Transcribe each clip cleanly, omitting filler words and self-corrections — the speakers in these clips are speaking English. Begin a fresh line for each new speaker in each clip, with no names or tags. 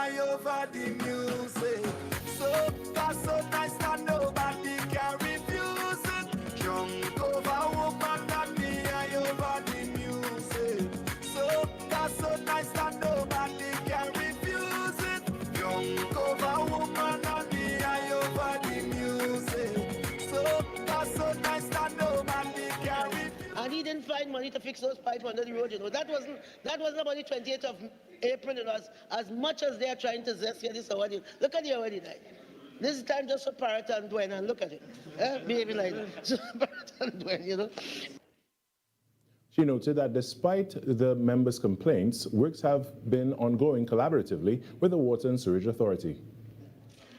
eye over the music. So that's so nice that nobody can refuse it. Jump over woman and the eye over the music. So that's so nice that nobody can refuse it. Jump over woman and the eye over the music. So that's so nice that nobody can refuse it.
And he didn't find money to fix those pipes under the road, you know. That wasn't about the 28th of April, you know, as much as they're trying to zest here this already. Look at the already night. This is time just for Parrot and Dwayne, and look at it. Baby like so Parrot and Dwayne, you know.
She noted that despite the members' complaints, works have been ongoing collaboratively with the Water and Sewage Authority.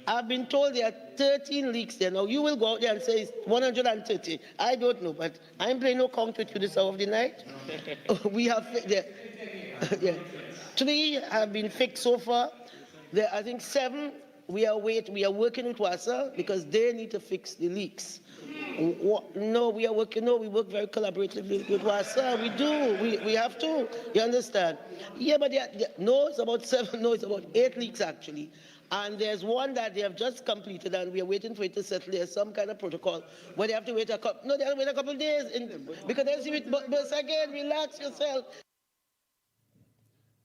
I've been told there are 13 leaks there. Now, you will go out there and say it's 130. I don't know, but I'm playing no count with you this hour of the night. We have, yeah, 3 have been fixed so far. There, I think 7, we are working with WASA because they need to fix the leaks. No, we work very collaboratively with WASA. We do, we have to, you understand? Yeah, but no, it's about 7, no, it's about 8 leaks actually. And there's one that they have just completed, and we are waiting for it to settle. There's some kind of protocol where they have to wait a couple. No, they have to wait a couple of days because they see it. But again, relax yourself.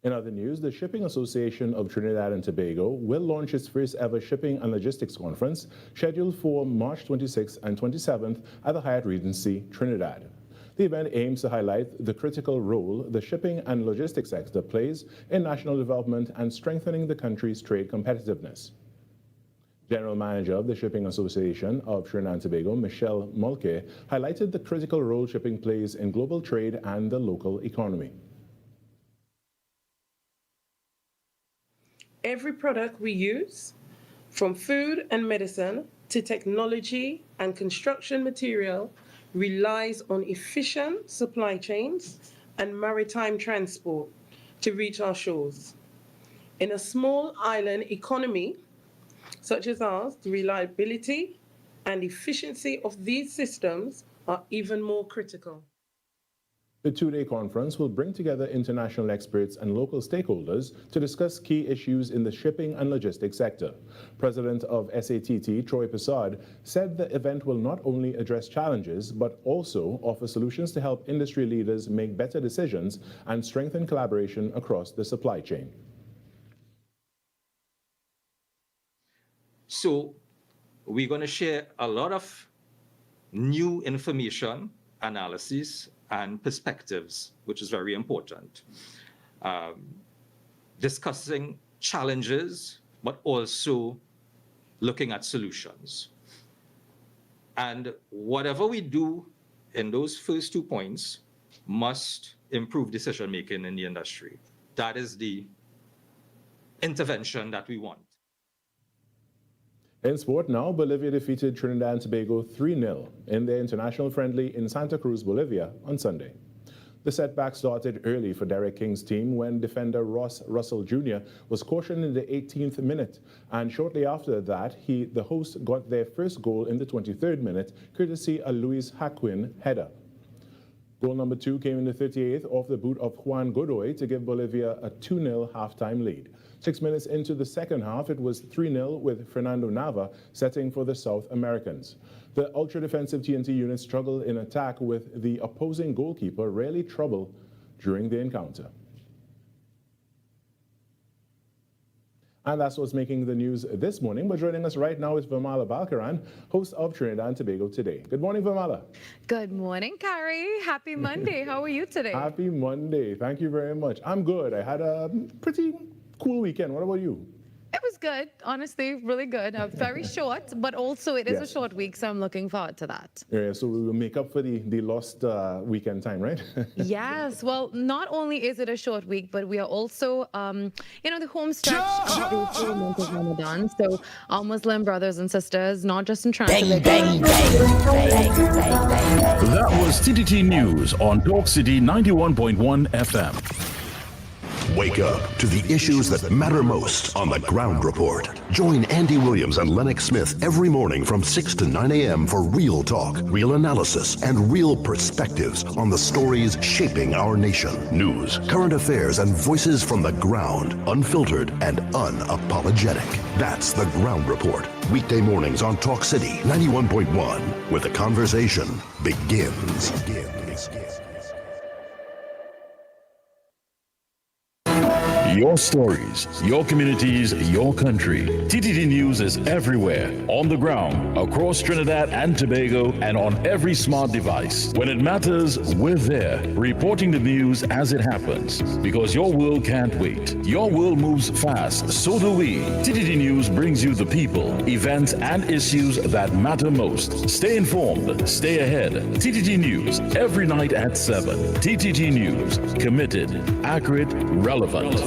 In other news, the Shipping Association of Trinidad and Tobago will launch its first ever Shipping and Logistics Conference, scheduled for March 26th and 27th at the Hyatt Regency, Trinidad. The event aims to highlight the critical role the shipping and logistics sector plays in national development and strengthening the country's trade competitiveness. General Manager of the Shipping Association of Trinidad and Tobago, Michelle Mulcahy, highlighted the critical role shipping plays in global trade and the local economy.
Every product we use, from food and medicine to technology and construction material, relies on efficient supply chains and maritime transport to reach our shores. In a small island economy such as ours, the reliability and efficiency of these systems are even more critical.
The 2-day conference will bring together international experts and local stakeholders to discuss key issues in the shipping and logistics sector. President of SATT, Troy Prasad, said the event will not only address challenges, but also offer solutions to help industry leaders make better decisions and strengthen collaboration across the supply chain.
So we're going to share a lot of new information, analysis, and perspectives, which is very important. Discussing challenges, but also looking at solutions. And whatever we do in those first 2 points must improve decision-making in the industry. That is the intervention that we want.
In sport now, Bolivia defeated Trinidad and Tobago 3-0 in their international friendly in Santa Cruz, Bolivia on Sunday. The setback started early for Derek King's team when defender Ross Russell Jr. was cautioned in the 18th minute, and shortly after that, the hosts got their first goal in the 23rd minute, courtesy a Luis Jaquin header. Goal number 2 came in the 38th off the boot of Juan Godoy to give Bolivia a 2-0 halftime lead. 6 minutes into the second half, it was 3-0 with Fernando Nava setting for the South Americans. The ultra-defensive TNT unit struggled in attack with the opposing goalkeeper rarely trouble during the encounter. And that's what's making the news this morning. But joining us right now is Vermala Balkaran, host of Trinidad and Tobago Today. Good morning, Vermala.
Good morning, Carrie. Happy Monday. How are you today?
Happy Monday. Thank you very much. I'm good. I had a pretty cool weekend. What about you?
It was good, honestly, really good. Very short, but also it is a short week, so I'm looking forward to that.
Yeah, so we will make up for the lost weekend time, right?
Yes, well, not only is it a short week, but we are also, the home stretch of the month of Ramadan. So our Muslim brothers and sisters, not just in transit.
Bang. That was TTT News on Talk City 91.1 FM. Wake up to the issues that matter most on The Ground Report. Join Andy Williams and Lennox Smith every morning from 6 to 9 a.m. for real talk, real analysis, and real perspectives on the stories shaping our nation. News, current affairs, and voices from the ground, unfiltered and unapologetic. That's The Ground Report. Weekday mornings on Talk City 91.1, where the conversation begins.
Your stories, your communities, your country. TTT News is everywhere, on the ground, across Trinidad and Tobago, and on every smart device. When it matters, we're there, reporting the news as it happens. Because your world can't wait. Your world moves fast, so do we. TTT News brings you the people, events, and issues that matter most. Stay informed, stay ahead. TTT News, every night at 7. TTT News, committed, accurate, relevant.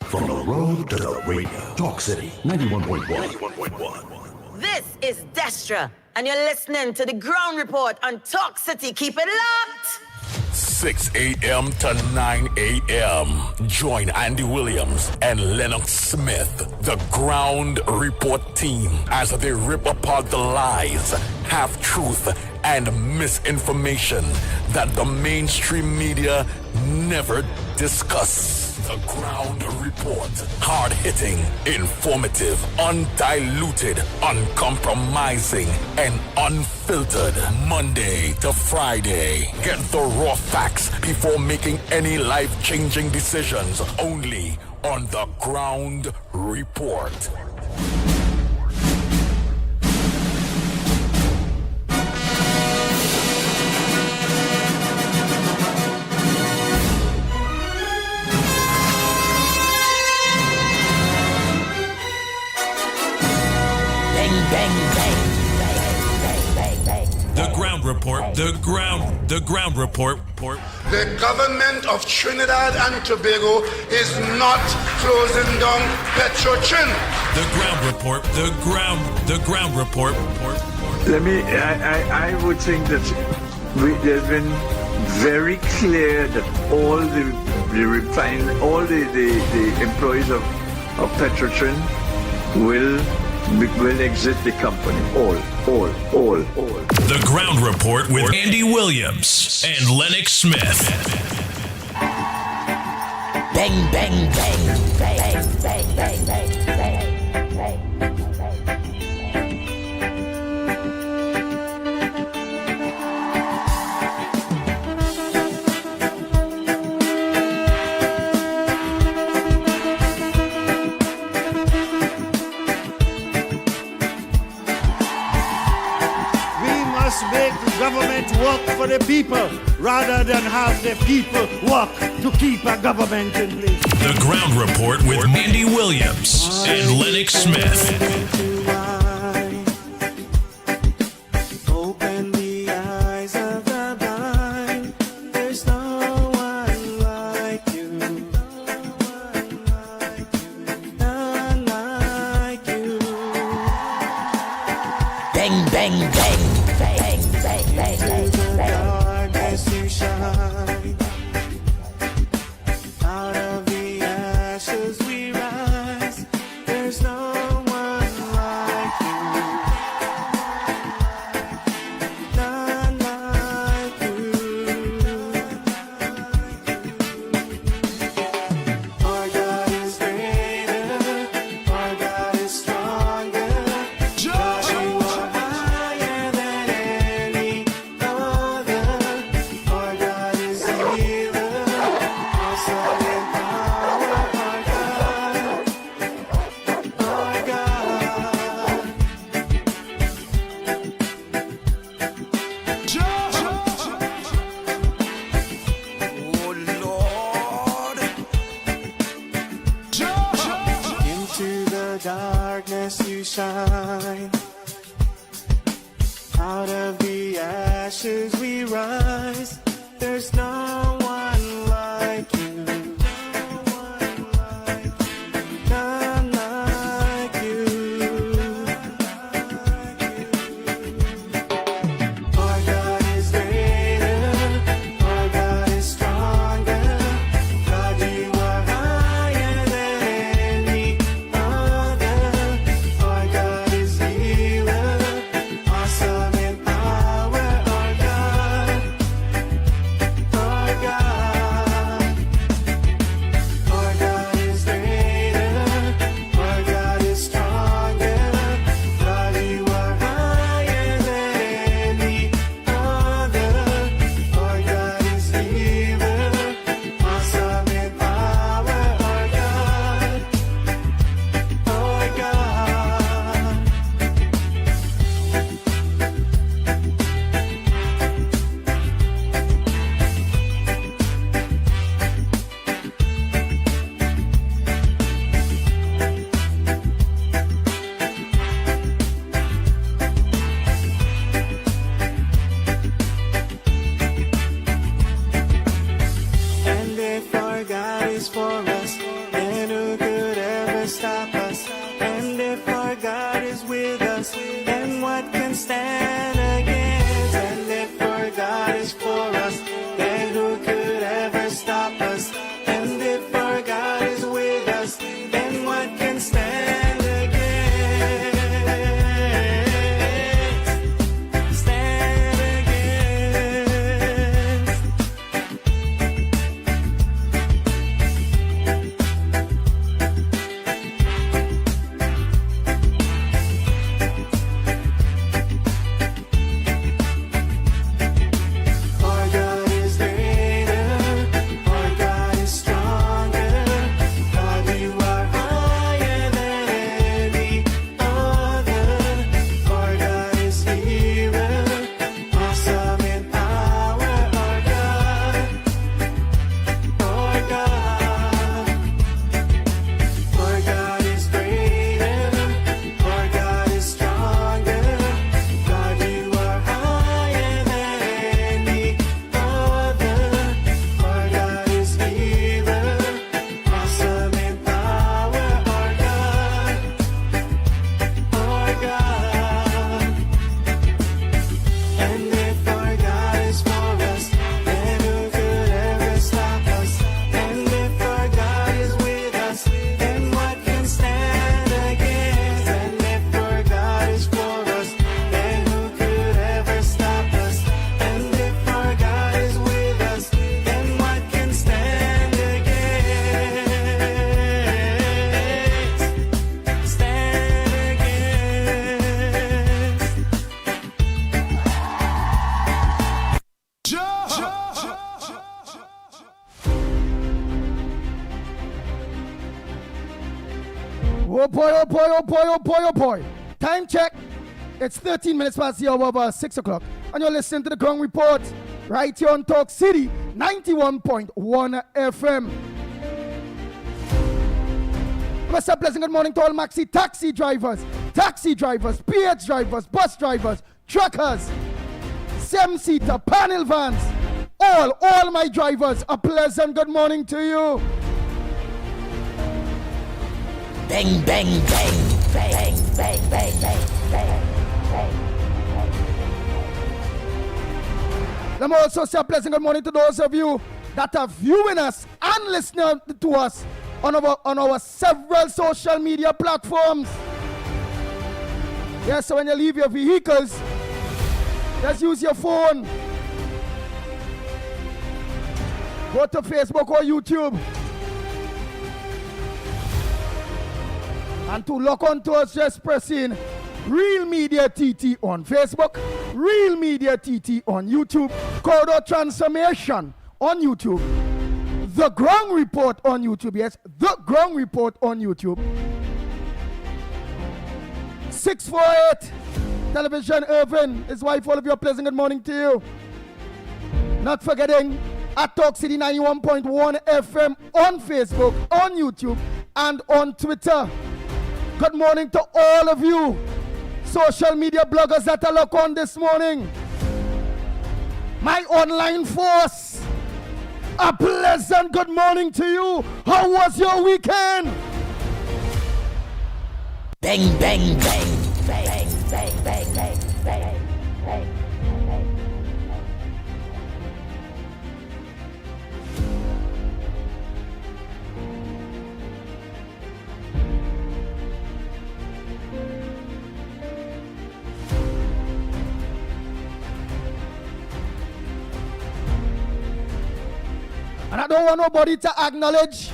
From the road to the radio. Talk City 91.1.
This is Destra, and you're listening to The Ground Report on Talk City. Keep it locked.
6 a.m. to 9 a.m. Join Andy Williams and Lennox Smith, the Ground Report team, as they rip apart the lies, half-truth, and misinformation that the mainstream media never discuss. The Ground Report. Hard-hitting, informative, undiluted, uncompromising, and unfiltered. Monday to Friday. Get the raw facts before making any life-changing decisions. Only on The Ground Report.
The Ground Report. The Ground Report.
The government of Trinidad and Tobago is not closing down Petrotrin.
The Ground Report. The Ground Report.
I would think that they've been very clear that all the employees of Petrotrin will exit the company. All.
The Ground Report with Andy Williams and Lennox Smith.
Bang, bang, bang, bang, bang, bang, bang, bang, bang.
Make the government work for the people rather than have the people work to keep a government in place.
The Ground Report with Andy Williams and Lennox Smith.
Open the eyes of the blind. There's no one like you. None like you.
Bang, bang, bang.
Darkness you shine. Out of the ashes we rise. There's no one like you. None like you. Our God is greater. Our God is stronger. God, you are higher than any other. Our God is a healer. Awesome in power. Our God. Our God. Oh Lord. Into the darkness you shine. Out of the ashes we rise. There's no one like you. None like you. for us, then who could ever stop us? And if our God is with us, then what can stand against? And if our God is for us, then who could ever stop us? And if our God is with us, then what can stand against? Stand against. Our God is greater, our God is stronger. God, you are higher than any other. Our God is healer, awesome in power. Our God, our God. Our God is greater, our God is stronger. God, you are higher than any other. Our God is healer, awesome in power. Our God, our God. And if our God is for us, then who could ever stop us? And if our God is with us, then what can stand against? And if our God is for us, then who could ever stop us? And if our God is with us, then what can stand against? Stand against.
Oh boy, oh boy, oh boy, oh boy, oh boy. Time check. It's 13 minutes past the hour of 6 o'clock. And you're listening to the Ground Report right here on Talk City 91.1 FM. What's up, pleasant good morning to all maxi taxi drivers, PH drivers, bus drivers, truckers, 7-seater, panel vans. All my drivers, a pleasant good morning to you.
Bang, bang, bang, bang, bang, bang, bang, bang, bang.
Let me also say a pleasant good morning to those of you that are viewing us and listening to us on our several social media platforms. Yes, so when you leave your vehicles, just use your phone. Go to Facebook or YouTube. And to log on to us, just press in Real Media TT on Facebook, Real Media TT on YouTube, Corridor Transformation on YouTube, The Ground Report on YouTube, yes, The Ground Report on YouTube. 648 Television Irvin, his wife, all of you, a pleasant good morning to you. Not forgetting at Talk City 91.1 FM on Facebook, on YouTube, and on Twitter. Good morning to all of you social media bloggers that are locked on this morning. My online force, a pleasant good morning to you. How was your weekend?
Bang, bang, bang, bang, bang, bang, bang, bang, bang.
And I don't want nobody to acknowledge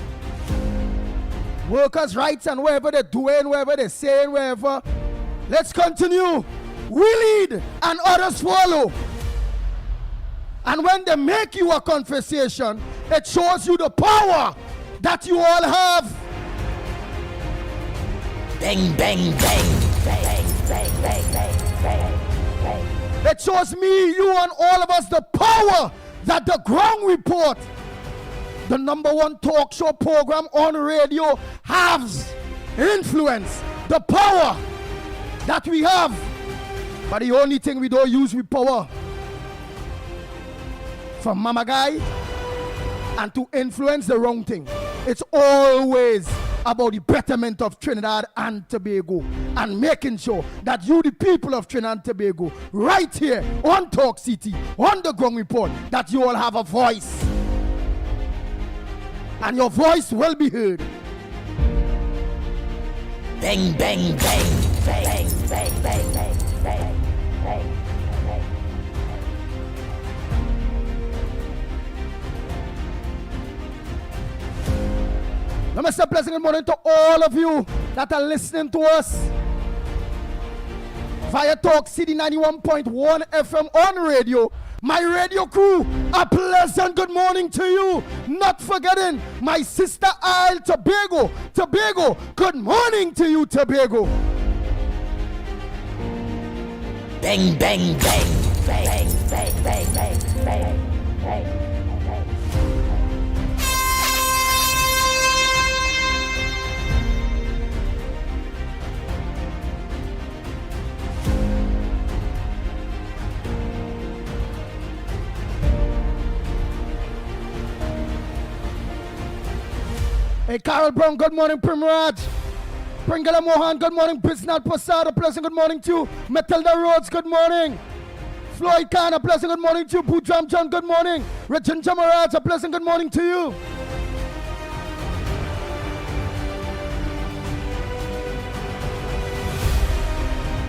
workers' rights and wherever they're doing, wherever they're saying, wherever. Let's continue. We lead and others follow. And when they make you a conversation, it shows you the power that you all have.
Bang, bang, bang, bang, bang, bang, bang, bang, bang.
It shows me, you, and all of us the power that the Ground Report, the #1 talk show program on radio, has influence, the power that we have. But the only thing we don't use with power from Mama Guy and to influence the wrong thing. It's always about the betterment of Trinidad and Tobago and making sure that you, the people of Trinidad and Tobago, right here on Talk City, on the Ground Report, that you all have a voice. And your voice will be heard.
Bang, bang, bang, bang, bang, bang, bang, bang, bang.
Let me say a pleasant good morning to all of you that are listening to us via Talk City 91.1 FM on radio. My radio crew, a pleasant good morning to you. Not forgetting my sister Isle, Tobago. Tobago, good morning to you, Tobago.
Bang, bang, bang, bang, bang, bang, bang, bang, bang.
Hey, Carol Brown, good morning, Primraj. Pringala Mohan, good morning. Bisnat Posada, pleasant good morning to you. Matilda Rhodes, good morning. Floyd Khan, a pleasant good morning to you. Pujam John, good morning. Richard Jamaraj, a pleasant good morning to you.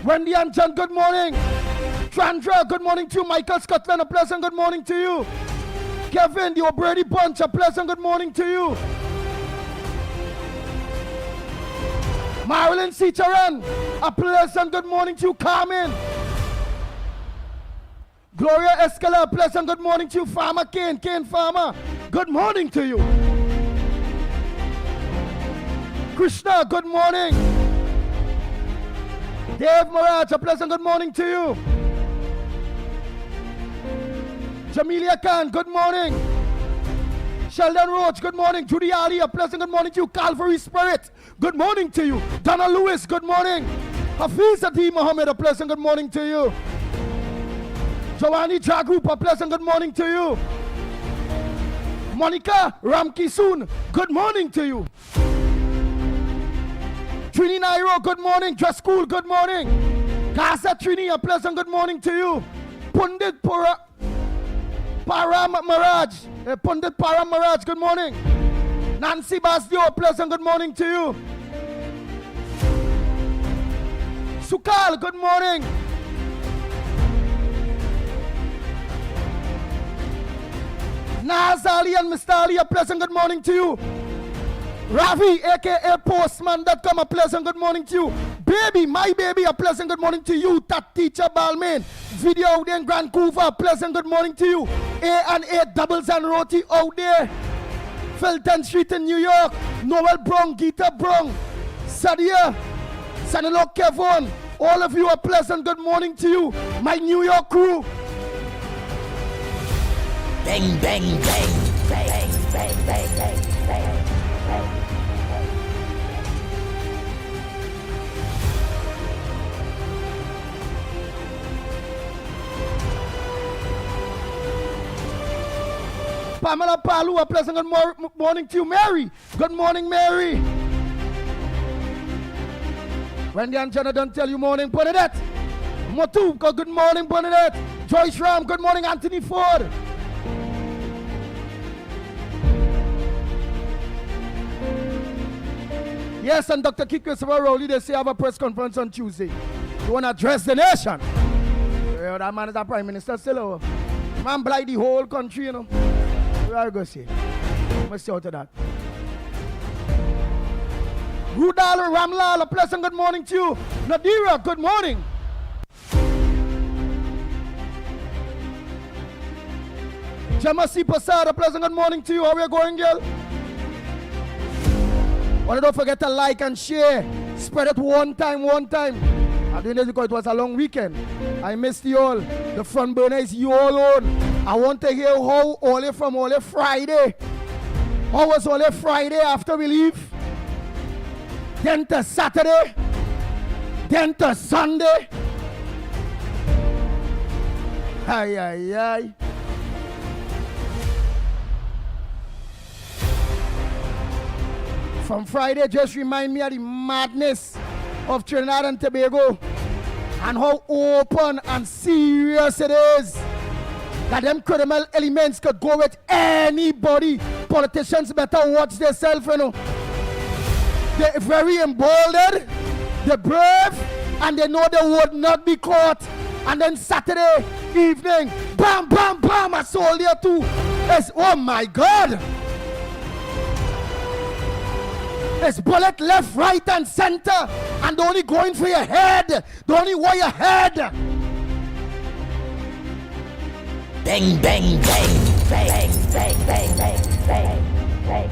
Wendy and John, good morning. Trandra, good morning to you. Michael Scotland, a pleasant good morning to you. Kevin, the O'Brady Bunch, a pleasant good morning to you. Marilyn Cicharan, a pleasant good morning to you. Carmen. Gloria Escala, a pleasant good morning to you. Farmer Kane Farmer, good morning to you. Krishna, good morning. Dave Maraj, a pleasant good morning to you. Jamelia Khan, good morning. Sheldon Roach, good morning. Judy Ali, a pleasant good morning to you. Calvary Spirit, good morning to you. Donna Lewis, good morning. Hafiz Adi Mohammed, a pleasant good morning to you. Joanny Jagrup, a pleasant good morning to you. Monica Ramkisoon, good morning to you. Trini Nairo, good morning. Dress School, good morning. Gaza Trini, a pleasant good morning to you. Pundit Param Maraj, good morning. Nancy Basdio, a pleasant good morning to you. Sukal, good morning. Naz Ali and Mr. Ali, a pleasant good morning to you. Ravi, aka Postman.com, a pleasant good morning to you. Baby, my baby, a pleasant good morning to you. That teacher Balmain, video out there in Grand Couva, a pleasant good morning to you. A&A Doubles and Roti out there. Fulton Street in New York. Noel Brong, Gita Brong, Sadia, Sanilo Kevon, all of you, a pleasant good morning to you. My New York crew.
Bang, bang, bang, bang, bang, bang, bang, bang.
Pamela Palu, a pleasant good morning to you. Mary, good morning, Mary. Wendy and Jenna don't tell you morning, Bernadette. Motu, good morning, Bernadette. Joyce Ram, good morning, Anthony Ford. Yes, and Dr. Keith Christopher Rowley, they say have a press conference on Tuesday. You want to address the nation? Yeah, that man is a prime minister still. Man blind the whole country, you know. Where are you going to say? Must see out of that. Rudal Ramlal, a pleasant good morning to you. Nadira, good morning. Jamasi Pasad, a pleasant good morning to you. How are you going, girl? Well, don't forget to like and share. Spread it one time. I doing this because it was a long weekend. I missed you all. The front burner is you all on. I want to hear how Ole from Ole Friday. How was Ole Friday after we leave? Then to Saturday. Then to Sunday. Ay. from Friday just remind me of the madness of Trinidad and Tobago and how open and serious it is that them criminal elements could go with anybody. Politicians better watch themselves, you know. They're very emboldened, they're brave, and they know they would not be caught. And then Saturday evening, bam, bam, bam, a soldier too. It's, oh my God. It's bullet left, right, and center, and they're only going for your head. They only want your head.
Bang, bang, bang, bang, bang, bang, bang, bang, bang.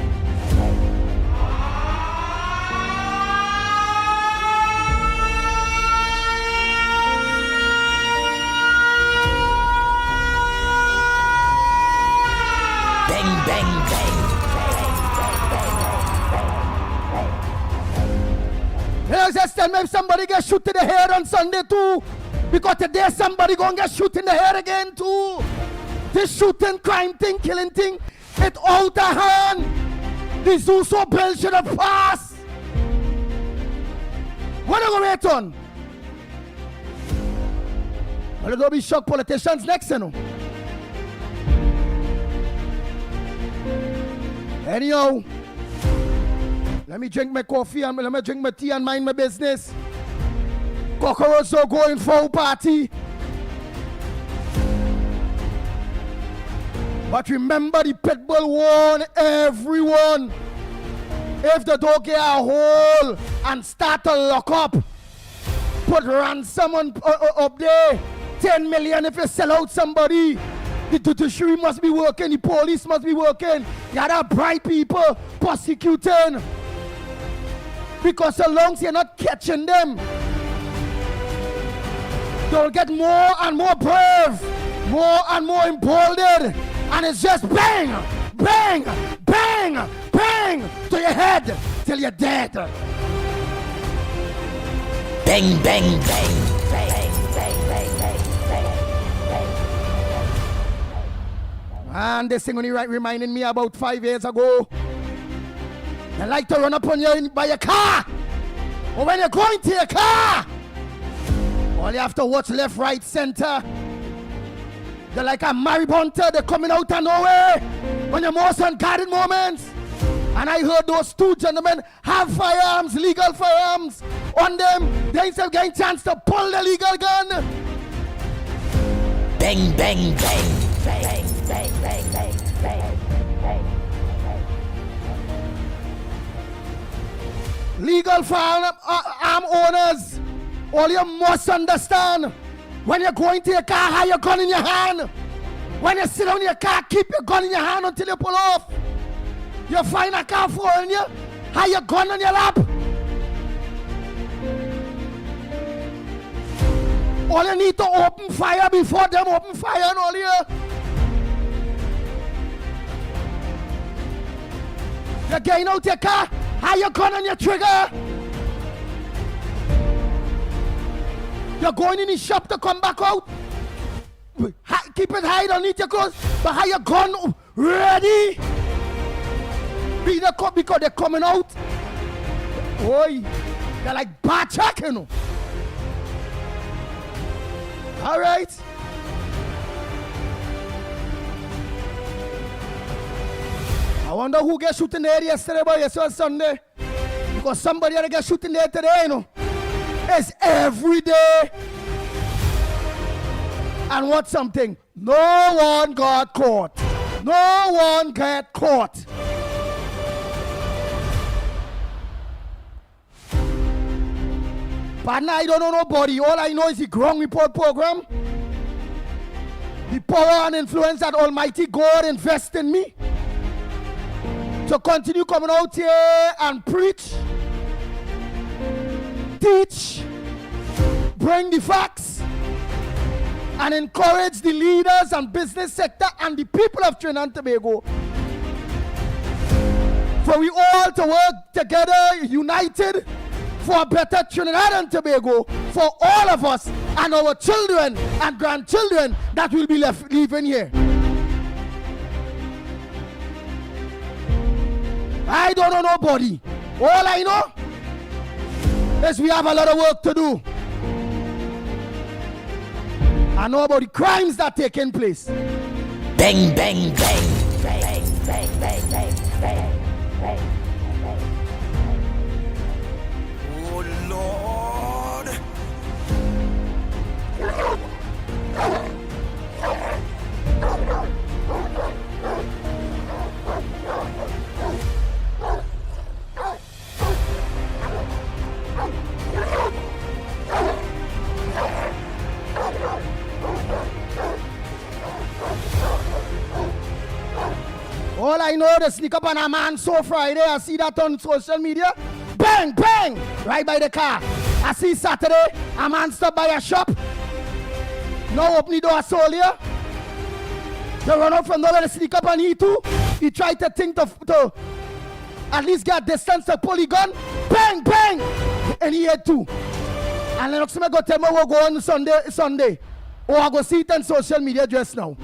Bang, bang, bang.
Just tell me if somebody gets shot in the head on Sunday too. Because today somebody gonna get shot in the head again too. This shooting, crime thing, killing thing, it's out of hand. This Uso bill should have passed. What are you gonna wait on? Well, gonna be shocked politicians next, you know. Anyhow, let me drink my coffee and let me drink my tea and mind my business. Cockroach are going for a party. But remember, the pit bull warn everyone. If they don't get a hole and start to lock up, put ransom on, up there, 10 million if you sell out somebody. The judiciary must be working, the police must be working. You gotta bribe people, prosecuting. Because so long as you're not catching them, they'll get more and more brave, more and more emboldened, and it's just bang, bang, bang, bang to your head till you're dead.
Bang, bang, bang, bang, bang, bang, bang, bang.
And this thing only reminded me about 5 years ago. They like to run up on you by your car, or when you're going to your car. All you have to watch left, right, center. They're like a maribunter. They're coming out of nowhere when you're most unguarded moments. And I heard those two gentlemen have firearms, legal firearms on them. They instead of getting a chance to pull the legal gun.
Bang, bang, bang, bang, bang, bang, bang, bang, bang.
Legal firearm owners, all you must understand, when you're going to your car, have your gun in your hand. When you sit down in your car, keep your gun in your hand until you pull off. You find a car following you, have your gun on your lap. All you need to open fire before them open fire and all you. You're getting out your car, have your gun on your trigger. You're going in the shop to come back out. Keep it high underneath your clothes, but have your gun ready. Because they're coming out. Boy, they're like bad check, you know. All right. I wonder who get shooting there yesterday, but yesterday was Sunday. Because somebody had to get shooting there today, you know. It's every day. And what something? No one got caught. No one got caught. But now I don't know nobody. All I know is the Ground Report program. The power and influence that Almighty God invests in me. To continue coming out here and preach, teach, bring the facts, and encourage the leaders and business sector and the people of Trinidad and Tobago. For we all to work together, united, for a better Trinidad and Tobago, for all of us and our children and grandchildren that will be left living here. I don't know nobody. All I know is we have a lot of work to do. I know about the crimes that are taking place.
Bang, bang, bang. Bang, bang, bang, bang, bang, bang.
Oh Lord.
All I know, they sneak up on a man so Friday. I see that on social media. Bang, bang, right by the car. I see Saturday, a man stop by a shop. No open the door, soul here. They run out from nowhere, they sneak up on he too. He tried to think to at least get distance to pull the gun. Bang, bang, and he had two. And Lennox me go tell me we'll go on Sunday. Or I go see it on social media just now.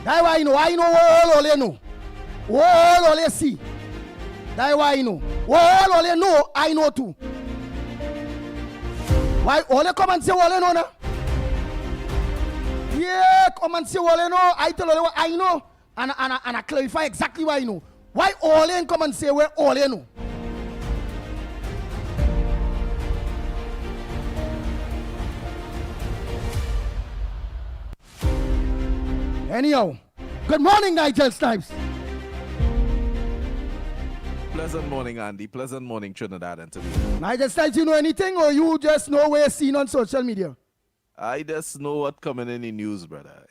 That's why I know all you know. All you see. That's why I know. All you know, I know too. Why all you come and say all you know now? Yeah, come and say all you know. I tell you what I know. And I clarify exactly what I know. Why all you come and say where all you know? Anyhow, good morning, Nigel Snipes.
Pleasant morning, Andy. Pleasant morning, Trinidad and Tobago.
Nigel Snipes, you know anything or you just know where you're seen on social media?
I just know what's coming in the news, brother.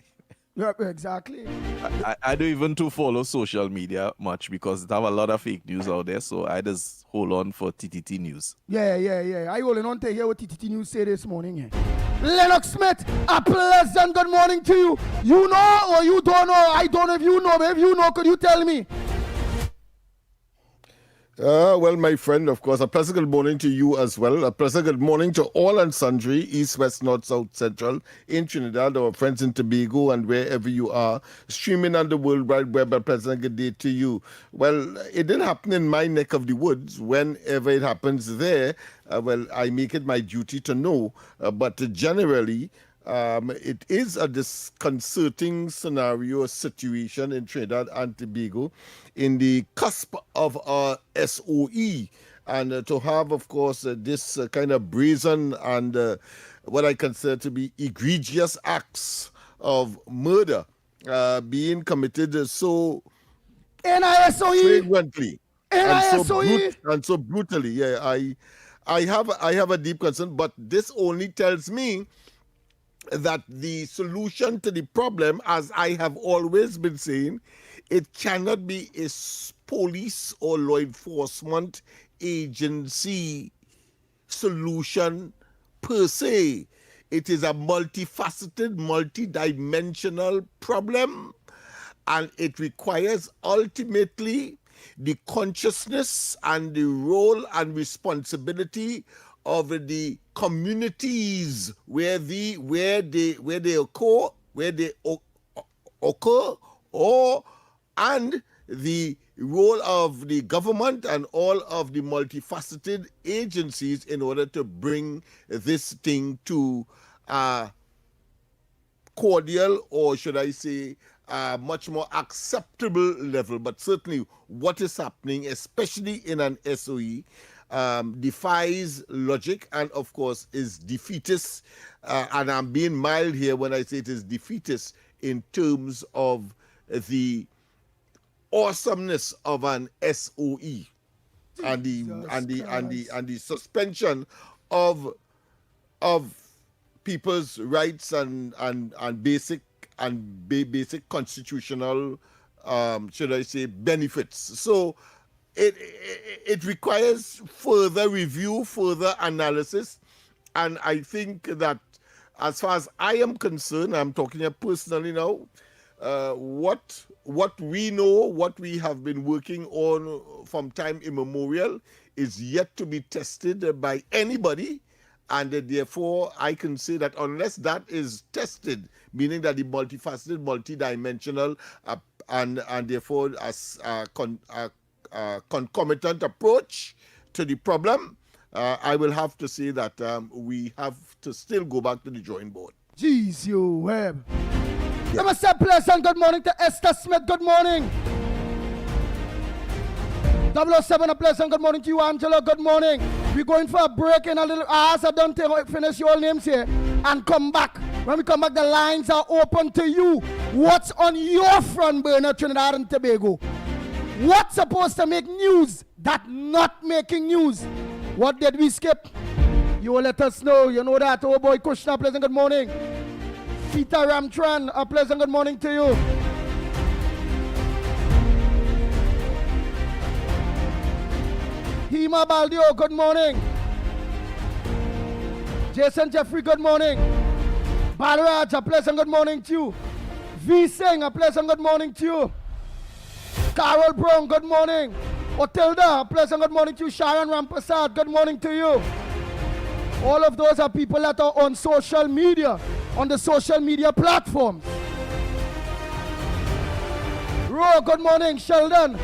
Yeah, exactly.
I don't even to follow social media much because they have a lot of fake news out there, so I just hold on for TTT news.
Yeah. I holding on to hear what TTT News say this morning. Yeah. Lennox Smith, a pleasant good morning to you. You know or you don't know? I don't know if you know, but if you know, could you tell me?
Well, my friend, of course, a pleasant good morning to you as well. A pleasant good morning to all and sundry, east, west, north, south, central, in Trinidad, our friends in Tobago, and wherever you are, streaming on the World Wide Web. A pleasant good day to you. Well, it didn't happen in my neck of the woods. Whenever it happens there, well, I make it my duty to know. But generally, it is a disconcerting scenario, situation in Trinidad and Tobago in the cusp of our SOE. And to have, of course, this kind of brazen and what I consider to be egregious acts of murder being committed so flagrantly and so brutally. Yeah, I have a deep concern, but this only tells me that the solution to the problem, as I have always been saying, it cannot be a police or law enforcement agency solution per se. It is a multifaceted, multidimensional problem, and it requires ultimately the consciousness and the role and responsibility of the communities where they occur, and the role of the government and all of the multifaceted agencies in order to bring this thing to a cordial, or should I say, a much more acceptable level. But certainly what is happening, especially in an SOE, defies logic and, of course, is defeatist. And I'm being mild here when I say it is defeatist in terms of the awesomeness of an SOE and the suspension of people's rights and basic constitutional should I say benefits. So it requires further review, further analysis, and I think that as far as I am concerned, I'm talking here personally now, what we know, what we have been working on from time immemorial is yet to be tested by anybody, And therefore, I can say that unless that is tested, meaning that the multifaceted, multidimensional, and therefore a concomitant approach to the problem, I will have to say that we have to still go back to the drawing board.
Jeez, you web. Let me say pleasant good morning to Esther Smith. Good morning. 007, a pleasant good morning to you, Angela. Good morning. We're going for a break in a little. As I don't finish your names here and come back. When we come back, the lines are open to you. What's on your front burner, Trinidad and Tobago? What's supposed to make news that not making news? What did we skip? You will let us know. You know that. Oh boy, Kushna, pleasant good morning. Peter Ramtran, a pleasant good morning to you. Hima Baldio, good morning. Jason Jeffrey, good morning. Balraj, a pleasant good morning to you. V Singh, a pleasant good morning to you. Carol Brown, good morning. Otilda, a pleasant good morning to you. Sharon Rampasad, good morning to you. All of those are people that are on social media, on the social media platforms. Ro, good morning. Sheldon.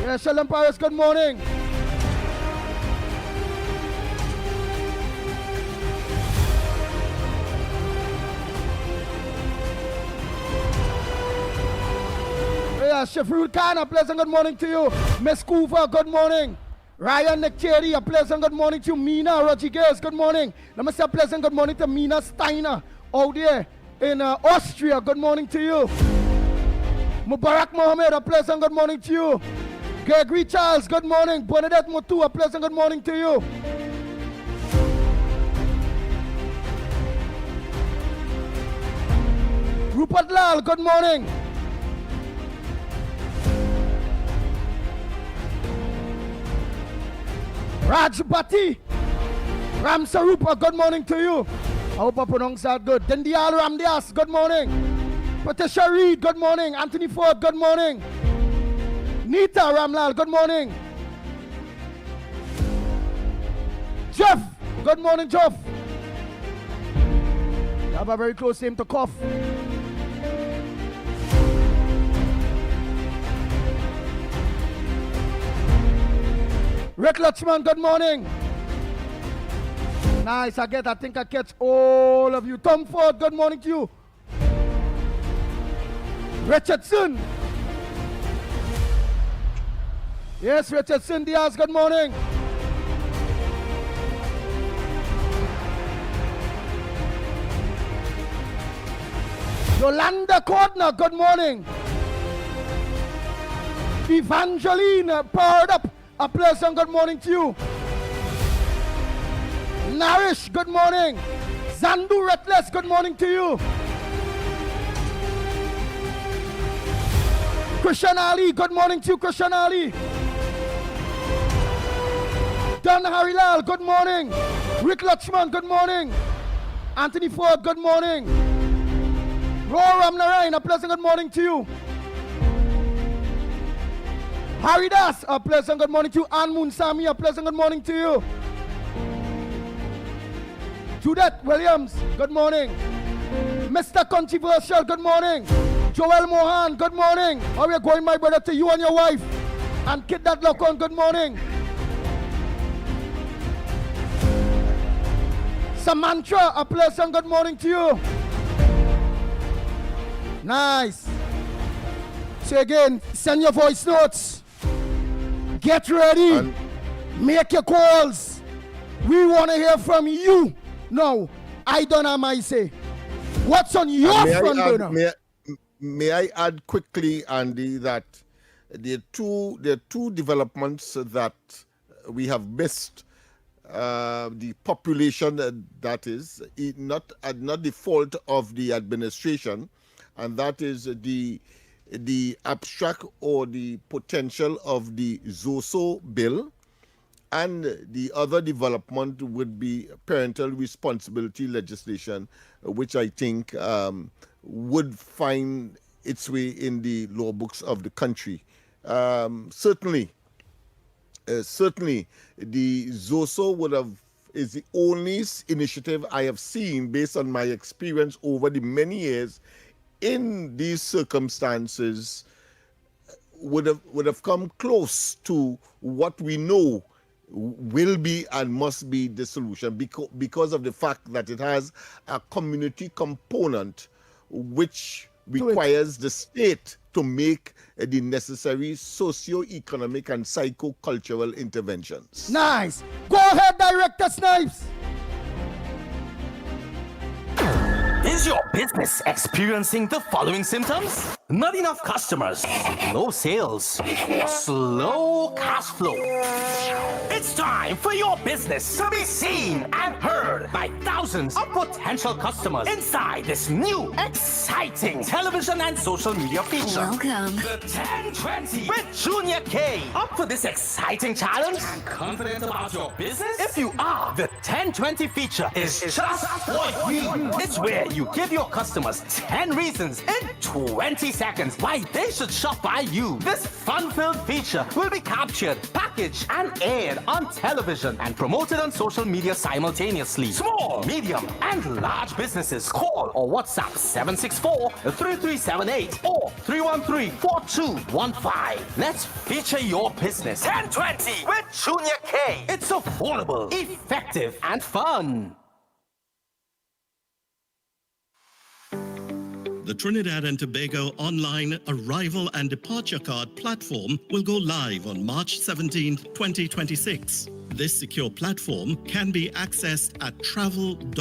Yeah, Sheldon Paris, good morning. Yeah, Shafrul Khan, a pleasant good morning to you. Miss Coover, good morning. Ryan Nekcheri, a pleasant good morning to you. Mina Rodriguez, good morning. Let me say a pleasant good morning to Mina Steiner out there in Austria. Good morning to you. Mubarak Mohammed, a pleasant good morning to you. Gregory Charles, good morning. Bernadette Motu, a pleasant good morning to you. Rupert Lal, good morning. Raj Bhatti, Ram Sarupa, good morning to you. I hope I pronounced that good. Dendial Ramdias, good morning. Patricia Reed, good morning. Anthony Ford, good morning. Nita Ramlal, good morning. Jeff, good morning, Jeff. You have a very close name to cough. Rick Lutchman, good morning. Nice, I think I catch all of you. Tom Ford, good morning to you. Richardson. Yes, Richardson Diaz, good morning. Yolanda Cordner, good morning. Evangeline, powered up. A pleasant good morning to you. Narish, good morning. Zandu Reckless, good morning to you. Christian Ali, good morning to you, Christian Ali. Don Harilal, good morning. Rick Lutchman, good morning. Anthony Ford, good morning. Roram Narayan, a pleasant good morning to you. Harry Das, a pleasant good morning to you. Ann Moon Sami, a pleasant good morning to you. Judith Williams, good morning. Mr. Controversial, good morning. Joel Mohan, good morning. How are you going, my brother, to you and your wife? And Kid That Lock On, good morning. Samantha, a pleasant good morning to you. Nice. So again, send your voice notes. Get ready. Make your calls. We want to hear from you. No, I don't have my say. What's on your front burner?
May I add quickly, Andy, that there are two developments that we have missed. The population, that is, not the fault of the administration, and that is the abstract or the potential of the ZOSO bill, and the other development would be parental responsibility legislation, which I think would find its way in the law books of the country. Certainly, certainly the ZOSO is the only initiative I have seen based on my experience over the many years in these circumstances would have come close to what we know will be and must be the solution because of the fact that it has a community component which requires the state to make the necessary socio-economic and psycho-cultural interventions.
Nice. Go ahead, Director Snipes.
Is your business experiencing the following symptoms? Not enough customers, no sales, slow cash flow. It's time for your business to be seen and heard by thousands of potential customers inside this new, exciting television and social media feature.
Welcome.
The 1020 with Junior K. Up for this exciting challenge and confident about your business? If you are, the 1020 feature is just for you. It's where you give your customers 10 reasons in 20 seconds why they should shop by you. This fun-filled feature will be captured, packaged, and aired on television and promoted on social media simultaneously. Small, medium, and large businesses call or WhatsApp 764-3378 or 313-4215. Let's feature your business. 1020 with Junior K. It's affordable, effective, and fun.
The Trinidad and Tobago online arrival and departure card platform will go live on March 17, 2026. This secure platform can be accessed at travel.gov.tt.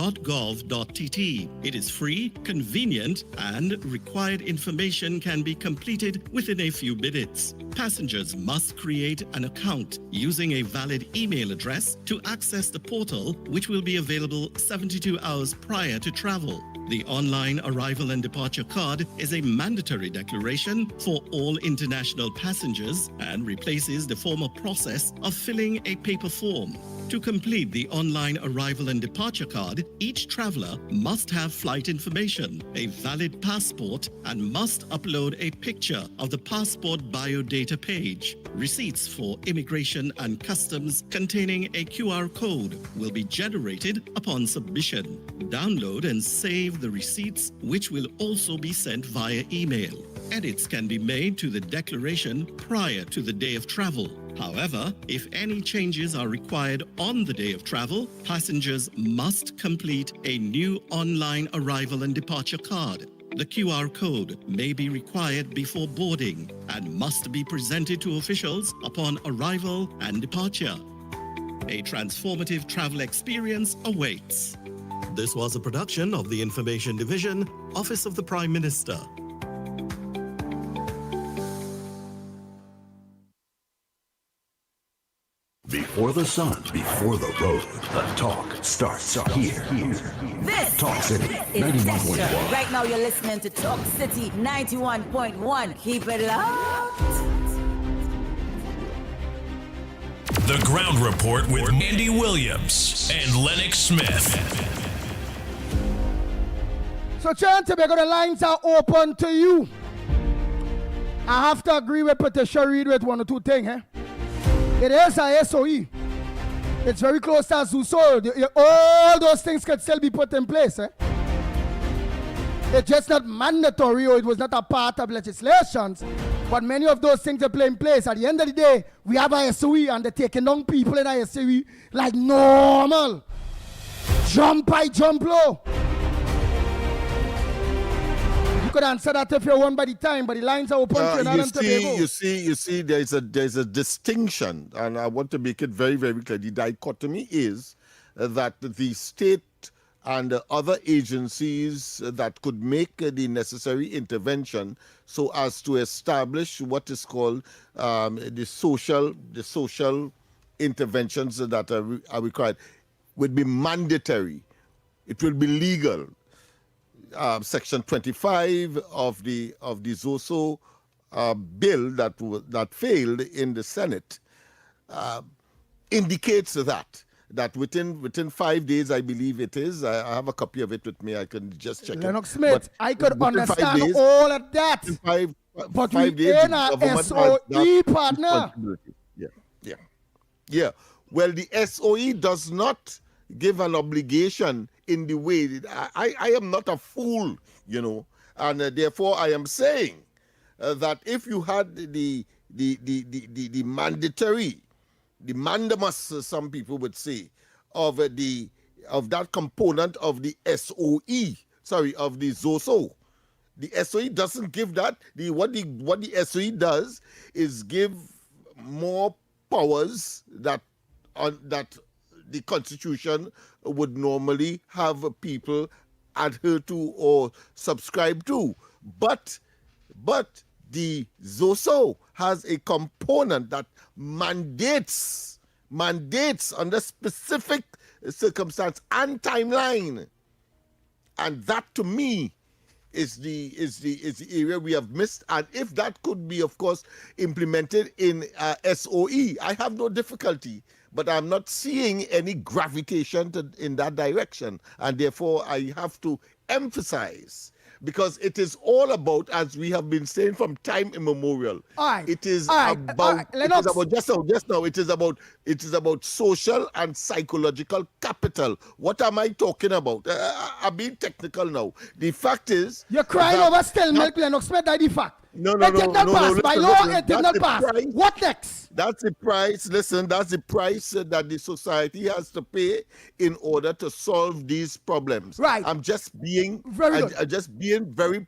It is free, convenient, and required information can be completed within a few minutes. Passengers must create an account using a valid email address to access the portal, which will be available 72 hours prior to travel. The online arrival and departure card is a mandatory declaration for all international passengers and replaces the former process of filling a paper form. To complete the online arrival and departure card, each traveler must have flight information, a valid passport, and must upload a picture of the passport biodata page. Receipts for immigration and customs containing a QR code will be generated upon submission. Download and save the receipts, which will also be sent via email. Edits can be made to the declaration prior to the day of travel. However, if any changes are required on the day of travel, passengers must complete a new online arrival and departure card. The QR code may be required before boarding and must be presented to officials upon arrival and departure. A transformative travel experience awaits. This was a production of the Information Division, Office of the Prime Minister.
Before the sun, before the road, the talk starts here.
This
Talk City
is
91.1.
Destra. Right now you're listening to Talk City 91.1. Keep it locked.
The Ground Report with Andy Williams and Lennox Smith.
So, Trinidad and Tobago, the lines are open to you. I have to agree with Patricia Reid with one or two things. It is a SOE. It's very close to ZOSO. All those things can still be put in place. It's just not mandatory, or it was not a part of legislations. But many of those things are put in place. At the end of the day, we have a SOE and they're taking down people in a SOE like normal. Jump high, jump low. You could answer that if you're one by the time, but the lines are open to Trinidad and Tobago.
You see, there's a distinction, and I want to make it very, very clear. The dichotomy is that the state and other agencies that could make the necessary intervention so as to establish what is called the social interventions that are required would be mandatory. It will be legal. Section 25 of the ZOSO bill that failed in the Senate indicates that within 5 days, I believe it is. I have a copy of it with me. I can just check
Lennox
it.
Smith, I could understand all of that.
But
we
days,
in a SOE partner.
Yeah. Yeah. Well, the SOE does not give an obligation in the way that I am not a fool, and therefore I am saying that if you had the mandatory, the mandamus, some people would say, of that component of the of the ZOSO. The SOE doesn't give that. What the SOE does is give more powers that the Constitution would normally have people adhere to or subscribe to. But the ZOSO has a component that mandates under specific circumstance and timeline. And that to me is the area we have missed. And if that could be, of course, implemented in SOE, I have no difficulty. But I'm not seeing any gravitation in that direction. And therefore, I have to emphasize, because it is all about, as we have been saying from time immemorial, it is about social and psychological capital. What am I talking about? I'm being technical now. The fact is,
you're crying over still milk, Lennox. That the fact.
No.
It did not pass. By law, it did not pass. What next?
That's the price. Listen, that's the price that the society has to pay in order to solve these problems.
Right.
I'm just being very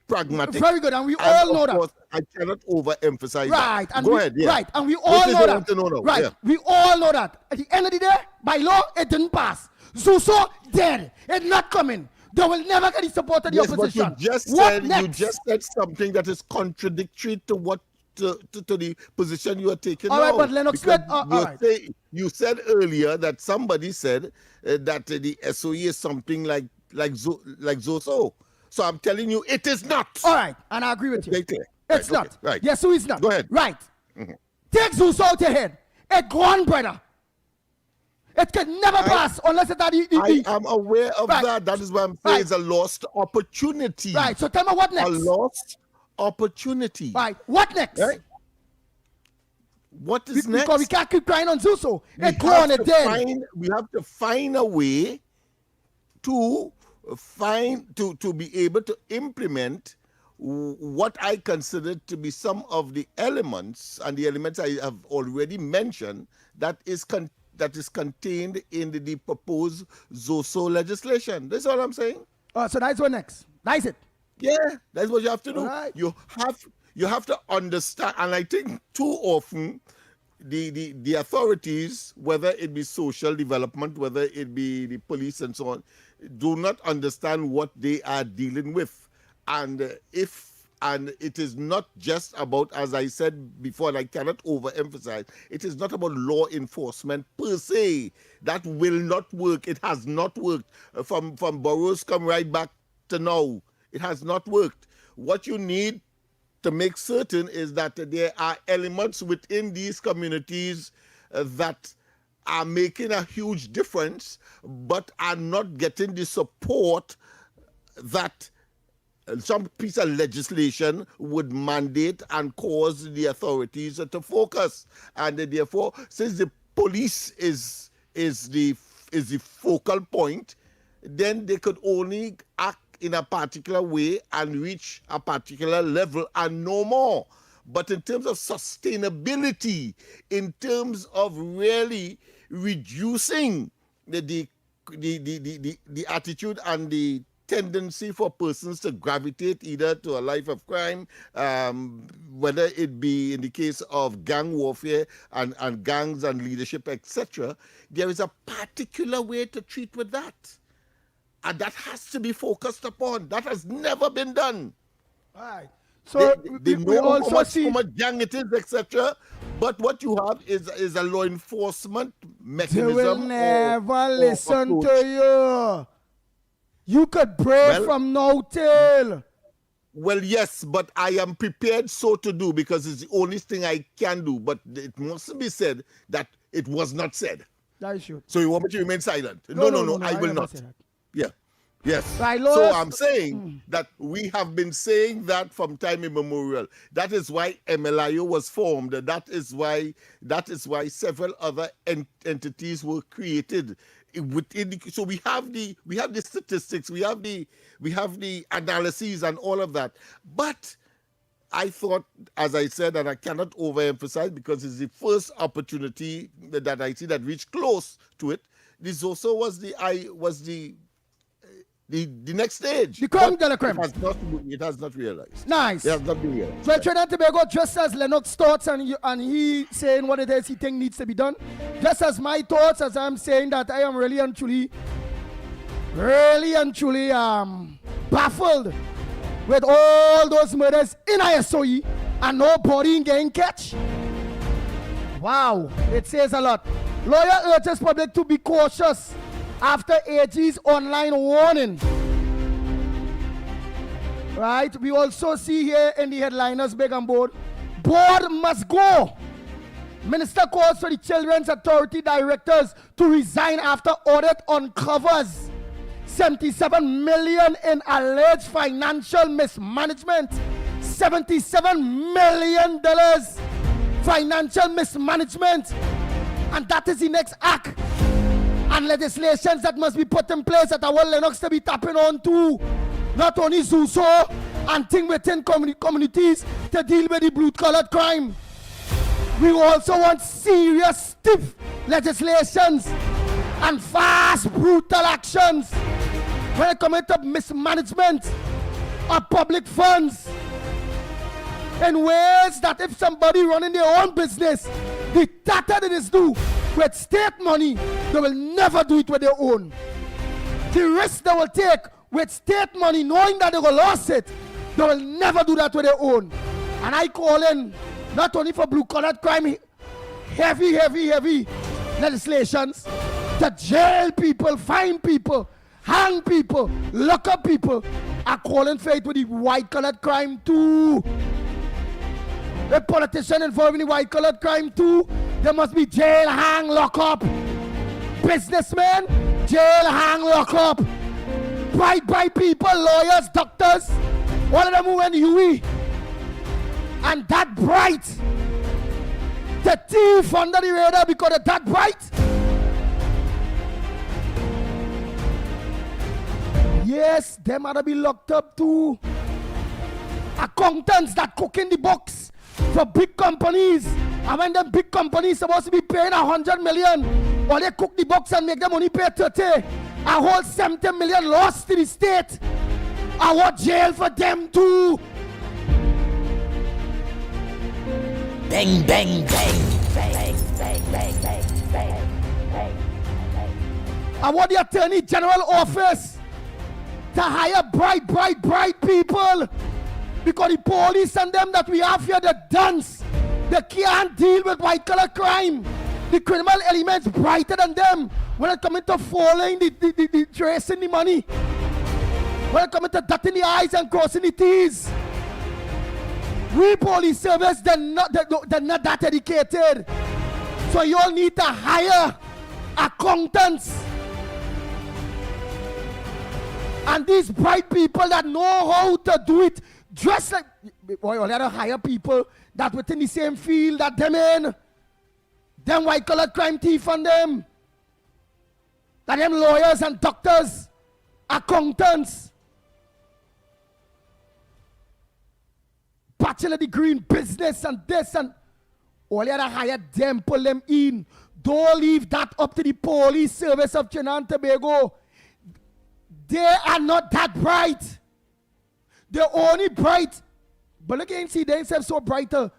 pragmatic.
Very good, and we all know that.
I cannot overemphasize
right.
that.
And
Go ahead. Yeah.
Right, and we all know that. Right.
Yeah.
We all know that. At the end of the day, by law, it didn't pass. ZOSO dead. It's not coming. They will never get the support of the opposition.
But you just said something that is contradictory to what to the position you are taking
all
now.
Right, but Lennox,
you said earlier that somebody said that the SOE is something like ZOSO. So I'm telling you, it is not.
All right, and I agree with you. It's not.
Okay, right.
Yes, so it's not.
Go ahead.
Right. Take ZOSO out your head. It gone, brother. It can never pass unless it
I am aware of that. That is why I'm saying it's a lost opportunity.
Right. So tell me what next.
A lost opportunity.
Right. What next?
Right. What is next?
Because we can't keep crying on ZOSO. It gone, it dead.
We have to find a way to be able to implement what I consider to be some of the elements, and the elements I have already mentioned, that is contained in the proposed ZOSO legislation. That's all I'm saying.
So that's what next. That's it.
Yeah, that's what you have to do.
Right.
You have to understand, and I think too often the authorities, whether it be social development, whether it be the police and so on, do not understand what they are dealing with. And it is not just about, as I said before, and I cannot overemphasize, it is not about law enforcement per se. That will not work. It has not worked. From Burroughs come right back to now. It has not worked. What you need to make certain is that there are elements within these communities that are making a huge difference, but are not getting the support that some piece of legislation would mandate and cause the authorities to focus. And therefore, since the police is the focal point, then they could only act in a particular way and reach a particular level and no more. But in terms of sustainability, in terms of really reducing the attitude and the tendency for persons to gravitate either to a life of crime, whether it be in the case of gang warfare and gangs and leadership, etc., there is a particular way to treat with that. And that has to be focused upon. That has never been done.
All right. So
they
we
know
also
how much gang it is, etc. But what you have is a law enforcement mechanism.
They will never listen to you. You could pray from now till.
Well, yes, but I am prepared so to do because it's the only thing I can do. But it mustn't be said that it was not said.
That is true.
So you want me to remain silent? No, I will not. Yeah. Yes.
Right,
so
lawyers?
I'm saying that we have been saying that from time immemorial. That is why MLIO was formed. That is why several other entities were created within. So we have the statistics, we have the analyses and all of that. But I thought, as I said, and I cannot overemphasize because it's the first opportunity that I see that reached close to it. This also was the next stage.
The creme de la creme.
It has not realized.
Nice.
It has not been realized.
So Trinidad and Tobago, just as Lennox thoughts and he saying what it is he thinks needs to be done, just as my thoughts, as I'm saying that I am really and truly baffled with all those murders in ISOE and nobody getting catch. Wow, it says a lot. Lawyer urges public to be cautious after AG's online warning. Right, we also see here in the headliners big and bold, board must go. Minister calls for the Children's Authority directors to resign after audit uncovers 77 million in alleged financial mismanagement. $77 million financial mismanagement. And that is the next act. And legislations that must be put in place that I want Lennox to be tapping on to. Not only ZUSO and things within communities to deal with the blue-collar crime. We also want serious, stiff legislations and fast, brutal actions when it comes to mismanagement of public funds in ways that if somebody running their own business, the data that is due with state money, they will never do it with their own. The risk they will take with state money, knowing that they will lose it, they will never do that with their own. And I call in not only for blue-collar crime, heavy legislations to jail people, fine people, hang people, lock up people. I call in for it with the white-collar crime too. A politician involved in the white-collar crime too, there must be jail, hang, lock up. Businessmen, jail, hang, lock up. Bright people, lawyers, doctors, all of them who went UE. And that bright, the thief under the radar because of that bright. Yes, them ought to be locked up too. Accountants that cook in the books for big companies. And when them big companies supposed to be paying 100 million, or they cook the books and make them only pay 30, a whole 70 million lost to the state. I want jail for them too.
Bang, bang, bang.
I want the Attorney General office to hire bright people. Because the police and them that we have here, the dance, they can't deal with white-collar crime. The criminal elements brighter than them when it comes to following the tracing the money. When it comes to dotting the I's and crossing the T's. We police service, they're not that educated. So you all need to hire accountants. And these bright people that know how to do it, just like, boy, you gotta hire people that within the same field that them in. Them white-collar crime thief on them. That them lawyers and doctors, accountants. Bachelor degree in business and this and all you gotta hire them, pull them in. Don't leave that up to the police service of Trinidad and Tobago. They are not that bright. They're only bright. But look and see themselves so brighter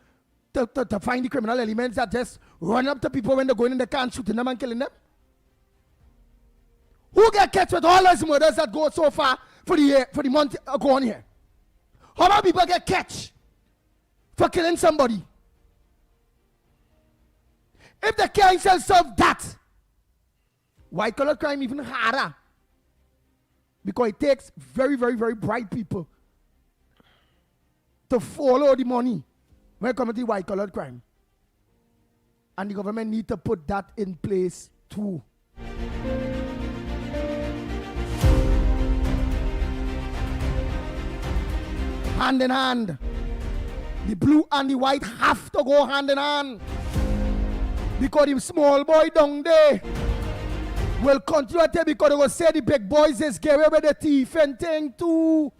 to find the criminal elements that just run up to people when they're going in the car and shooting them and killing them. Who get catch with all those murders that go so far for the month ago on here? How many people get catch for killing somebody? If they can't solve that, white-collar crime even harder. Because it takes very bright people to follow the money when it comes to white-collar crime. And the government need to put that in place too. hand in hand. The blue and the white have to go hand in hand. Because the small boy down there will continue to because they will say the big boys is get away with the thief and thing too.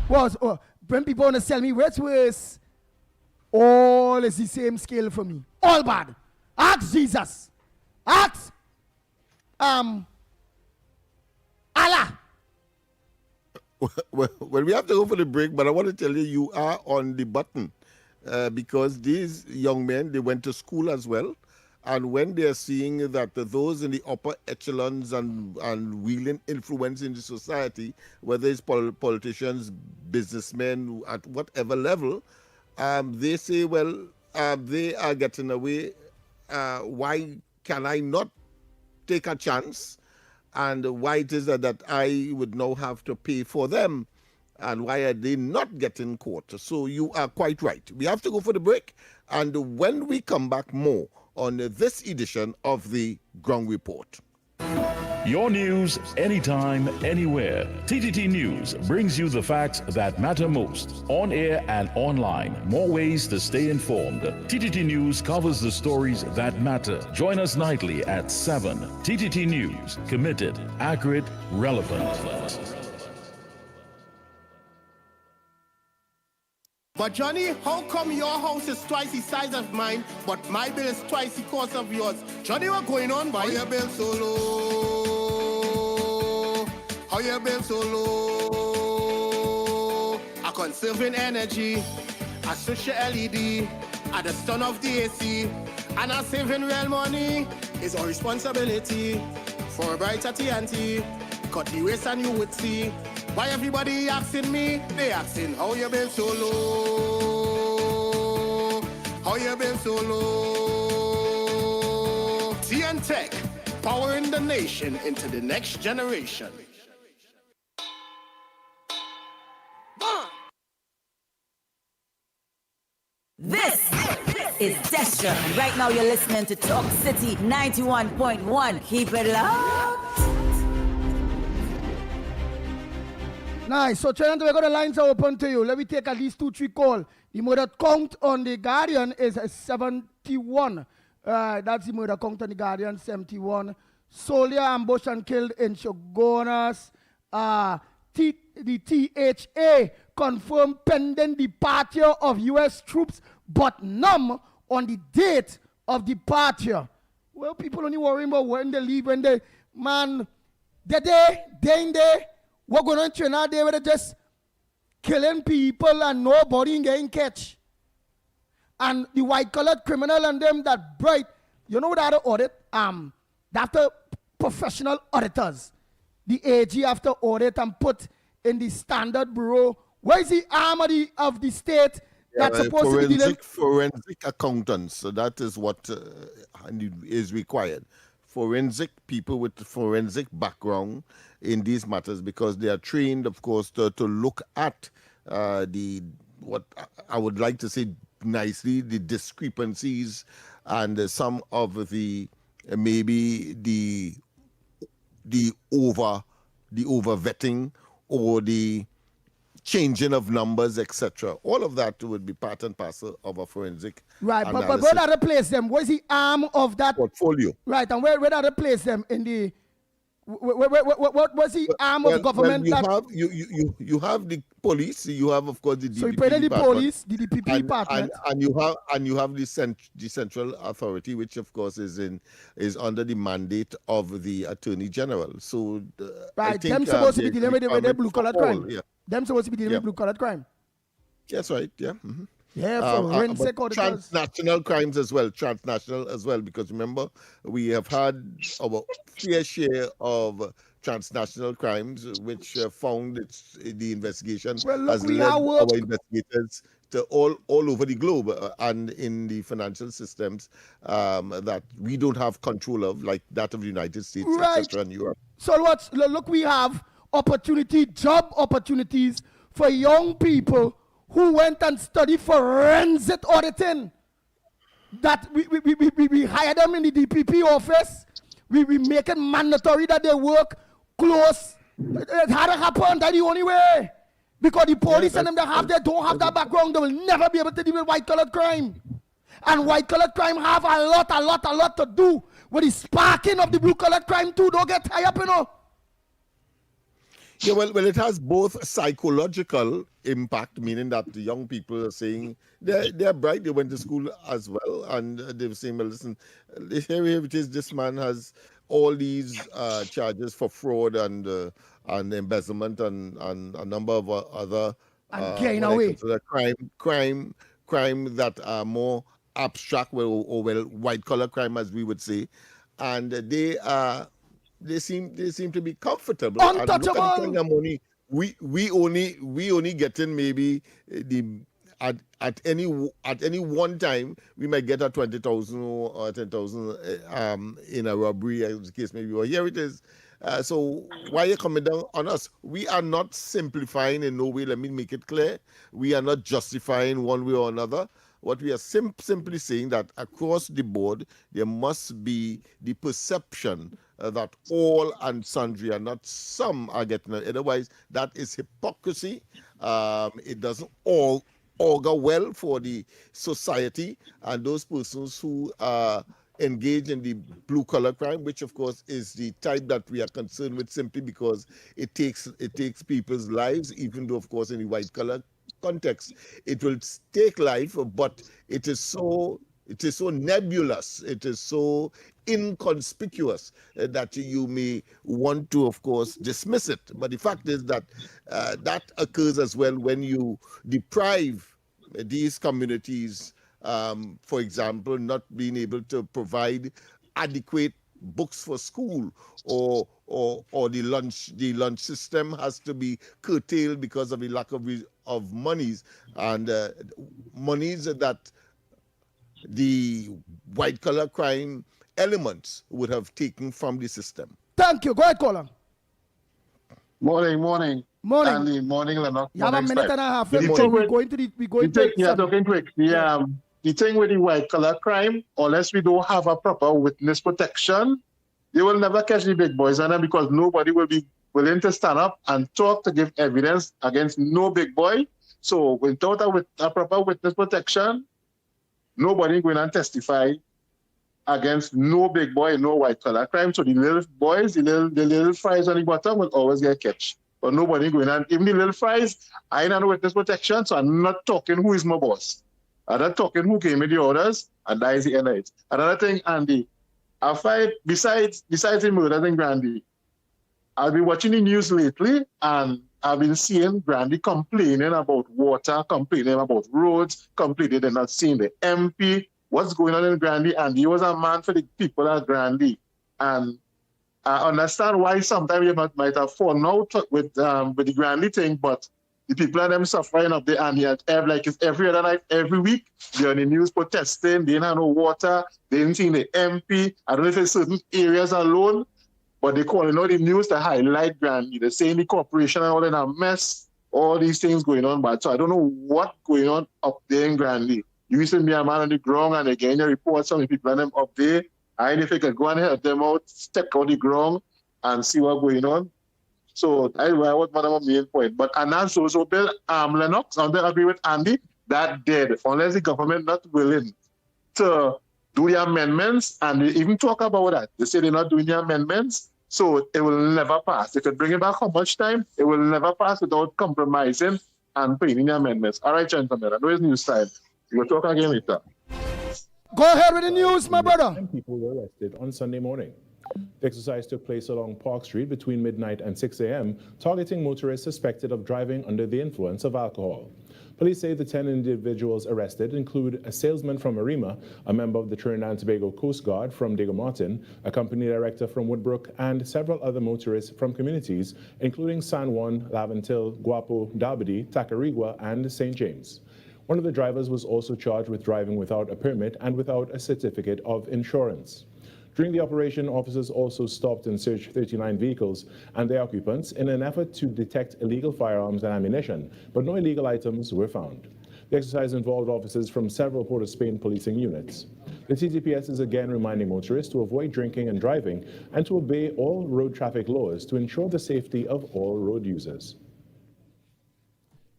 When people want to sell me what's worse, all is the same scale for me. All bad. Ask Jesus. Ask Allah.
Well, we have to go for the break, but I want to tell you, you are on the button because these young men, they went to school as well. And when they're seeing that those in the upper echelons and wielding influence in the society, whether it's politicians, businessmen, at whatever level, they say, well, they are getting away. Why can I not take a chance? And why it is that I would now have to pay for them? And why are they not getting caught? So you are quite right. We have to go for the break. And when we come back, more on this edition of the Ground Report.
Your news, anytime, anywhere. TTT News brings you the facts that matter most, on air and online. More ways to stay informed. TTT News covers the stories that matter. Join us nightly at 7. TTT News, committed, accurate, relevant.
But Johnny, how come your house is twice the size of mine, but my bill is twice the cost of yours? Johnny, what going on, boy? How your bill so low? How your bill so low? I conserving energy, I switch your LED, at the stun of the AC, and I saving real money. It's our responsibility for a brighter TNT. Cut the waste and you would see. Why everybody asking me? They asking how you been so low? How you been so low? TN Tech, powering the nation into the next generation.
This is Destra, and right now you're listening to Talk City 91.1. Keep it locked.
Nice. So, Trinidad, we got the lines are open to you. Let me take at least 2-3 calls. The murder count on the Guardian is 71. That's the murder count on the Guardian, 71. Soldier ambushed and killed in Shogunas. The THA confirmed pending departure of U.S. troops, but numb on the date of departure. Well, people only worrying about when they leave, when they, man, they in there. We're going on Trinidad, they were just killing people and nobody getting catch. And the white-collared criminal and them that bright, you know what that audit? After professional auditors, the AG after audit and put in the standard bureau. Where is the arm of the state that's supposed to be dealing?
Forensic accountants. So that is what is required. Forensic people with forensic background in these matters, because they are trained, of course, to look at what I would like to say nicely, the discrepancies and some of the maybe the over vetting or the changing of numbers, etc. All of that would be part and parcel of a forensic analysis.
But where do they place them? Where's the arm of that
portfolio?
Right, and where do they place them in the? What was the arm of government?
You have the police. You have, of course, the DPP.
So you put in the police, the DPP department,
and you have the central authority, which of course is under the mandate of the Attorney General. So
right,
I think,
them supposed to be dealing with the blue collar crime.
Yeah.
Them supposed to be dealing with blue collar crime.
That's right. Yeah. Mm-hmm.
Yeah, forensic auditors.
Transnational crimes as well, because remember, we have had our fair share of transnational crimes, which found the investigation has led our investigators to all over the globe and in the financial systems that we don't have control of, like that of the United States,
right.
etc., and Europe.
So look, we have job opportunities for young people who went and studied forensic auditing. That we hire them in the DPP office. We make it mandatory that they work close. It had to happen. That's the only way. Because the police and them that don't have that background, they will never be able to deal with white-collar crime. And white-collar crime have a lot to do with the sparking of the blue-collar crime too. Don't get tied up, you know.
Yeah, well, it has both psychological impact, meaning that the young people are saying they're bright, they went to school as well, and they're saying, well, listen, here it is, this man has all these charges for fraud and embezzlement and a number of other
getting away.
crime that are more abstract or white collar crime, as we would say, and they seem to be comfortable.
Untouchable.
And look at the kind of money we only getting maybe at any one time we might get a 20,000 or 10,000 in a robbery, as the case may be. Or here it is. So why are you coming down on us? We are not simplifying in no way. Let me make it clear. We are not justifying one way or another. What we are simply saying that across the board, there must be the perception that all and sundry and not some are getting it. Otherwise, that is hypocrisy. It doesn't all augur well for the society and those persons who engage in the blue-collar crime, which of course is the type that we are concerned with simply because it takes people's lives, even though of course in the white-collar context it will take life, but it is so nebulous, it is so inconspicuous that you may want to of course dismiss it. But the fact is that that occurs as well when you deprive these communities, for example, not being able to provide adequate books for school, or the lunch system has to be curtailed because of the lack of monies, and monies that the white collar crime elements would have taken from the system.
Thank you. Go ahead, caller.
Morning. Andy, morning, Lennox.
You have a minute and a half. We're going to
talking quick. The thing with the white collar crime, unless we don't have a proper witness protection, you will never catch the big boys, and because nobody will be willing to stand up and talk to give evidence against no big boy. So without a proper witness protection, nobody going to testify against no big boy, no white collar crime. So the little boys, the little fries on the bottom will always get catch. But nobody going on. Even the little fries, I ain't no witness protection, so I'm not talking who is my boss. I'm not talking who gave me the orders, and that is the end of it. Another thing, Andy, I find besides the murders in Grandy, I've been watching the news lately, and I've been seeing Grandy complaining about water, complaining about roads, complaining they're not seeing the MP. What's going on in Grandy? And he was a man for the people at Grandy. And I understand why sometimes you might have fallen out with the Grandy thing, but the people are them suffering up there, and like it's every other night, every week, they're on the news protesting, they didn't have no water, they didn't see the MP. I don't know if it's certain areas alone, but they calling out the news to highlight Grandy. They're saying the corporation are all in a mess, all these things going on, but so I don't know what's going on up there in Grandy. You used to be a man on the ground, and again, you report some of the people and them up there. I if you could go and help them out, step out the ground and see what's going on. So I was one of my main point. But and also Bill Lennox, I agree with Andy, that dead, unless the government not willing to do the amendments, and they even talk about that. They say they're not doing the amendments, so it will never pass. They could bring it back how much time, it will never pass without compromising and putting in the amendments. All right, gentlemen, I know it's news time. We'll talk again later.
Go ahead with the news, my brother.
10 people were arrested on Sunday morning. The exercise took place along Park Street between midnight and 6 a.m., targeting motorists suspected of driving under the influence of alcohol. Police say the 10 individuals arrested include a salesman from Arima, a member of the Trinidad and Tobago Coast Guard from Diego Martin, a company director from Woodbrook, and several other motorists from communities, including San Juan, Laventil, Guapo, Darbidi, Tacarigua, and St. James. One of the drivers was also charged with driving without a permit and without a certificate of insurance. During the operation, officers also stopped and searched 39 vehicles and their occupants in an effort to detect illegal firearms and ammunition, but no illegal items were found. The exercise involved officers from several Port of Spain policing units. The TTPS is again reminding motorists to avoid drinking and driving and to obey all road traffic laws to ensure the safety of all road users.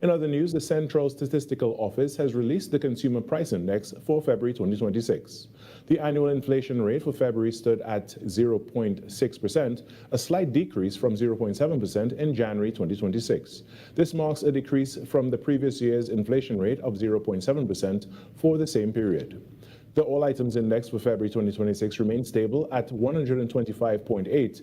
In other news, the Central Statistical Office has released the Consumer Price Index for February 2026. The annual inflation rate for February stood at 0.6%, a slight decrease from 0.7% in January 2026. This marks a decrease from the previous year's inflation rate of 0.7% for the same period. The All Items Index for February 2026 remained stable at 125.8,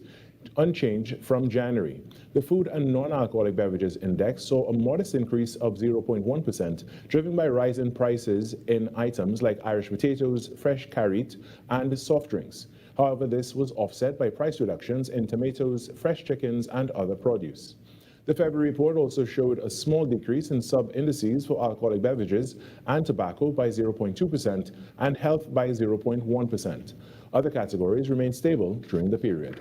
unchanged from January. The Food and Non-Alcoholic Beverages Index saw a modest increase of 0.1%, driven by rise in prices in items like Irish potatoes, fresh carrot, and soft drinks. However, this was offset by price reductions in tomatoes, fresh chickens, and other produce. The February report also showed a small decrease in sub-indices for alcoholic beverages and tobacco by 0.2% and health by 0.1%. Other categories remained stable during the period.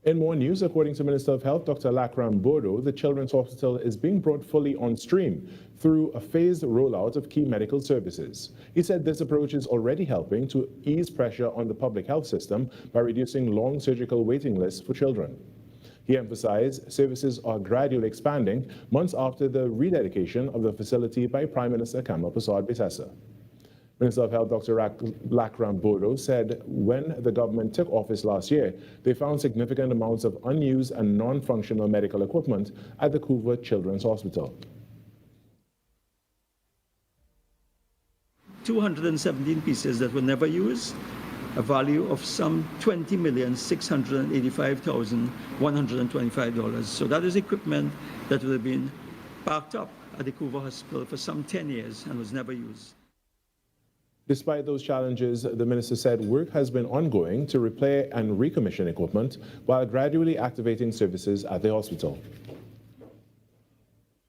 In more news, according to Minister of Health, Dr. Lakram Bodo, the Children's Hospital is being brought fully on stream through a phased rollout of key medical services. He said this approach is already helping to ease pressure on the public health system by reducing long surgical waiting lists for children. He emphasized services are gradually expanding months after the rededication of the facility by Prime Minister Kamla Persad-Bissessar. Minister of Health Dr. Lakram Bodo said when the government took office last year, they found significant amounts of unused and non-functional medical equipment at the Couva Children's Hospital.
217 pieces that were never used, a value of some $20,685,125. So that is equipment that would have been parked up at the Couva Hospital for some 10 years and was never used.
Despite those challenges, the minister said work has been ongoing to repair and recommission equipment while gradually activating services at the hospital.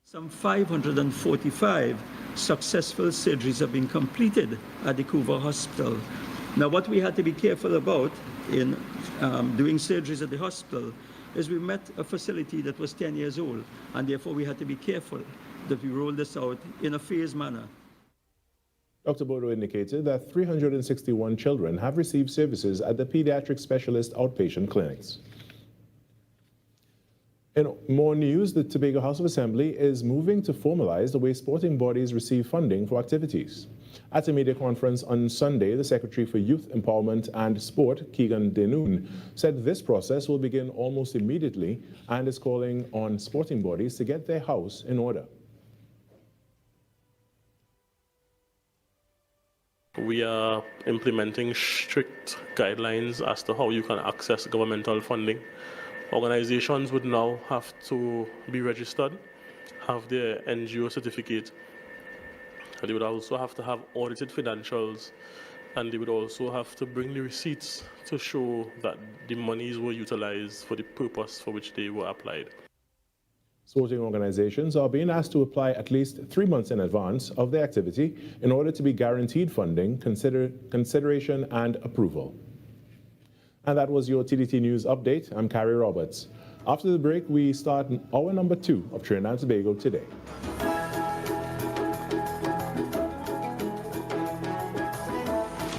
Some 545 successful surgeries have been completed at the Couva Hospital. Now, what we had to be careful about in doing surgeries at the hospital is we met a facility that was 10 years old, and therefore we had to be careful that we roll this out in a phased manner.
Dr. Bodo indicated that 361 children have received services at the pediatric specialist outpatient clinics. In more news, the Tobago House of Assembly is moving to formalize the way sporting bodies receive funding for activities. At a media conference on Sunday, the Secretary for Youth Empowerment and Sport, Keegan Denoon, said this process will begin almost immediately and is calling on sporting bodies to get their house in order.
We are implementing strict guidelines as to how you can access governmental funding. Organizations would now have to be registered, have their NGO certificate, and they would also have to have audited financials, and they would also have to bring the receipts to show that the monies were utilized for the purpose for which they were applied.
Sporting organizations are being asked to apply at least 3 months in advance of their activity in order to be guaranteed funding, consideration, and approval. And that was your TDT News Update. I'm Carrie Roberts. After the break, we start hour number 2 of Trinidad and Tobago Today.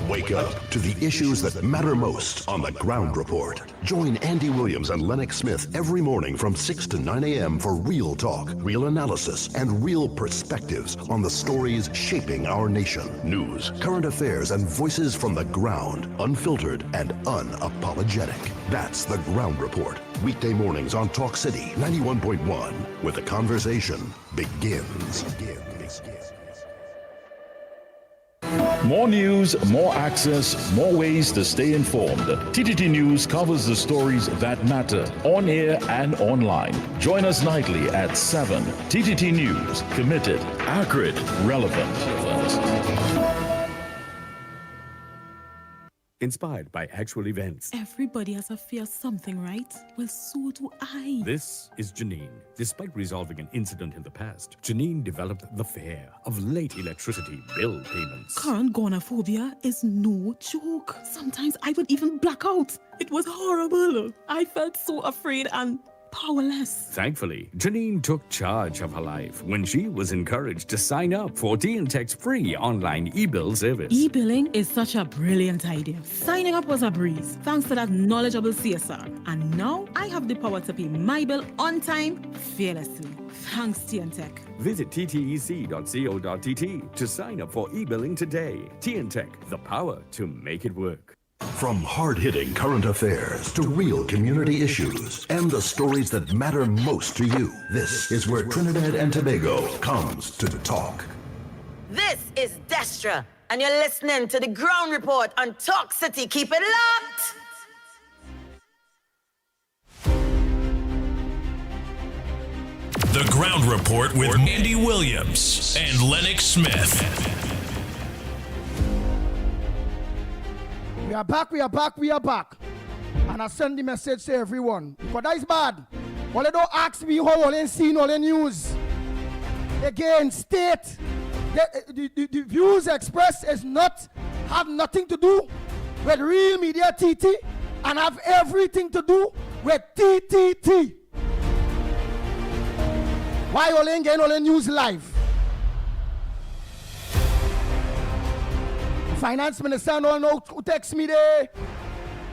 Wake up to the issues that matter most on the Ground Report. Join Andy Williams and Lennox Smith every morning from 6 to 9 a.m. for real talk, real analysis, and real perspectives on the stories shaping our nation. News, current affairs, and voices from the ground, unfiltered and unapologetic. That's the Ground Report. Weekday mornings on Talk City 91.1, where the conversation begins.
More news, more access, more ways to stay informed. TTT News covers the stories that matter on air and online. Join us nightly at 7. TTT News, committed, accurate, relevant.
Inspired by actual events.
Everybody has a fear of something, right? Well, so do I.
This is Janine. Despite resolving an incident in the past, Janine developed the fear of late electricity bill payments.
Current gonophobia is no joke. Sometimes I would even black out. It was horrible. I felt so afraid and powerless.
Thankfully, Janine took charge of her life when she was encouraged to sign up for TNTech's free online e-bill service.
E-billing is such a brilliant idea. Signing up was a breeze, thanks to that knowledgeable CSR. And now I have the power to pay my bill on time, fearlessly. Thanks, TNTech.
Visit ttec.co.tt to sign up for e-billing today. TNTech, the power to make it work.
From hard-hitting current affairs to real community issues and the stories that matter most to you, this is where Trinidad and Tobago comes to talk.
This is Destra, and you're listening to the Ground Report on Talk City. Keep it locked!
The Ground Report with Andy Williams and Lennox Smith.
We are back. And I send the message to everyone. Because that is bad. All they don't ask me how all they seen all the news. Again, state the views expressed have nothing to do with Real Media TT and have everything to do with TTT. Why all ain't getting all the news live? Finance minister don't know who text me there.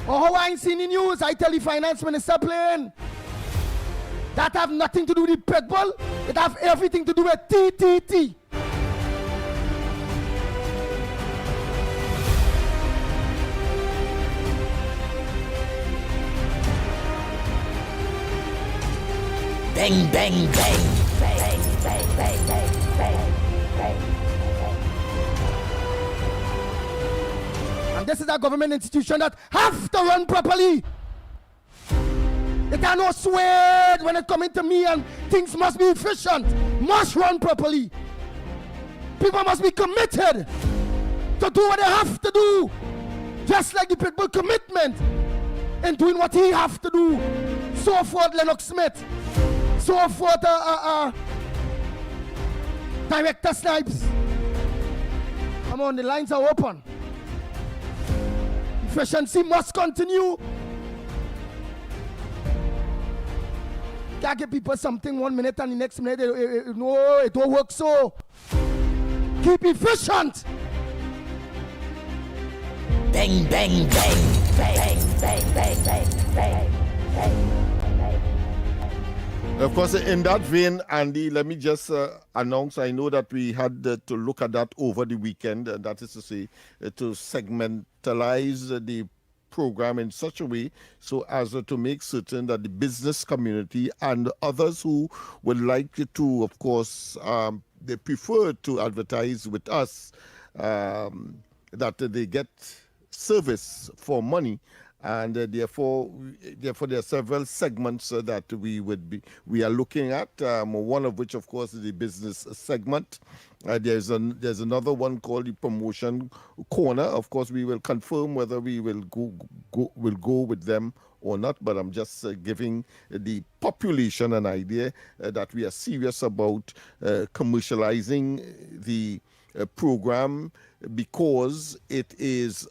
Or how I ain't seen the news. I tell the finance minister plain. That have nothing to do with people. It have everything to do with TTT.
Bang, bang, bang. Bang, bang, bang, bang, bang, bang.
And this is a government institution that have to run properly. It are no sweat when it coming to me, and things must be efficient, must run properly. People must be committed to do what they have to do, just like the people commitment in doing what he have to do. So forth, Lennox Smith. So forth, Director Snipes. Come on, the lines are open. Efficiency must continue. Can't give people something 1 minute and the next minute, no, it don't work so. Keep efficient.
Bang, bang, bang, bang, bang, bang, bang, bang, bang.
Of course, in that vein, Andy, let me just announce, I know that we had to look at that over the weekend, that is to say, to segmentalize the program in such a way so as to make certain that the business community and others who would like to, of course, they prefer to advertise with us, that they get service for money. And therefore, there are several segments that we are looking at. One of which, of course, is the business segment. There's another one called the promotion corner. Of course, we will confirm whether we will go with them or not. But I'm just giving the population an idea that we are serious about commercializing the program because it is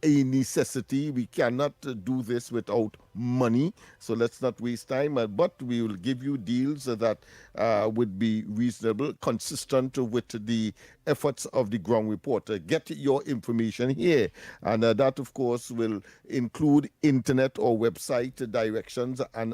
a necessity. We cannot do this without money, so let's not waste time, but we will give you deals that would be reasonable, consistent with the efforts of the Ground Report. Get your information here, and that of course will include internet or website directions and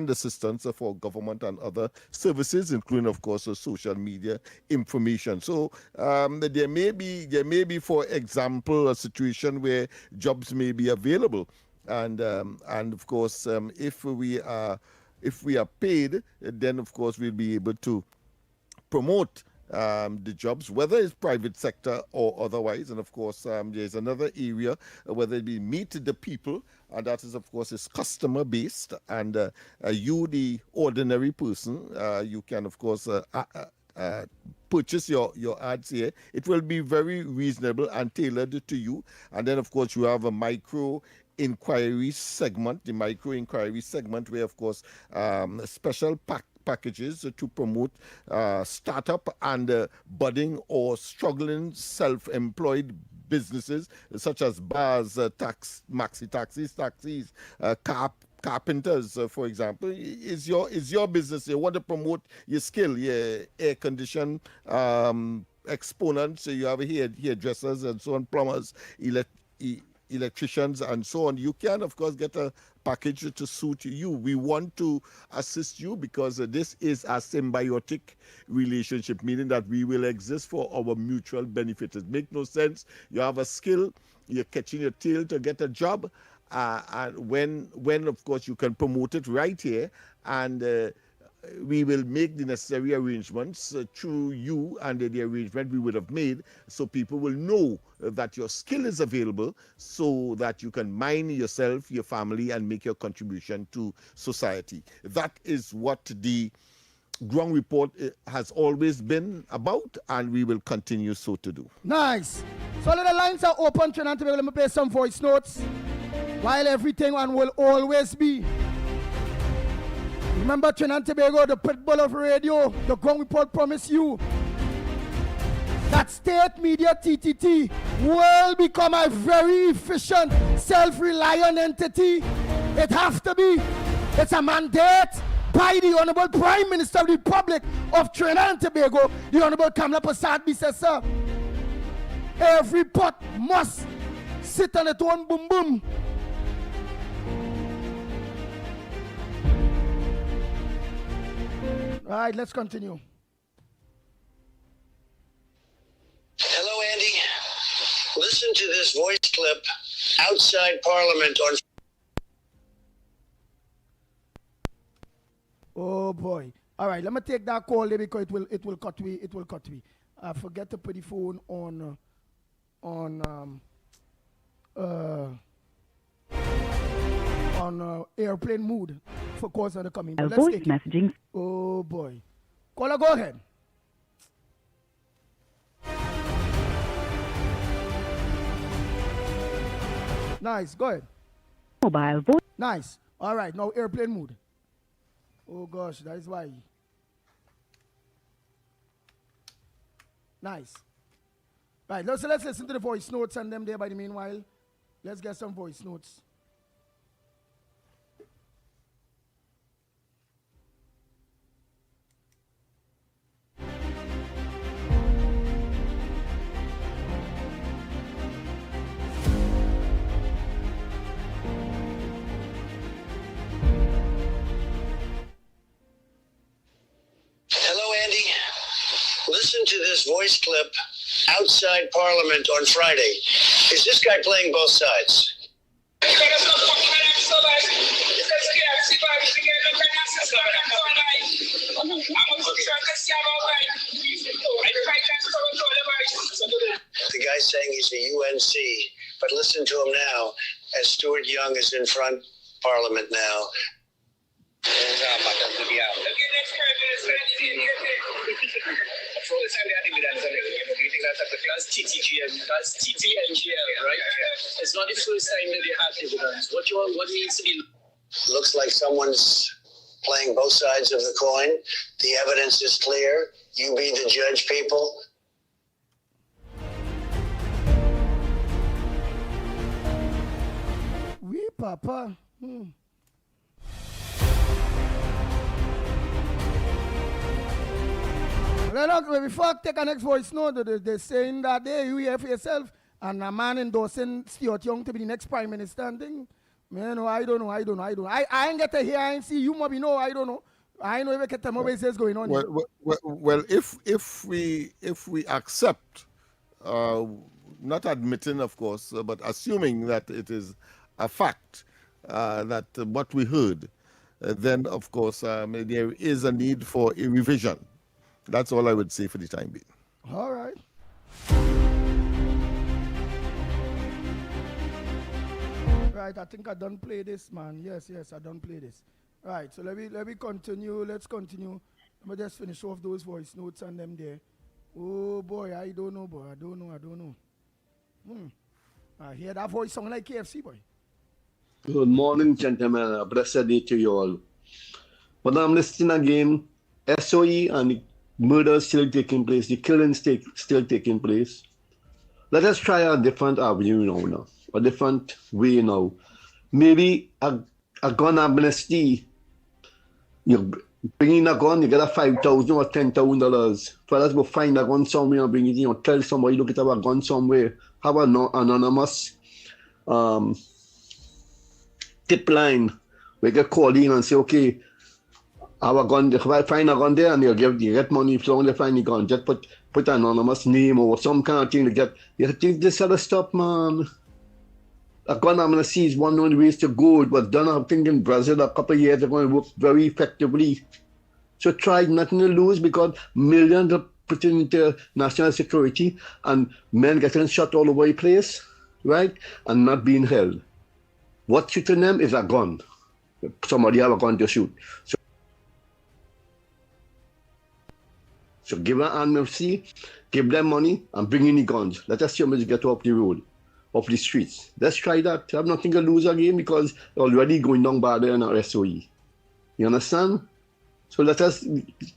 assistance for government and other services, including of course social media information. So there may be, for example, a situation where jobs may be available. And of course, if we are paid, then of course we'll be able to promote the jobs, whether it's private sector or otherwise. And of course, there's another area, whether it be meet the people, and that is of course is customer based. And you, the ordinary person, you can of course purchase your ads here. It will be very reasonable and tailored to you. And then of course you have a micro inquiry segment, the micro inquiry segment, where of course special packages to promote startup and budding or self-employed businesses such as bars, maxi taxis, carpenters, for example, is your business. You want to promote your skill, your air condition exponents. So you have hairdressers and so on, plumbers, electricians and so on. You can, of course, get a package to suit you. We want to assist you because this is a symbiotic relationship, meaning that we will exist for our mutual benefit. It makes no sense. You have a skill, you're catching your tail to get a job, and when of course you can promote it right here, and we will make the necessary arrangements through you and the arrangement we would have made, so people will know that your skill is available, so that you can mind yourself, your family, and make your contribution to society. That is what the Ground Report has always been about, and we will continue so to do.
Nice. So the lines are open, Trinidad and Tobago. Let me play some voice notes. While everything one will always be. Remember, Trinidad and Tobago, the pit bull of radio, the Ground Report promised you that state media TTT will become a very efficient, self-reliant entity. It has to be. It's a mandate by the Honorable Prime Minister of the Republic of Trinidad and Tobago, the Honorable Kamala Prasad says, sir, every pot must sit on its own boom boom. All right, let's continue.
Hello, Andy. Listen to this voice clip outside Parliament on.
Oh boy! All right, let me take that call there because it will cut me. It will cut me. I forget to put the phone on airplane mode for calls that are coming. But let's take messaging. It. Oh boy! Caller, go ahead. Nice, go ahead.
Mobile voice.
Nice. All right, now airplane mode. Oh gosh, that is why. Nice. Right, let's listen to the voice notes and them there by the meanwhile. Let's get some voice notes.
Listen to this voice clip outside Parliament on Friday. Is this guy playing both sides? The guy's saying he's a UNC, but listen to him now as Stuart Young is in front Parliament now.
That's TTNGL, right? It's not the first time that they have dividends. What needs to be?
Looks like someone's playing both sides of the coin. The evidence is clear. You be the judge, people.
Oui, Papa. Lennox, before I take a next voice note, they're saying that you hear for yourself, and a man endorsing Stuart Young to be the next prime minister and thing. Man, I don't know. I ain't get to hear, I ain't see you, maybe no, I don't know. I know if I get the mobile says going on.
Well, if we accept, not admitting, of course, but assuming that it is a fact that what we heard, then of course there is a need for a revision. That's all I would say for the time being.
All right. Right, I think I done play this, man. Yes, I done play this. Right, so let me continue. Let's continue. Let me just finish off those voice notes and them there. Oh boy, I don't know, boy. I don't know. I hear that voice sound like KFC, boy.
Good morning, gentlemen. A blessed day to you all. But I'm listening again. SOE and the murder still taking place, the killing still taking place. Let us try a different avenue now, a different way now. Maybe a a gun amnesty. You bring in a gun, you get a $5,000 or $10,000. Fellas go find a gun somewhere and bring it in. Tell somebody, look at a gun somewhere. Have an anonymous tip line. We get called in and say, okay, have a gun, find a gun there and you get money if you find the gun. Just put an anonymous name or some kind of thing to get. You think this other stuff, man. A gun amnesty is one of the ways to go. It was done, I think, in Brazil a couple of years ago and worked very effectively. So try nothing to lose because millions are put into national security and men getting shot all over the place, right? And not being held. What shooting them is a gun. Somebody have a gun to shoot. So give them amnesty, give them money, and bring in the guns. Let us see how much get off the road, off the streets. Let's try that. I have nothing to lose again because already going down bad in our SOE. You understand? So let us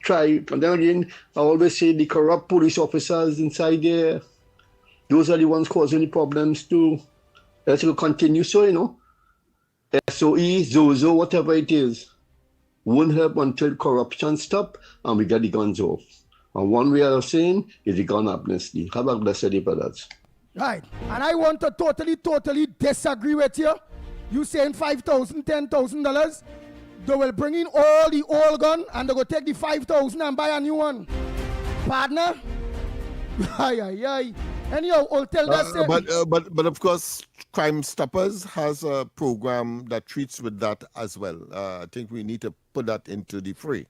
try. And then again, I always say the corrupt police officers inside there, those are the ones causing the problems too. Let's continue so, SOE, Zozo, whatever it is, won't help until corruption stop and we get the guns off. And one way of saying is the gun amnesty. Have a blessed day, brothers.
Right. And I want to totally disagree with you. You saying $5,000, $10,000? They will bring in all the old gun and they go take the $5,000 and buy a new one. Partner? Aye. Anyhow, I'll tell that.
But of course, Crime Stoppers has a program that treats with that as well. I think we need to put that into the fray.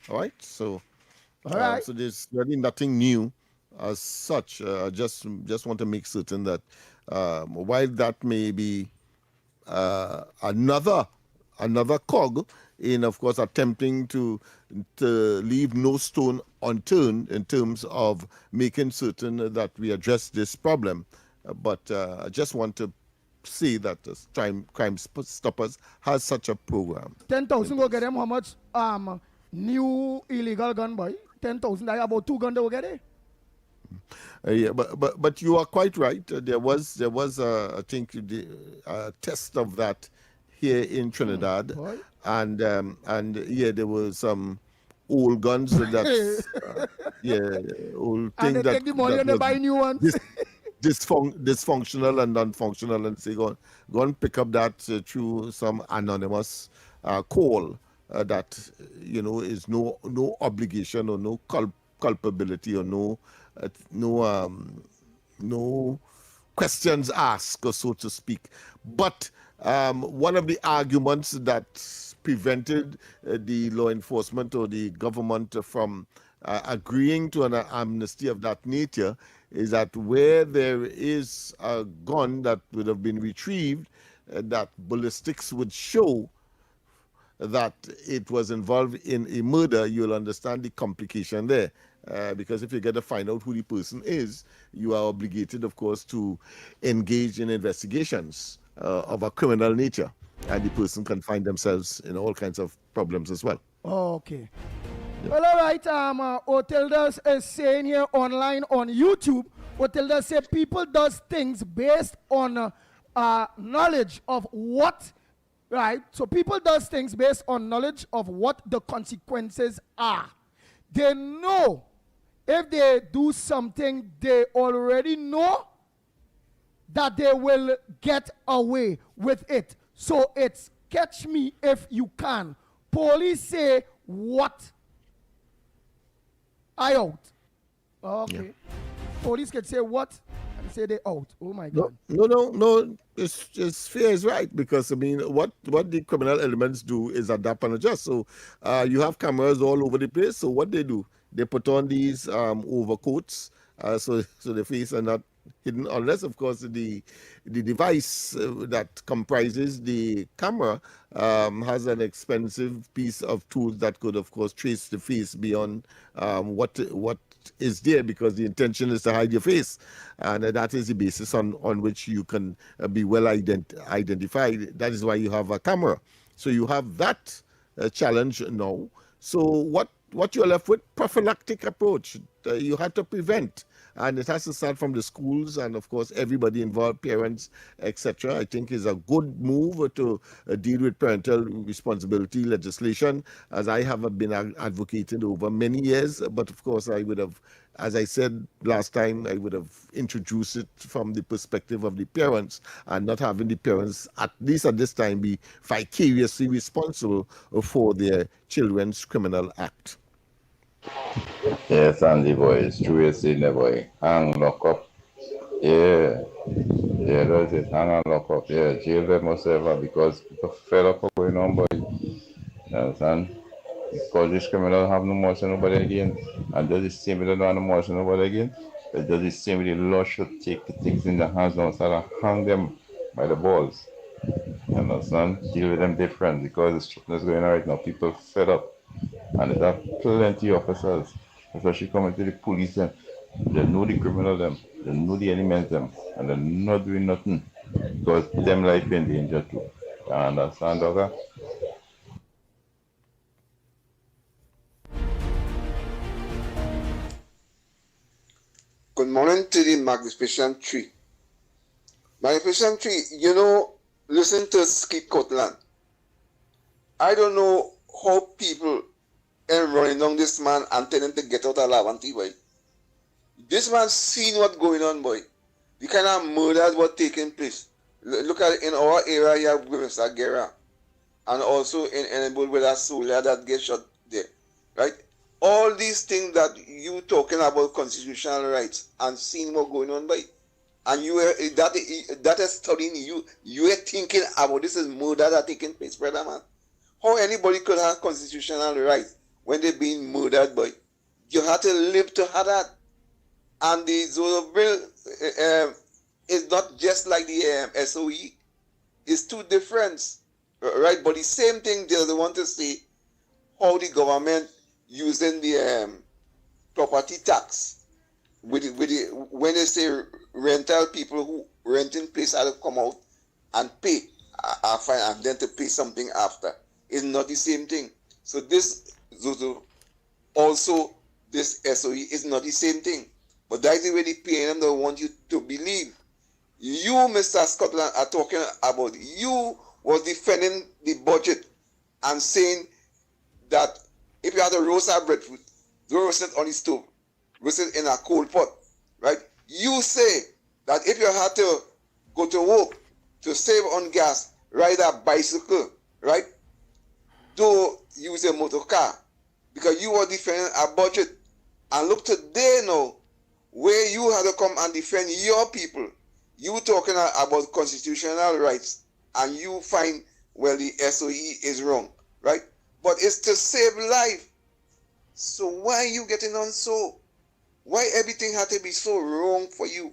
All right. So, so there's really nothing new as such. Just want to make certain that while that may be another cog in, of course, attempting to leave no stone unturned in terms of making certain that we address this problem. But I just want to say that Crime Stoppers has such a program.
10,000 will get them how much new illegal gun, boy? 10,000, I have about 2 guns they will get it.
Yeah, but you are quite right. There was I think a test of that here in Trinidad, and yeah, there were some old guns that old
things that take the money and they buy new ones.
Dysfunctional and non-functional, and say go and pick up that through some anonymous call that is no obligation or no culpability or no questions asked, or so to speak. But one of the arguments that prevented the law enforcement or the government from agreeing to an amnesty of that nature is that where there is a gun that would have been retrieved, that ballistics would show that it was involved in a murder, you'll understand the complication there. Because if you get to find out who the person is, you are obligated, of course, to engage in investigations of a criminal nature. And the person can find themselves in all kinds of problems as well.
Okay. Yeah. Well, all right. Otilda is saying here online on YouTube, Otilda say people does things based on knowledge of what, right? So people does things based on knowledge of what the consequences are. They know if they do something, they already know that they will get away with it. So it's catch me if you can. Police say what? I out. Okay. Yeah. Police can say what and say they out. Oh my God.
No. It's fair is right, because I mean what the criminal elements do is adapt and adjust. So you have cameras all over the place. So what they do, they put on these overcoats so the face are not hidden, unless of course the device that comprises the camera has an expensive piece of tools that could of course trace the face beyond what is there, because the intention is to hide your face, and that is the basis on which you can be well identified. That is why you have a camera. So you have that challenge now. So what what you're left with, prophylactic approach. You have to prevent. And it has to start from the schools and, of course, everybody involved, parents, etc. I think is a good move to deal with parental responsibility legislation, as I have been advocating over many years. But, of course, I would have, as I said last time, I would have introduced it from the perspective of the parents and not having the parents, at least at this time, be vicariously responsible for their children's criminal act.
Yes, Andy boy, it's true you say that boy. Hang, lock up. Yeah. Yeah, that's it. Hang and lock up. Yeah, jail them whatsoever because people fed up what's going on, boy. You understand? Because this criminal have no mercy on nobody again. And does the same with the no mercy on nobody again. But does the same with the law should take the things in the hands now and hang them by the balls. You understand? Deal with them different because the strictness going on right now. People fed up. And there are plenty of officers, especially coming to the police, them. They know the criminal them, they know the elements them, and they're not doing nothing because them life in danger too. You understand, Doctor?
Good morning to the Magnificent Tree. Magnificent Tree, listen to Skip Cortland. I don't know how people are running down this man and telling him to get out of Lavanti, boy. This man seen what's going on, boy. The kind of murders were taking place. Look at it in our area, you have Mr. Guerra. And also in Enable with a soldier that gets shot there. Right? All these things that you talking about constitutional rights and seeing what's going on, boy. And you are that is studying you are thinking about this is murder that taking place, brother man. How anybody could have constitutional rights when they're being murdered, boy? You have to live to have that. And the Zozo bill is not just like the SOE. It's two different, right? But the same thing they want to say how the government using the property tax when they say rental people who renting place have to come out and pay and then to pay something after. It's not the same thing. So this Zozo also this SOE is not the same thing. But that is the way the PNM don't want you to believe. You, Mr. Scotland, are talking about you was defending the budget and saying that if you had to roast our breadfruit, don't roast it on the stove, roast it in a cold pot, right? You say that if you had to go to work to save on gas, ride a bicycle, right? Don't use a motor car because you were defending our budget. And look today now, where you have to come and defend your people. You talking about constitutional rights and you find, well, the SOE is wrong, right? But it's to save life. So why are you getting on so? Why everything had to be so wrong for you?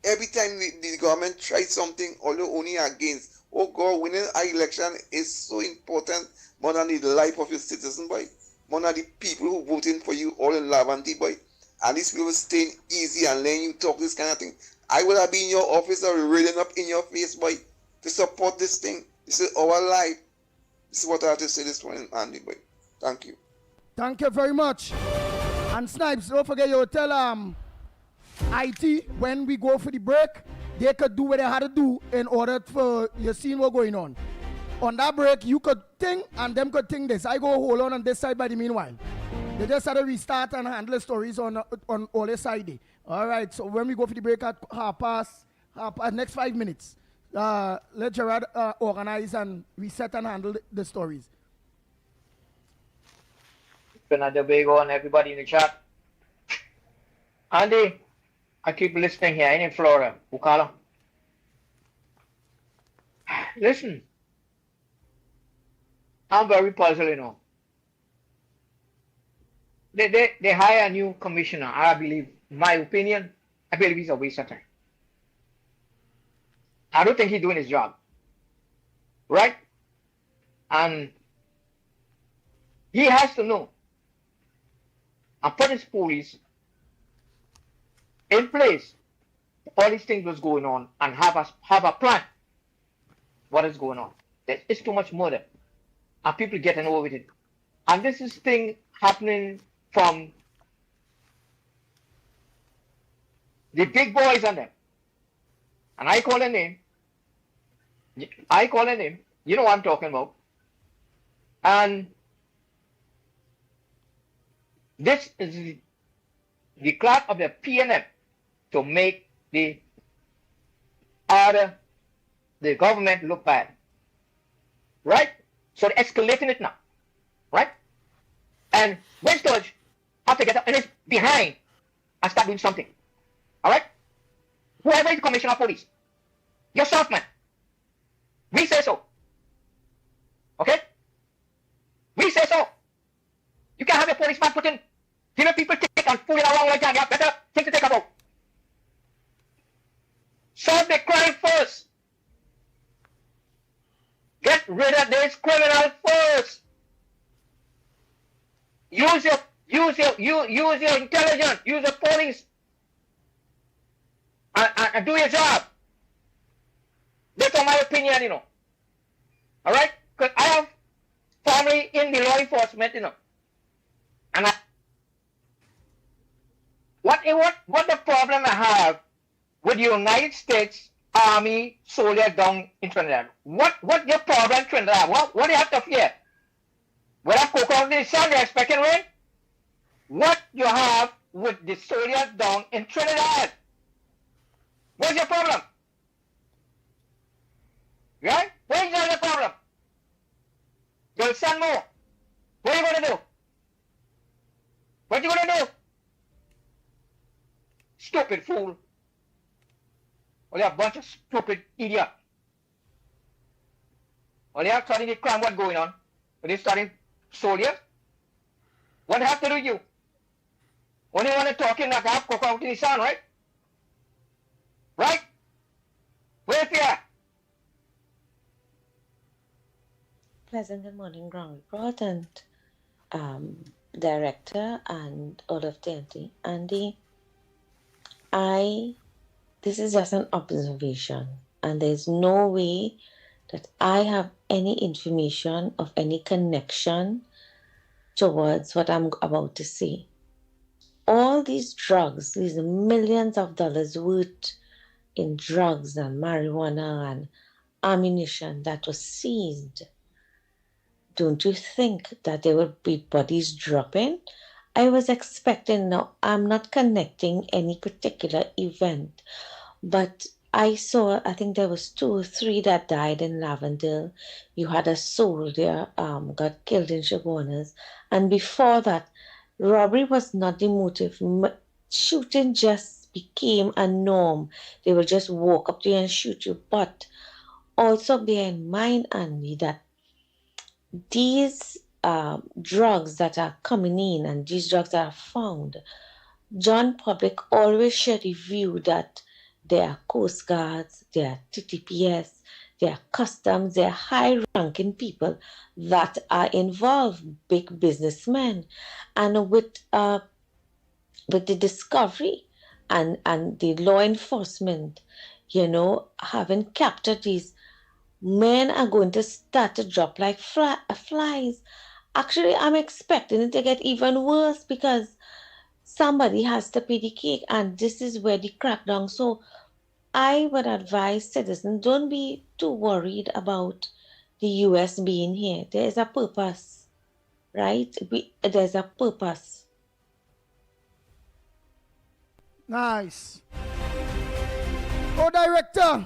Every time the government tries something, although only against, oh God, winning an election is so important more than the life of your citizen, boy. More than the people who voting for you all in Lavanti, boy. And these people staying easy and letting you talk this kind of thing. I would have been in your office or reading up in your face, boy, to support this thing. This is our life. This is what I have to say this morning, Andy, boy. Thank you.
Thank you very much. And Snipes, don't forget you tell IT when we go for the break, they could do what they had to do in order for you seeing what's going on. On that break, you could think and them could think this. I go hold on this side by the meanwhile. They just had to restart and handle the stories on all the side. All right, so when we go for the break at half past next 5 minutes, let Gerard organize and reset and handle the stories.
Another big on everybody in the chat. Andy, I keep listening here in Florida. Bukala. Listen, I'm very puzzled, you know. They hire a new commissioner. I believe, in my opinion, I believe he's a waste of time. I don't think he's doing his job. Right? And he has to know and put his police in place. All these things was going on and have a plan. What is going on? It's too much murder. And people getting over with it. And this is thing happening from the big boys on them. And I call a name. You know what I'm talking about. And this is the clerk of the PNM to make the government look bad. Right? So they're escalating it now. Right? And West Dodge have to get up and it's behind and start doing something. Alright? Whoever is the commissioner of police, you're soft man. We say so. Okay? We say so. You can't have your policeman putting, giving people tickets and fooling around like that. You have better things to take about. Solve the crime first. Get rid of this criminal first. Use your intelligence, use the police, and do your job. That's my opinion, you know. All right? Because I have family in the law enforcement, you know. And what the problem I have with the United States Army soldiers down in Trinidad? What your problem, Trinidad? What do you have to fear? When I cook out the sun, they're expecting rain? What you have with the soldiers down in Trinidad? What's your problem? Right? Where's your problem? You'll send more. What are you going to do? What are you going to do? Stupid fool. Only a bunch of stupid idiots. Only have studying the crime, what's going on? When they studying soldiers? What have to do with you? Only want to talk in like I have cook out in the sun, right? Right? Where's here?
Pleasant good morning, ground report and director and all of TNT. Andy, this is just an observation, and there's no way that I have any information of any connection towards what I'm about to say. All these drugs, these millions of dollars worth in drugs and marijuana and ammunition that was seized, don't you think that there will be bodies dropping? I was expecting, now I'm not connecting any particular event, but I think there was 2 or 3 that died in Lavendale. You had a soldier got killed in Chaguanas, and before that, robbery was not the motive. Shooting just became a norm. They will just walk up to you and shoot you. But also bear in mind, Andy, that these drugs that are coming in and these drugs that are found, John Public always shared the view that they are Coast Guards, they are TTPS, they are customs, they are high-ranking people that are involved, big businessmen. And with the discovery and the law enforcement, having captured these, men are going to start to drop like flies. Actually, I'm expecting it to get even worse because somebody has to pay the cake, and this is where the crackdown. So I would advise citizens, don't be too worried about the U.S. being here. There is a purpose, right? There's a purpose.
Nice. Oh, director,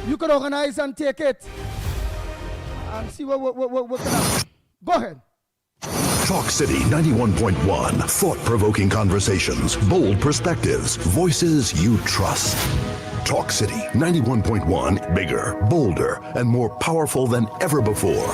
you can organize and take it and see what can happen. Go ahead.
Talk City 91.1. Thought-provoking conversations, bold perspectives, voices you trust. Talk City 91.1. Bigger, bolder, and more powerful than ever before.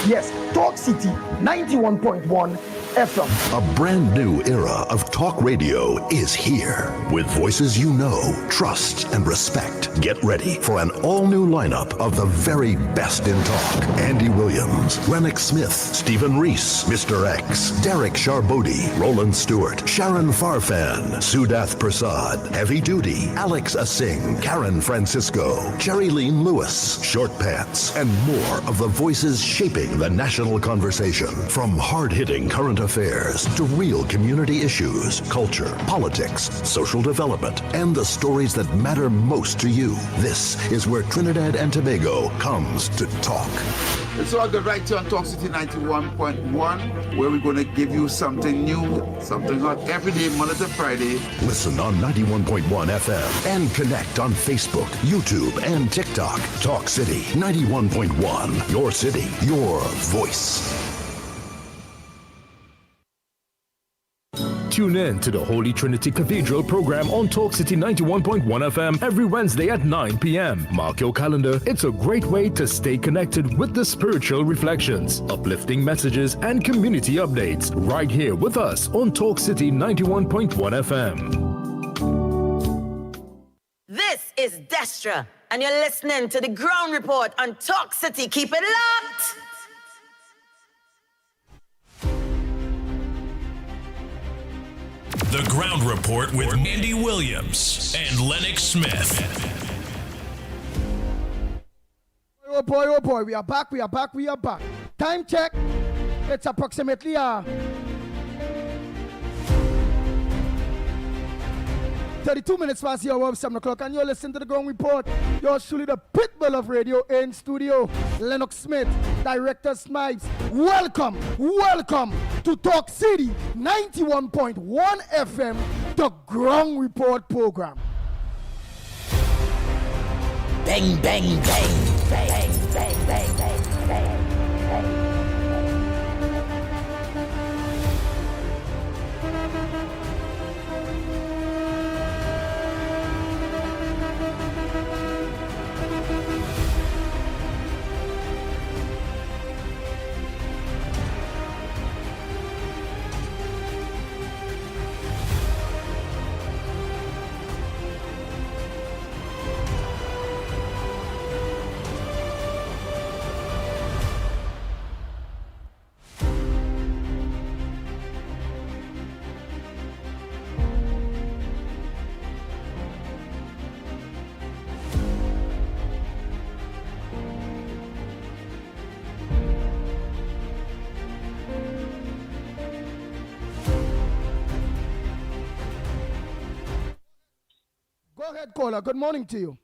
Yes, Talk City 91.1
FM.
A brand new era of talk radio is here. With voices you know, trust, and respect. Get ready for an all-new lineup of the very best in talk. Andy Williams, Lennox Smith, Stephen Reese, Mr. X, Derek Charbodi, Roland Stewart, Sharon Farfan, Sudath Prasad, Heavy Duty, Alex Asing, Karen Francisco, Cherry Lean Lewis, Short Pants, and more of the voices shaping the national conversation. From hard-hitting current affairs to real community issues, culture, politics, social development, and the stories that matter most to you. This is where Trinidad and Tobago comes to talk.
It's all good right here on Talk City 91.1, where we're going to give you something new, something hot every day, Monday to Friday.
Listen on 91.1 FM and connect on Facebook, YouTube, and TikTok. Talk City 91.1. Your city, your voice.
Tune in to the Holy Trinity Cathedral program on Talk City 91.1 FM every Wednesday at 9 p.m. Mark your calendar. It's a great way to stay connected with the spiritual reflections, uplifting messages, and community updates right here with us on Talk City 91.1 FM.
This is Destra, and you're listening to the Ground Report on Talk City. Keep it locked.
The Ground Report with Andy Williams and Lennox Smith.
Oh boy, we are back. Time check. It's approximately 32 minutes past the hour of 7 o'clock, and you're listening to the Ground Report. You're truly the pitbull of radio in studio, Lennox Smith, Director Snipes. Welcome to Talk City 91.1 FM, the Ground Report program.
Bang, bang, bang, bang, bang, bang, bang, bang, bang.
Go ahead, caller. Good morning to you.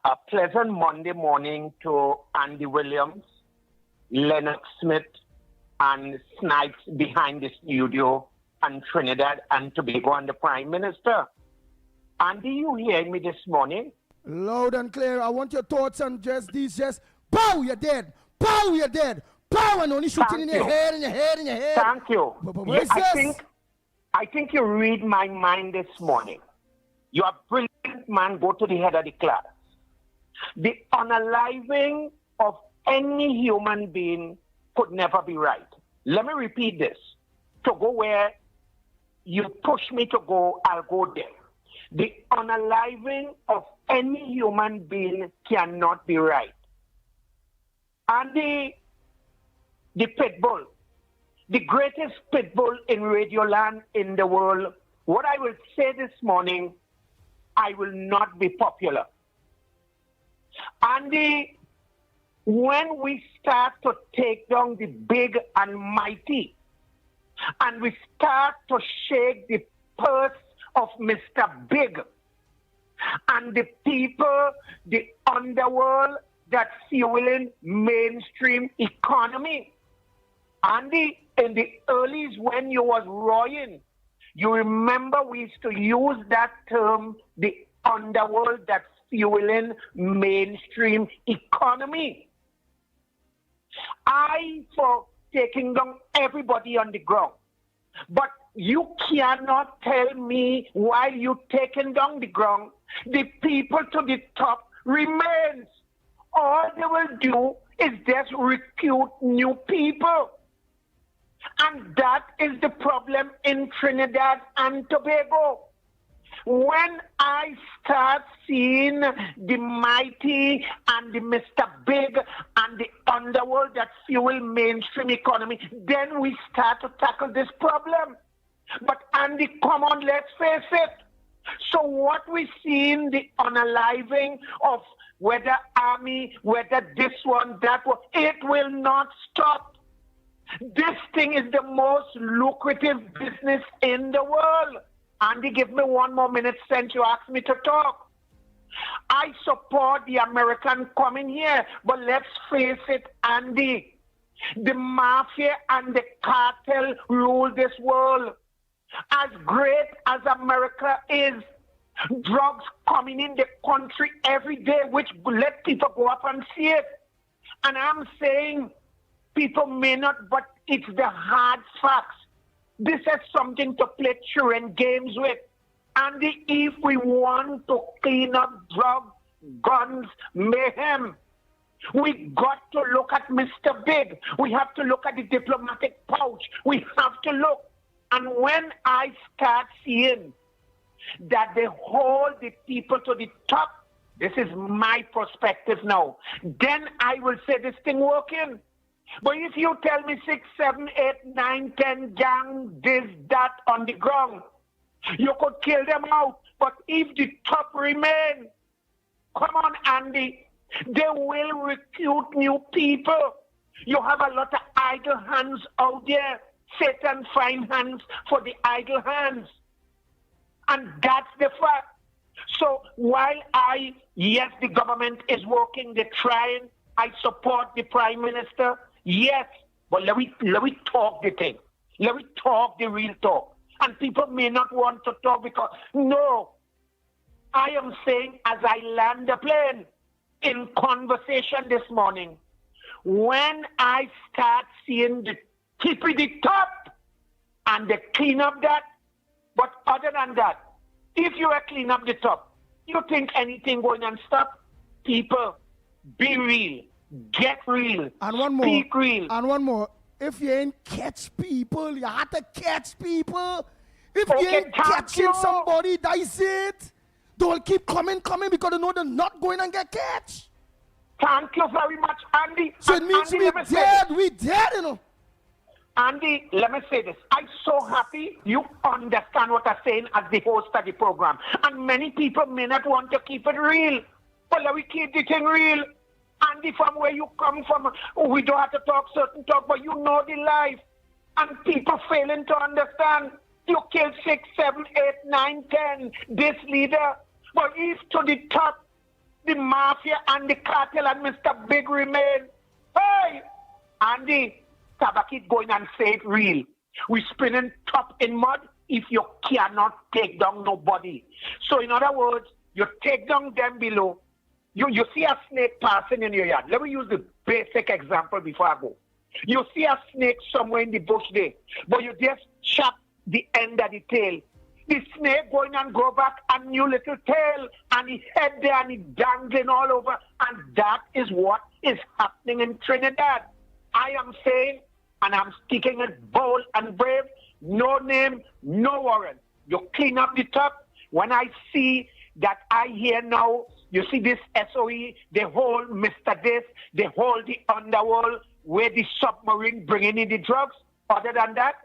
A pleasant Monday morning to Andy Williams, Lennox Smith, and Snipes behind the studio, and Trinidad and Tobago and the Prime Minister. Andy, you hearing me this morning?
Loud and clear. I want your thoughts on just these. Just pow, you're dead. Pow, you're dead. Pow, and only shooting in your head, in your head, in your head.
Thank you. Yeah, I think you read my mind this morning. You're a brilliant man. Go to the head of the class. The unaliving of any human being could never be right. Let me repeat this. To go where you push me to go, I'll go there. The unaliving of any human being cannot be right. And the pit bull, the greatest pit bull in Radioland in the world, what I will say this morning, I will not be popular. And when we start to take down the big and mighty, and we start to shake the purse of Mr. Big, and the people, the underworld that's fueling mainstream economy, and in the earlys when you was roaring, you remember we used to use that term, the underworld that's fueling mainstream economy. I for taking down everybody on the ground. But you cannot tell me while you taking down the ground, the people to the top remains. All they will do is just recruit new people.
And that is the problem in Trinidad and Tobago. When I start seeing the mighty and the Mr. Big and the underworld that fuel mainstream economy, then we start to tackle this problem. But Andy, come on, let's face it. So what we see in the unaliving of whether army, whether this one, that one, it will not stop. This thing is the most lucrative business in the world. Andy, give me 1 more minute since you asked me to talk. I support the American coming here, but let's face it, Andy, the mafia and the cartel rule this world. As great as America is, drugs coming in the country every day, which let people go up and see it. And I'm saying people may not, but it's the hard facts. This is something to play children games with. And if we want to clean up drugs, guns, mayhem, we got to look at Mr. Big. We have to look at the diplomatic pouch. We have to look. And when I start seeing that they hold the people to the top, this is my perspective now, then I will say this thing working. But if you tell me 6, 7, 8, 9, 10 gang, this, that on the ground, you could kill them out. But if the top remain, come on, Andy, they will recruit new people. You have a lot of idle hands out there. Satan find hands for the idle hands. And that's the fact. So while yes, the government is working, they're trying, I support the Prime Minister. Yes, but let me talk the thing. Let me talk the real talk. And people may not want to talk because, no, I am saying as I land the plane in conversation this morning, when I start seeing the tippity top and they clean up that, but other than that, if you clean up the top, you think anything going and stop? People, be real. Get real.
And one more.
Speak real.
And one more. If you ain't catch people, you have to catch people. If you ain't catching somebody, that's it. They'll keep coming because they know they're not going and get catch.
Thank you very much, Andy.
So it means
Andy,
we dead, you know.
Andy, let me say this. I'm so happy you understand what I'm saying as the host of the program. And many people may not want to keep it real. But let me keep the thing real. Andy, from where you come from, we don't have to talk certain talk, but you know the life. And people failing to understand. You killed 6, 7, 8, 9, 10, this leader. But if to the top, the mafia and the cartel and Mr. Big remain, hey, Andy, Tabakit going and say it real. We spinning top in mud if you cannot take down nobody. So in other words, you take down them below. You see a snake passing in your yard. Let me use the basic example before I go. You see a snake somewhere in the bush there, but you just chop the end of the tail. The snake going and grow back a new little tail, and his head there and he dangling all over, and that is what is happening in Trinidad. I am saying, and I'm speaking it bold and brave, no name, no warrant. You clean up the top. When I see that I hear now, you see this SOE, they hold Mr. This, they hold the underworld, where the submarine bringing in the drugs. Other than that,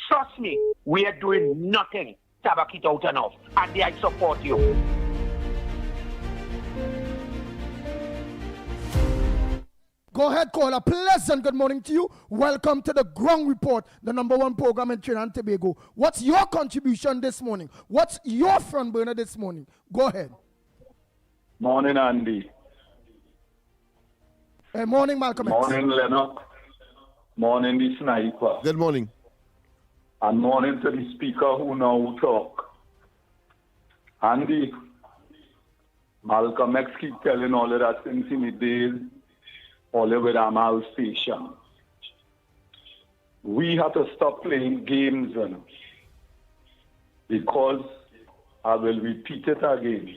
trust me, we are doing nothing. Tabakit out and off. And I support you.
Go ahead, caller. Pleasant good morning to you. Welcome to the Ground Report, the #1 program in Trinidad and Tobago. What's your contribution this morning? What's your front burner this morning? Go ahead.
Morning, Andy.
Hey, morning, Malcolm.
Morning, Lennox. Morning, the sniper.
Good morning.
And morning to the speaker who now talk. Andy, Malcolm X keep telling all of that things in the days, all over the Amal station. We have to stop playing games, you know, because I will repeat it again.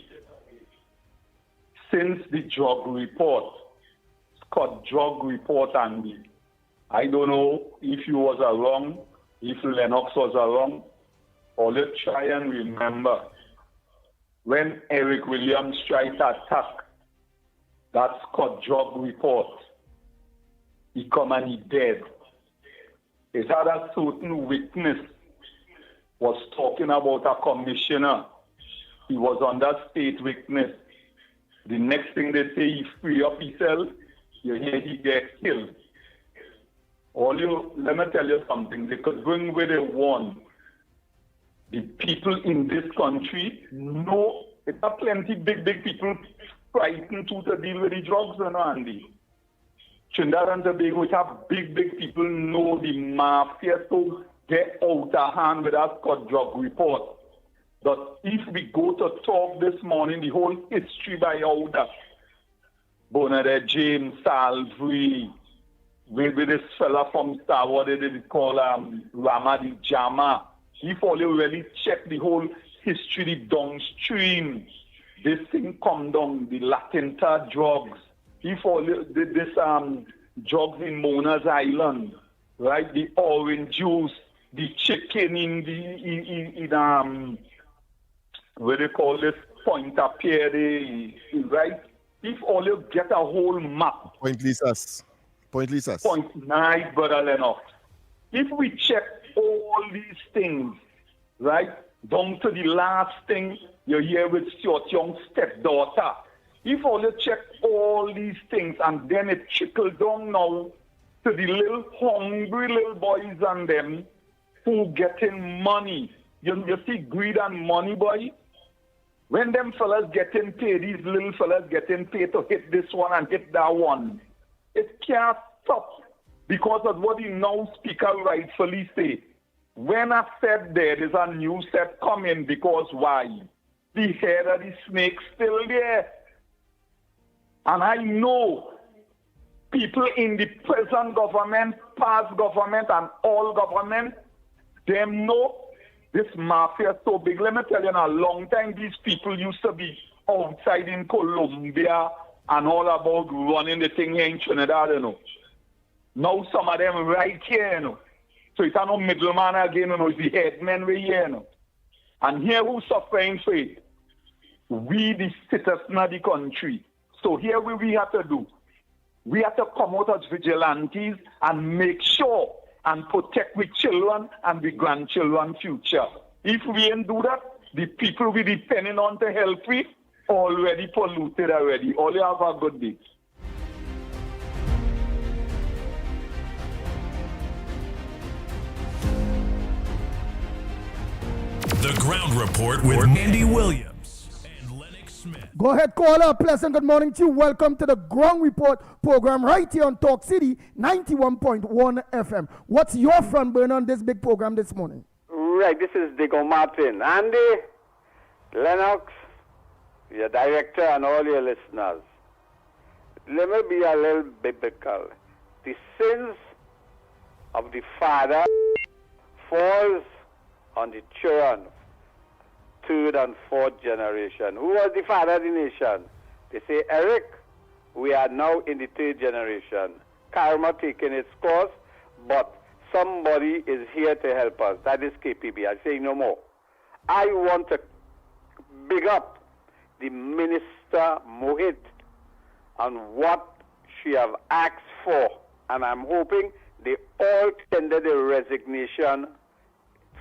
Since the drug report, Scott drug report, Andy, I don't know if you was around if Lennox was around, all you try and remember, when Eric Williams tried to attack that Scott Jog report, he come and he dead. It had a certain witness was talking about a commissioner. He was under state witness. The next thing they say, he free up himself, you hear he get killed. Let me tell you something, they could bring where they want. The people in this country know, there are plenty big people frightened to deal with the drugs, you know, Andy. Trinidad and Tobago, which have big people know the mafia, so get out of hand with that Scott drug report. But if we go to talk this morning, the whole history by order, Bernadette James, Salvery, with this fella from Star, what did they call Ramadi Jama. If all you really check the whole history, the downstream, this thing come down, the Latinta drugs. If all this drugs in Mona's Island, right? The orange juice, the chicken in what they call this Pointe-à-Pierre, right? If all you get a whole map.
Point Lisas.
Point nice, brother Lennox. If we check all these things, right, down to the last thing you hear with your young stepdaughter. If all you check all these things and then it trickles down now to the little hungry little boys and them who getting money. You see greed and money, boy. When them fellas getting paid, these little fellas getting paid to hit this one and hit that one, it can't stop because of what the now speaker rightfully say. When I said there's a new set coming because why? The head of the snake still there. And I know people in the present government, past government, and all government, them know this mafia is so big. Let me tell you, in a long time, these people used to be outside in Colombia and all about running the thing here in Trinidad, you know. Now some of them right here, you know. So it's no middleman again, you know, it's the headmen we here, you know. And here who's suffering for it? We, the citizens of the country. So here we have to do. We have to come out as vigilantes and make sure and protect with children and the grandchildren's future. If we ain't do that, the people we depending on to help with already polluted already. All you have a good day.
The Ground Report with Andy Williams and Lennox Smith.
Go ahead, caller. Pleasant good morning to you. Welcome to the Ground Report program right here on Talk City 91.1 FM. What's your front burner on this big program this morning?
Right, this is Diego Martin. Andy, Lennox, your director, and all your listeners. Let me be a little biblical. The sins of the father falls on the children, third and fourth generation. Who was the father of the nation? They say, Eric, we are now in the third generation. Karma taking its course, but somebody is here to help us. That is KPB. I say no more. I want to big up the Minister Mohit on what she have asked for. And I'm hoping they all tender the resignation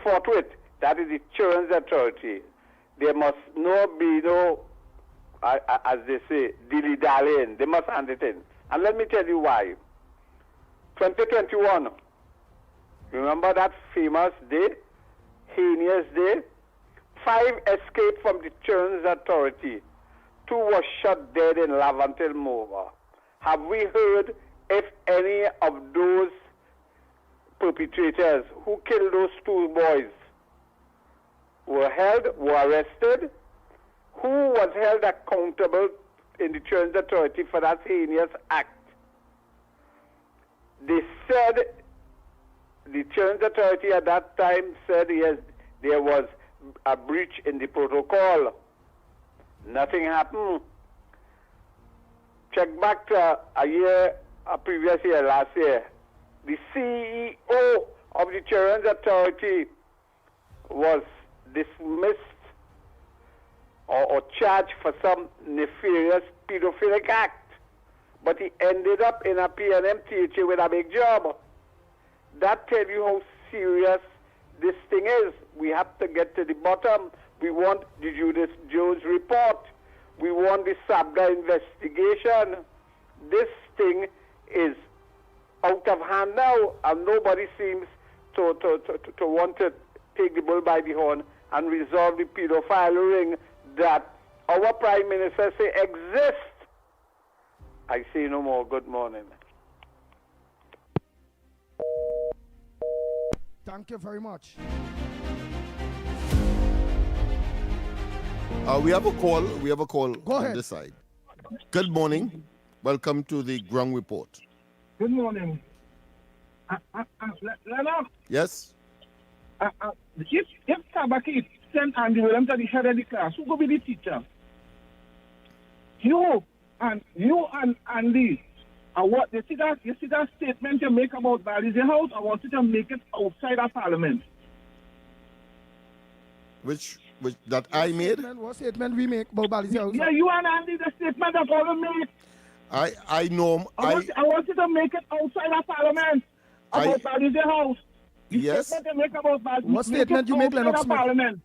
forthwith. That is the Children's Authority. There must not be no, as they say, dilly-dallying. They must hand it in. And let me tell you why. 2021, remember that famous day, heinous day? 5 escaped from the Children's Authority. 2 were shot dead in Lavantil Mova. Have we heard if any of those perpetrators who killed those 2 boys were held, were arrested? Who was held accountable in the Children's Authority for that heinous act? They said, the Children's Authority at that time said, yes, there was a breach in the protocol. Nothing happened. Check back to a previous year, last year. The CEO of the Children's Authority was dismissed or charged for some nefarious pedophilic act, but he ended up in a P&M theater with a big job. That tells you how serious this thing is. We have to get to the bottom. We want the Judith Jones report. We want the SABDA investigation. This thing is out of hand now, and nobody seems to want to take the bull by the horn and resolve the pedophile ring that our Prime Minister say exists. I say no more. Good morning.
Thank you very much.
We have a call.
Go ahead.
On this side. Good morning. Welcome to the Ground Report.
Good morning. Lennox,
Yes?
if Tabaki sent Andy Williams to the head of the class, who will be the teacher? You and Andy. What you see that statement you make about Balize House? I want you to make it outside of Parliament.
Which that I made?
What statement we make about Balize House?
Yeah, you and Andy, the statement that all make.
I know.
I want you to make it outside of Parliament about Balize House.
Yes.
Statement you make about Balize.
What statement you make, Lennox Smith?
Parliament.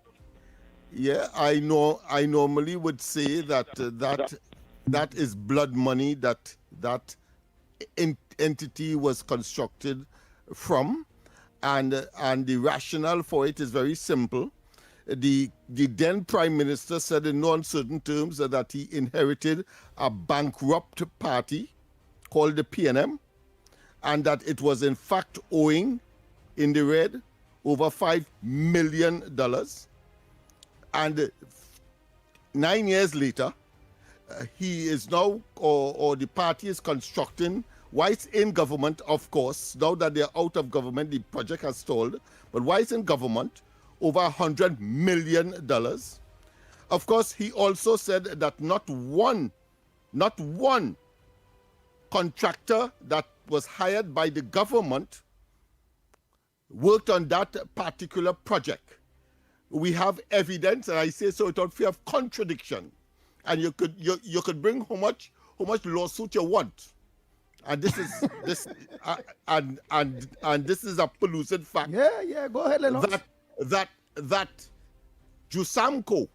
Yeah, I know. I normally would say that that is blood money that entity was constructed from, and the rationale for it is very simple. The then Prime Minister said in no uncertain terms that he inherited a bankrupt party called the PNM, and that it was in fact owing in the red over $5 million. And 9 years later, he is now, or the party is constructing, while it's in government, of course, now that they're out of government, the project has stalled, but while it's in government, over $100 million. Of course, he also said that not one contractor that was hired by the government worked on that particular project. We have evidence, and I say so without fear of contradiction. And you could bring how much lawsuit you want, and this is this and this is a pellucid fact.
Yeah. Go ahead, Lennox.
That Jusamco,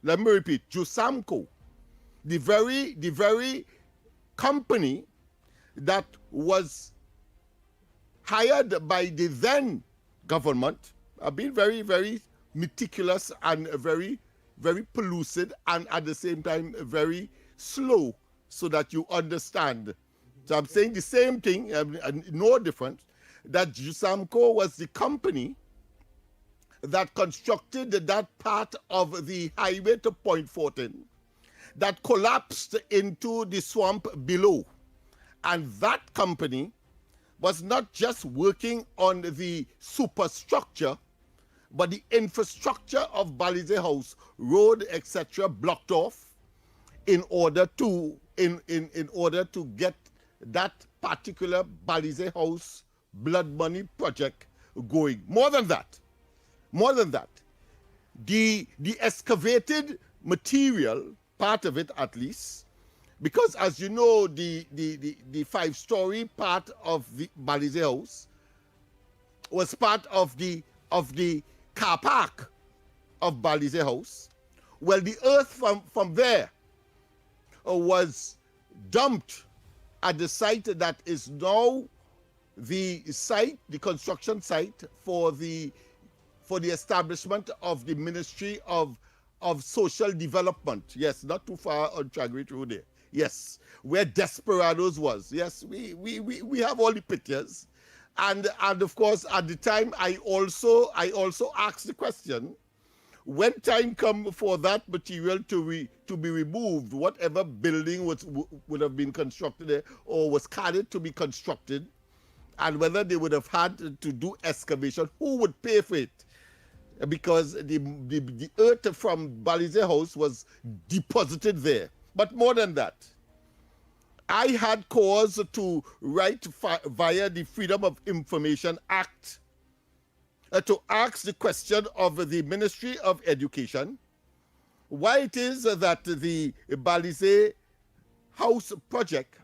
let me repeat, Jusamco, the very company that was hired by the then government, have been very, very meticulous and very, very pellucid, and at the same time very slow, so that you understand. So I'm saying the same thing, no difference, that Jusamco was the company that constructed that part of the highway to Point 14 that collapsed into the swamp below. And that company was not just working on the superstructure, but the infrastructure of Balize House, road, etc., blocked off in order to get that particular Balize House blood money project going. More than that, the excavated material, part of it at least, because as you know, the 5-story part of the Balize House was part of the car park of Balize House. Well, the earth from there was dumped at the site that is now the construction site for the establishment of the Ministry of Social Development. Yes, not too far on Chagrit Road there. Yes, where Desperados was. Yes, we have all the pictures. And of course, at the time, I also asked the question, when time come for that material to be removed, whatever building would have been constructed there or was carried to be constructed, and whether they would have had to do excavation, who would pay for it? Because the earth from Balize House was deposited there. But more than that, I had cause to write via the Freedom of Information Act to ask the question of the Ministry of Education why it is that the Balize House project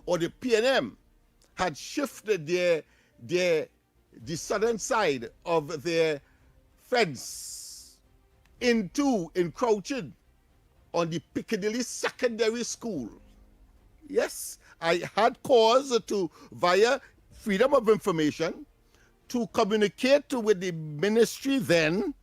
or the PNM had shifted the southern side of their fence into encroaching on the Piccadilly Secondary School. Yes, I had cause to, via Freedom of Information, to communicate with the ministry then.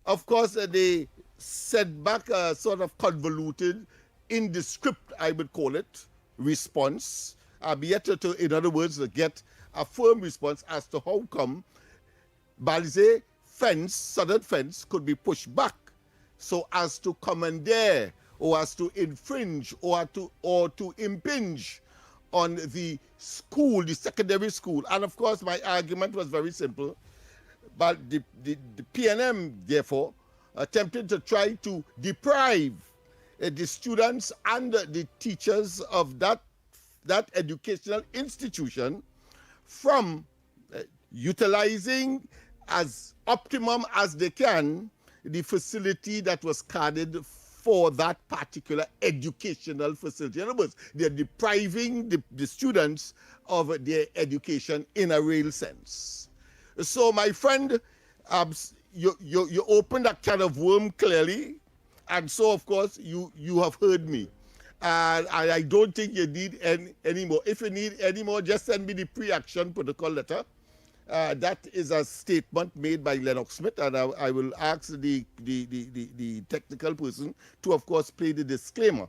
Of course, they sent back a sort of convoluted, indescript, I would call it, response. I've yet to, in other words, get a firm response as to how come Balize fence, southern fence, could be pushed back so as to commandeer or as to infringe or to impinge on the school, the secondary school. And of course, my argument was very simple. But the PNM, therefore, attempted to try to deprive the students and the teachers of that educational institution from utilizing as optimum as they can the facility that was carded for that particular educational facility. In other words, they're depriving the students of their education in a real sense. So, my friend, you opened a can of worm clearly, and so, of course, you have heard me. And I don't think you need any more. If you need any more, just send me the pre-action protocol letter. That is a statement made by Lennox Smith, and I will ask the technical person to, of course, play the disclaimer,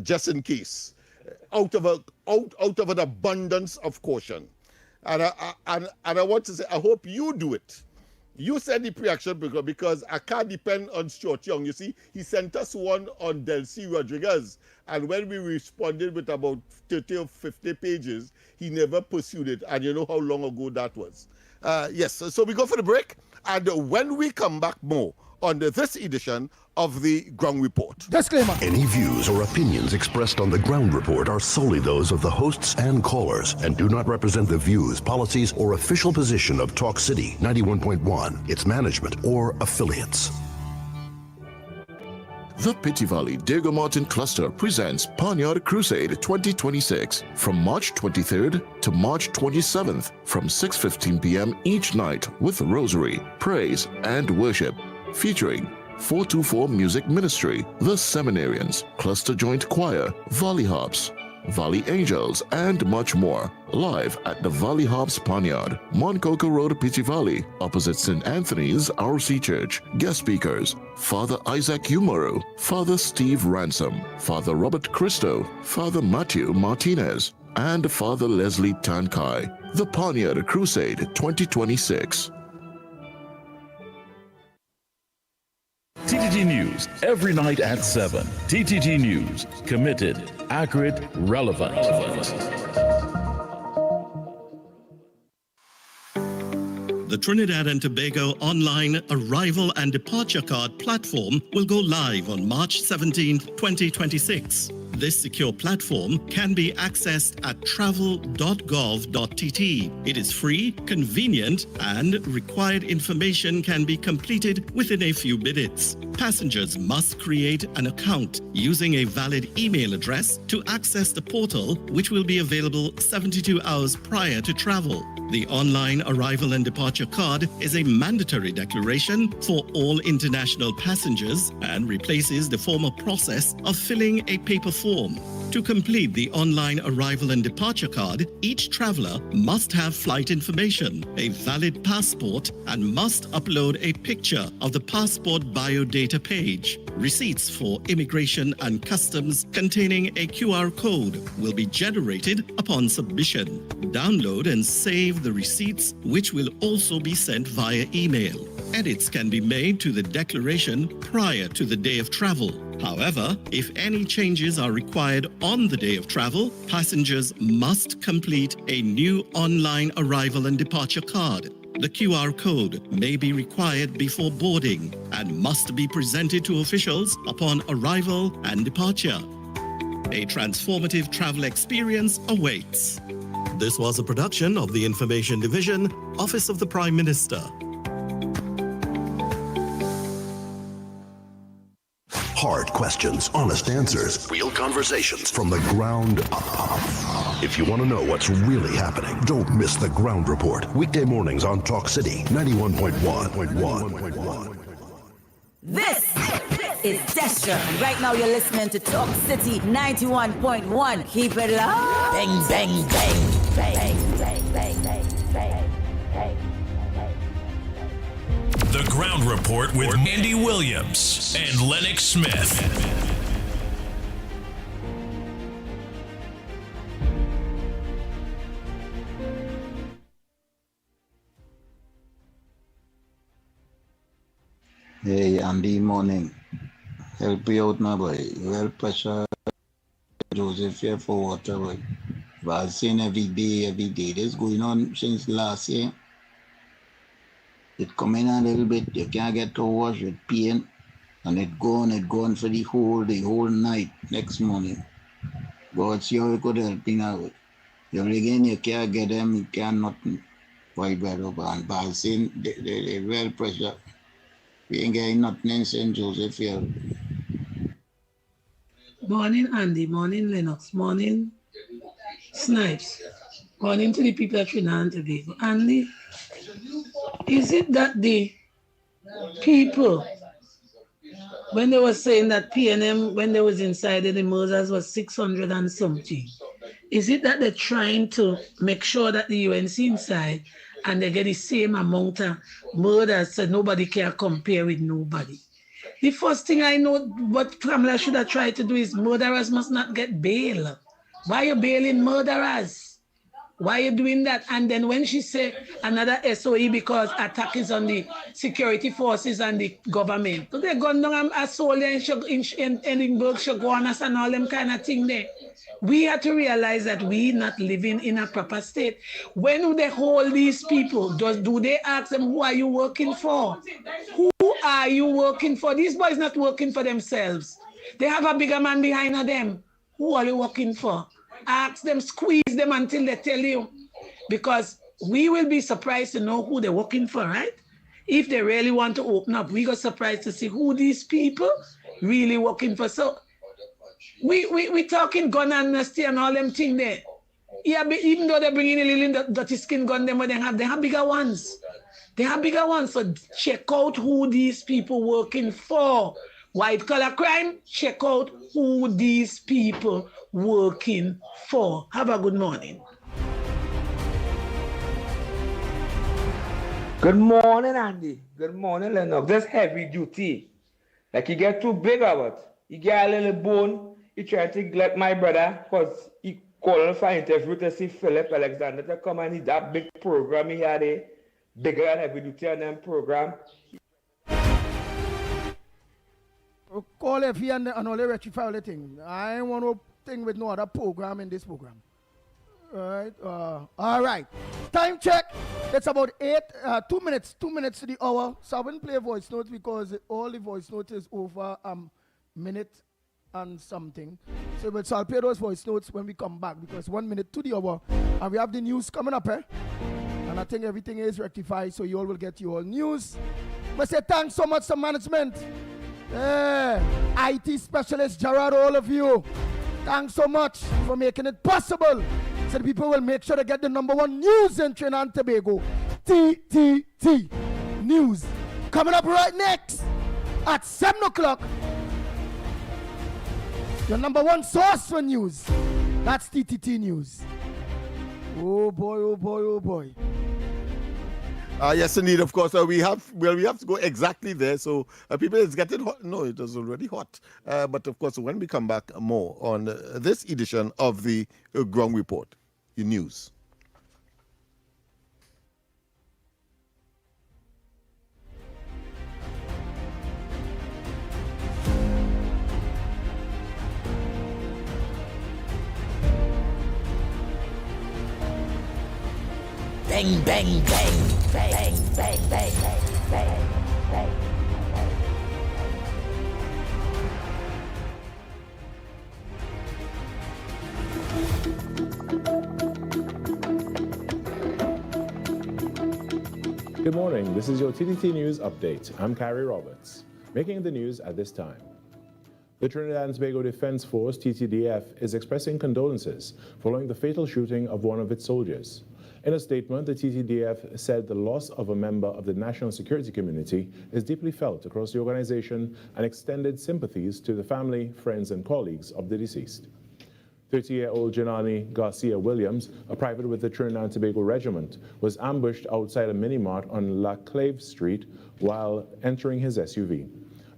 just in case, out of an abundance of caution. And I want to say, I hope you do it. You send the pre-action because I can't depend on Stuart Young. You see, he sent us one on Delcy Rodriguez, and when we responded with about 30 or 50 pages, he never pursued it, and you know how long ago that was. Yes, so we go for the break, and when we come back, more on this edition of the Ground Report.
Disclaimer.
Any views or opinions expressed on the Ground Report are solely those of the hosts and callers and do not represent the views, policies, or official position of Talk City 91.1, its management, or affiliates.
The Pitti Valley Diego Martin Cluster presents Panyard Crusade 2026 from March 23rd to March 27th from 6:15 p.m. each night with rosary, praise, and worship, featuring 424 Music Ministry, The Seminarians, Cluster Joint Choir, Valley Harps, Valley Angels, and much more. Live at the Valley Harps Panyard, Moncoco Road, Pitti Valley, opposite St. Anthony's RC Church. Guest speakers: Father Isaac Umaru, Father Steve Ransom, Father Robert Christo, Father Matthew Martinez, and Father Leslie Tankai. The Panyard Crusade 2026.
TTT News, every night at 7. TTT News, committed, accurate, relevant.
The Trinidad and Tobago online arrival and departure card platform will go live on March 17, 2026. This secure platform can be accessed at travel.gov.tt. It is free, convenient, and required information can be completed within a few minutes. Passengers must create an account using a valid email address to access the portal, which will be available 72 hours prior to travel. The online arrival and departure card is a mandatory declaration for all international passengers and replaces the former process of filling a paper form. To complete the online arrival and departure card, each traveler must have flight information, a valid passport, and must upload a picture of the passport biodata page. Receipts for immigration and customs containing a QR code will be generated upon submission. Download and save the receipts, which will also be sent via email. Edits can be made to the declaration prior to the day of travel. However, if any changes are required on the day of travel, passengers must complete a new online arrival and departure card. The QR code may be required before boarding and must be presented to officials upon arrival and departure. A transformative travel experience awaits. This was a production of the Information Division, Office of the Prime Minister.
Hard questions, honest answers, real conversations from the ground up. If you want to know what's really happening, don't miss the Ground Report. Weekday mornings on Talk City 91.1.
This is Destra, and right now you're listening to Talk City 91.1. Keep it low. Bang, bang, bang, bang, bang, bang, bang, bang, bang.
The Ground Report with Andy Williams and Lennox Smith.
Hey, Andy, morning. Help you out, my boy. Well, pressure, Joseph here for water, boy. Vaccine every day. This is going on since last year. It come in a little bit, you can't get to wash with pain, and it gone for the whole night, next morning. God see how you could help me now. You again, you can't get them, you can't nothing. Why, brother, and vaccine, they well pressure. We ain't getting nothing in St. Joseph here.
Morning, Andy. Morning, Lennox. Morning, Snipes. Morning to the people at Trinidad and Tobago. Andy, is it that the people, when they were saying that PNM, when they was inside the Moses was 600 and something, is it that they're trying to make sure that the UNC inside and they get the same amount of murders so nobody can compare with nobody? The first thing I know what Pamela should have tried to do is murderers must not get bail. Why are you bailing murderers? Why are you doing that? And then when she said another SOE because attack is on the security forces and the government, so they're going down a soldier in Edinburgh, Shoguanas and all them kind of thing there. We have to realize that we're not living in a proper state. When they hold these people, do they ask them, who are you working for? Who are you working for? These boys not working for themselves. They have a bigger man behind them. Who are you working for? Ask them, squeeze them until they tell you. Because we will be surprised to know who they're working for, right? If they really want to open up, we got surprised to see who these people really working for. So we talking gun amnesty and all them things there. Yeah, but even though they're bringing a little dirty skin gun, them, they have bigger ones. They have bigger ones. So check out who these people working for. White collar crime, check out who these people working for. Have a good morning.
Good morning, Andy. Good morning, Lennox. That's heavy duty. Like you get too big of it. You get a little bone. You try to let my brother, because he called for interview to see Philip Alexander to come and he that big program he had a bigger and heavy duty on them program.
Call if he and only rectify the thing. I ain't want no thing with no other program in this program. All right. Time check. It's about 2 minutes to the hour. So I wouldn't play voice notes because all the voice notes is over minute and something. So I'll play those voice notes when we come back because 1 minute to the hour. And we have the news coming up, And I think everything is rectified, so you all will get your news. But say thanks so much to management. IT specialist Gerard, all of you. Thanks so much for making it possible. So the people will make sure to get the #1 news in Trinidad and Tobago. TTT News. Coming up right next at 7 o'clock. Your #1 source for news. That's TTT News. Oh boy, oh boy, oh boy.
Yes, indeed. Of course, we have to go exactly there. So people, it's getting hot. No, it was already hot. But of course, when we come back, more on this edition of the Ground Report, the news.
Bang, bang, bang, bang, bang, bang, bang, bang, bang.
Good morning, this is your TTT News Update. I'm Carrie Roberts. Making the news at this time. The Trinidad and Tobago Defense Force, TTDF, is expressing condolences following the fatal shooting of one of its soldiers. In a statement, the TTDF said the loss of a member of the national security community is deeply felt across the organization and extended sympathies to the family, friends, and colleagues of the deceased. 30-year-old Janani Garcia Williams, a private with the Trinidad and Tobago Regiment, was ambushed outside a mini-mart on La Clave Street while entering his SUV.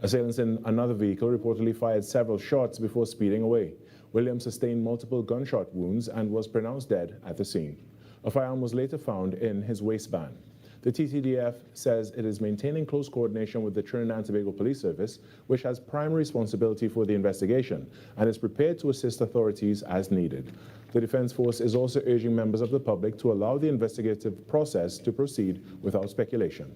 Assailants in another vehicle reportedly fired several shots before speeding away. Williams sustained multiple gunshot wounds and was pronounced dead at the scene. A firearm was later found in his waistband. The TTDF says it is maintaining close coordination with the Trinidad and Tobago Police Service, which has primary responsibility for the investigation, and is prepared to assist authorities as needed. The Defense Force is also urging members of the public to allow the investigative process to proceed without speculation.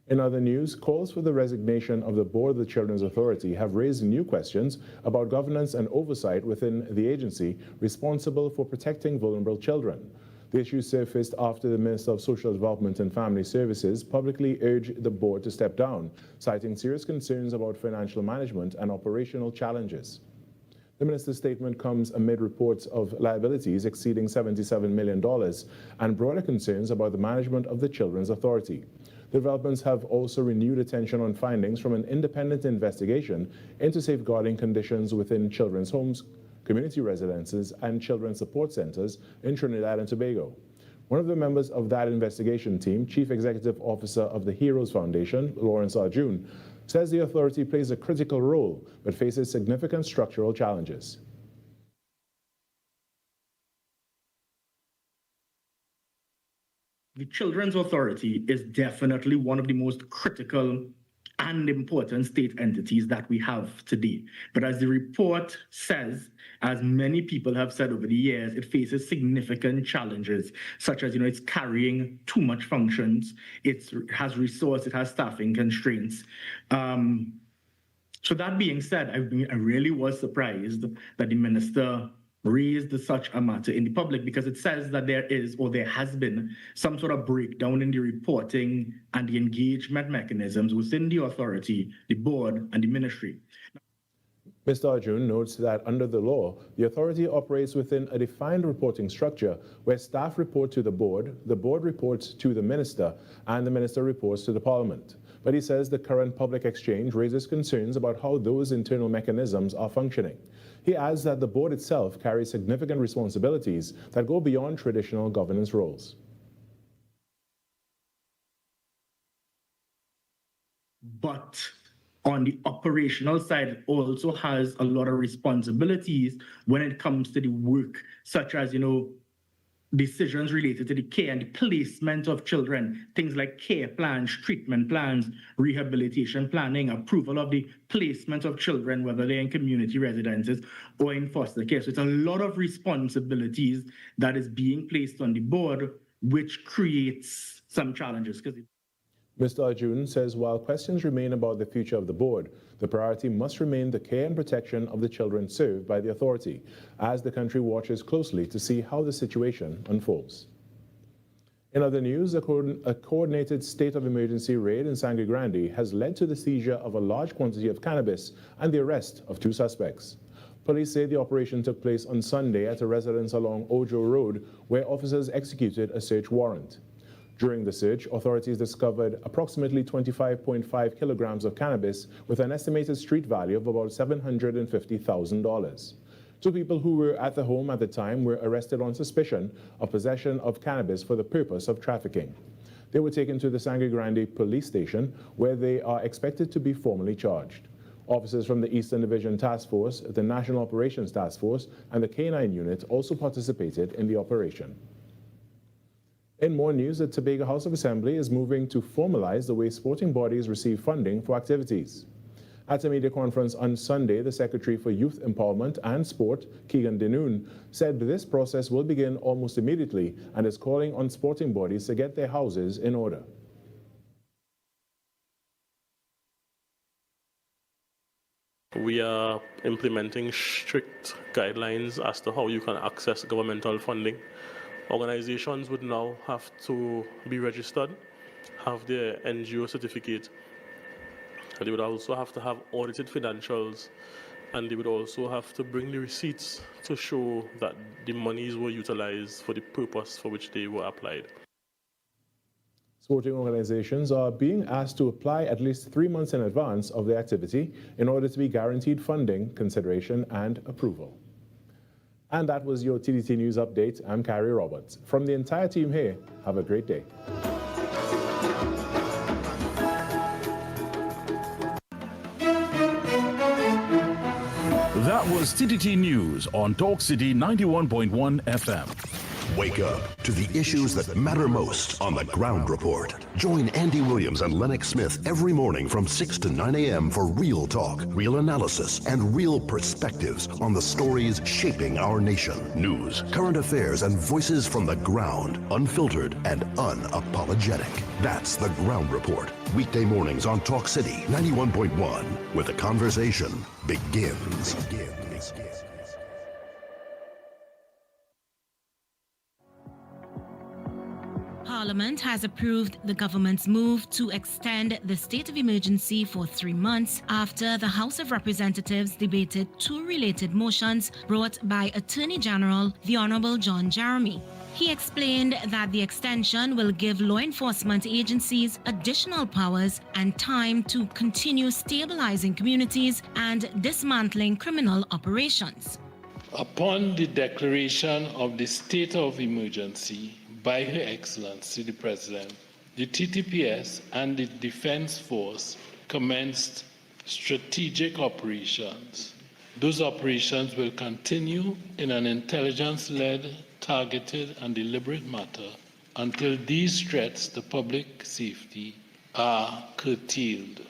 In other news, calls for the resignation of the board of the Children's Authority have raised new questions about governance and oversight within the agency responsible for protecting vulnerable children. The issue surfaced after the Minister of Social Development and Family Services publicly urged the board to step down, citing serious concerns about financial management and operational challenges. The minister's statement comes amid reports of liabilities exceeding $77 million and broader concerns about the management of the Children's Authority. The developments have also renewed attention on findings from an independent investigation into safeguarding conditions within children's homes, community residences, and children's support centers in Trinidad and Tobago. One of the members of that investigation team, Chief Executive Officer of the Heroes Foundation, Lawrence Arjun, says the authority plays a critical role but faces significant structural challenges.
The Children's Authority is definitely one of the most critical and important state entities that we have today. But as the report says, as many people have said over the years, it faces significant challenges, such as, it's carrying too much functions, it has resource, it has staffing constraints. So that being said, I really was surprised that the minister raised such a matter in the public, because it says that there is, or there has been, some sort of breakdown in the reporting and the engagement mechanisms within the authority, the board, and the ministry.
Mr. Arjun notes that under the law, the authority operates within a defined reporting structure where staff report to the board reports to the minister, and the minister reports to the parliament. But he says the current public exchange raises concerns about how those internal mechanisms are functioning. He adds that the board itself carries significant responsibilities that go beyond traditional governance roles.
But on the operational side, it also has a lot of responsibilities when it comes to the work, such as, decisions related to the care and the placement of children, things like care plans, treatment plans, rehabilitation planning, approval of the placement of children, whether they're in community residences or in foster care. So it's a lot of responsibilities that is being placed on the board, which creates some challenges.
Mr. Arjun says while questions remain about the future of the board, the priority must remain the care and protection of the children served by the authority, as the country watches closely to see how the situation unfolds. In other news, a coordinated state of emergency raid in Sangre Grande has led to the seizure of a large quantity of cannabis and the arrest of 2 suspects. Police say the operation took place on Sunday at a residence along Ojo Road, where officers executed a search warrant. During the search, authorities discovered approximately 25.5 kilograms of cannabis with an estimated street value of about $750,000. 2 people who were at the home at the time were arrested on suspicion of possession of cannabis for the purpose of trafficking. They were taken to the Sangre Grande police station, where they are expected to be formally charged. Officers from the Eastern Division Task Force, the National Operations Task Force, and the K9 unit also participated in the operation. In more news, the Tobago House of Assembly is moving to formalize the way sporting bodies receive funding for activities. At a media conference on Sunday, the Secretary for Youth Empowerment and Sport, Keegan Denoon, said this process will begin almost immediately and is calling on sporting bodies to get their houses in order.
We are implementing strict guidelines as to how you can access governmental funding. Organizations would now have to be registered have their NGO certificate. They would also have to have audited financials, and they would also have to bring the receipts to show that the monies were utilized for the purpose for which they were applied.
Sporting organizations are being asked to apply at least 3 months in advance of their activity in order to be guaranteed funding, consideration, and approval. And that was your TDT News Update. I'm Carrie Roberts. From the entire team here, have a great day.
That was TTT News on Talk City 91.1 FM.
Wake up to the issues that matter most on the Ground Report. Join Andy Williams and Lennox Smith every morning from 6 to 9 a.m. for real talk, real analysis, and real perspectives on the stories shaping our nation. News, current affairs, and voices from the ground, unfiltered and unapologetic. That's the Ground Report. Weekday mornings on Talk City 91.1, where the conversation begins.
Parliament has approved the government's move to extend the state of emergency for 3 months after the House of Representatives debated 2 related motions brought by Attorney General the Honorable John Jeremy. He explained that the extension will give law enforcement agencies additional powers and time to continue stabilizing communities and dismantling criminal operations.
Upon the declaration of the state of emergency by Her Excellency the President, the TTPS and the Defense Force commenced strategic operations. Those operations will continue in an intelligence-led, targeted and deliberate manner until these threats to public safety are curtailed.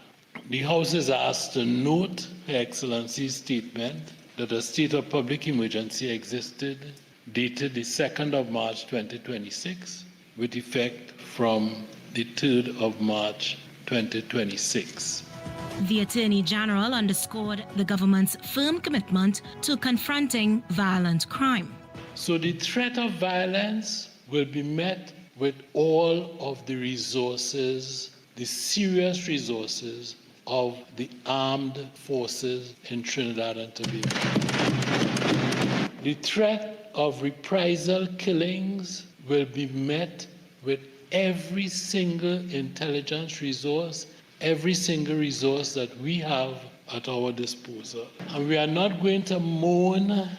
The House is asked to note Her Excellency's statement that a state of public emergency existed dated the 2nd of March 2026 with effect from the 3rd of March 2026.
The Attorney General underscored the government's firm commitment to confronting violent crime.
So the threat of violence will be met with all of the resources, the serious resources of the armed forces in Trinidad and Tobago. The threat of reprisal killings will be met with every single intelligence resource, every single resource that we have at our disposal. And we are not going to moan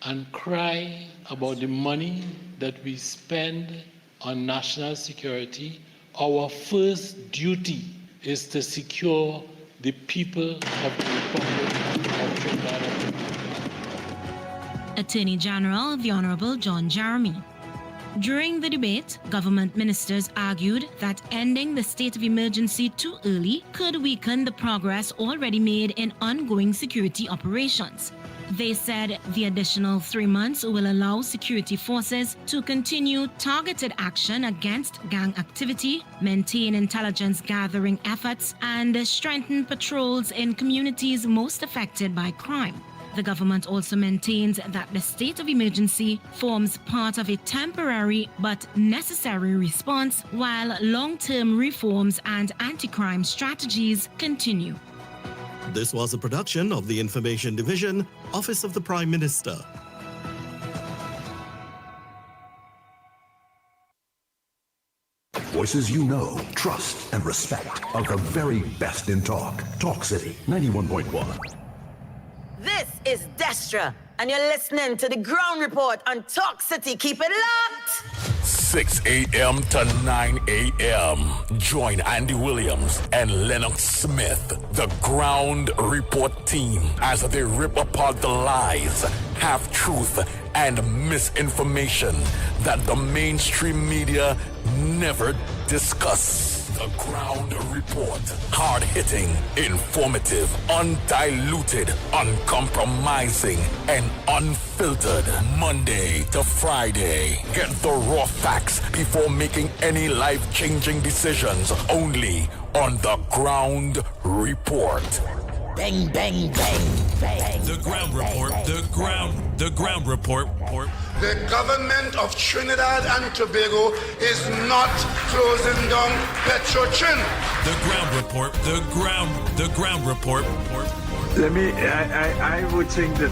and cry about the money that we spend on national security. Our first duty is to secure the people of the Republic of Trinidad and Tobago.
Attorney General the Honorable John Jeremy. During the debate, government ministers argued that ending the state of emergency too early could weaken the progress already made in ongoing security operations. They said the additional 3 months will allow security forces to continue targeted action against gang activity, maintain intelligence gathering efforts, and strengthen patrols in communities most affected by crime. The government also maintains that the state of emergency forms part of a temporary but necessary response while long-term reforms and anti-crime strategies continue.
This was a production of the Information Division, Office of the Prime Minister.
Voices you know, trust, and respect are the very best in talk. Talk City 91.1.
This is Destra, and you're listening to the Ground Report on Talk City. Keep it locked.
6 a.m. to 9 a.m. Join Andy Williams and Lennox Smith, the Ground Report team, as they rip apart the lies, half-truth, and misinformation that the mainstream media never discuss. The Ground Report. Hard-hitting, informative, undiluted, uncompromising, and unfiltered. Monday to Friday. Get the raw facts before making any life-changing decisions. Only on The Ground Report.
Bang, bang, bang, bang.
The Ground Report. The Ground Report.
The government of Trinidad and Tobago is not closing down Petrotrin.
The ground report. The ground report.
I would think that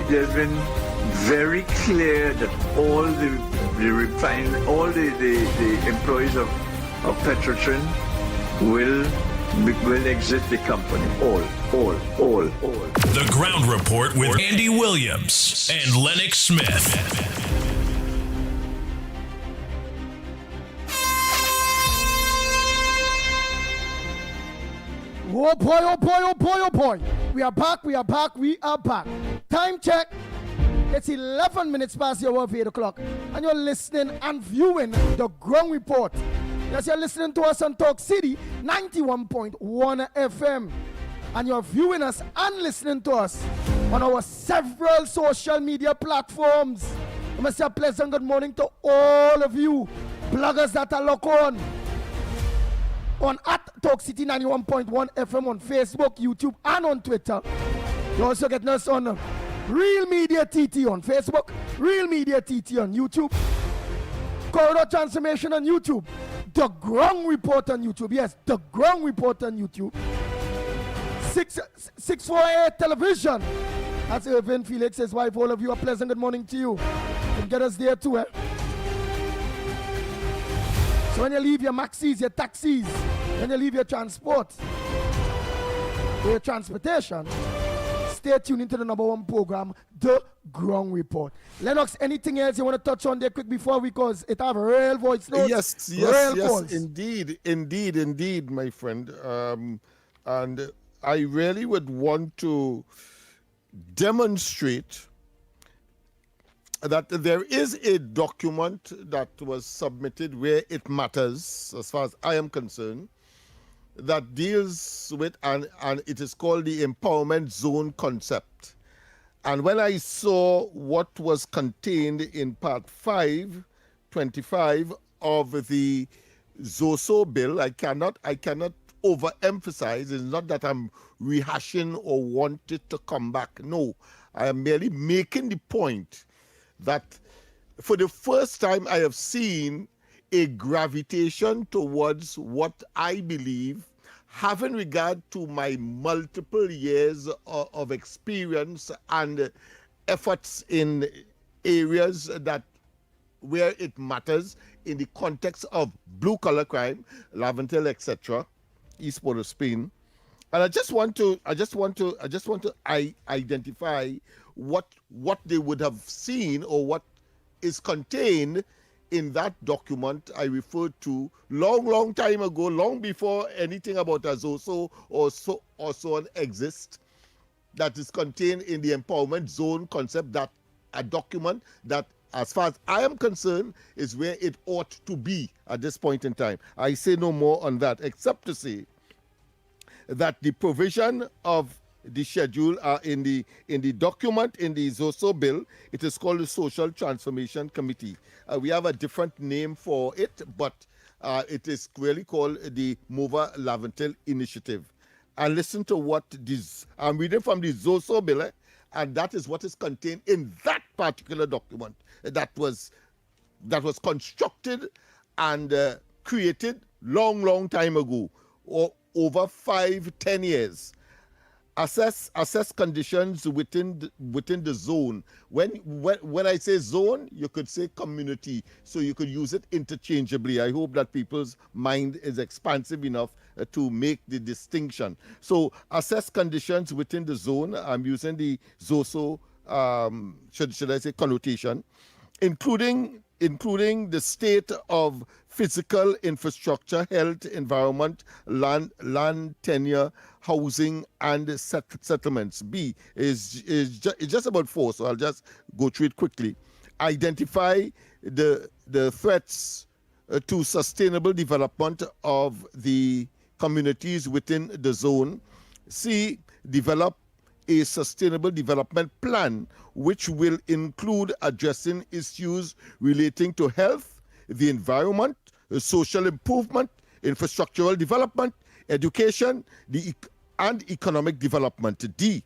there's been very clear that all the employees of Petrotrin will exit the company. All.
The ground report with Andy Williams and Lennox Smith.
Oh boy. We are back. Time check. It's 11 minutes past your 8 o'clock. And you're listening and viewing the Ground Report. Yes, you're listening to us on Talk City 91.1 FM. And you're viewing us and listening to us on our several social media platforms. I must say a pleasant good morning to all of you bloggers that are locked on at Talk City 91.1 FM on Facebook, YouTube, and on Twitter. You're also getting us on Real Media TT on Facebook, Real Media TT on YouTube, Corridor Transformation on YouTube, The Ground Report on YouTube. Yes, The Ground Report on YouTube. 648 Television. That's Irvin Felix, his wife. All of you, a pleasant good morning to you. You can get us there too, eh? So when you leave your maxis, your taxis, when you leave your transport, your transportation, stay tuned into the #1 program, The Ground Report. Lennox, anything else you want to touch on there quick before we, because it have a real voice note?
Yes,
calls.
Indeed, my friend. And I really would want to demonstrate that there is a document that was submitted where it matters, as far as I am concerned, that deals with, and it is called the Empowerment Zone concept. And when I saw what was contained in Part 525 of the ZOSO bill, I cannot overemphasize. It's not that I'm rehashing or want it to come back. No, I am merely making the point that for the first time I have seen a gravitation towards what I believe, having regard to my multiple years of experience and efforts in areas that where it matters in the context of blue-collar crime, Laventel, etc., East Port of Spain. And I just want to identify what they would have seen or what is contained in that document I referred to long time ago, long before anything about Azoso or so on exists, that is contained in the Empowerment Zone concept, that a document that, as far as I am concerned, is where it ought to be at this point in time. I say no more on that, except to say that the provision of the schedule in the document in the ZOSO bill, it is called the Social Transformation Committee. We have a different name for it, but it is really called the Mova Laventel Initiative. And listen to what this, I'm reading from the ZOSO bill, and that is what is contained in that particular document that was constructed and created long time ago, or over 5-10 years. Assess conditions within the zone. When I say zone, you could say community, so you could use it interchangeably. I hope that people's mind is expansive enough to make the distinction. So assess conditions within the zone. I'm using the ZOSO, should I say, connotation, including the state of physical infrastructure, health, environment, land tenure, housing, and settlements. B is just about 4, so I'll just go through it quickly. Identify the threats to sustainable development of the communities within the zone. C, develop a sustainable development plan which will include addressing issues relating to health, the environment, social improvement, infrastructural development, education, and economic development. D,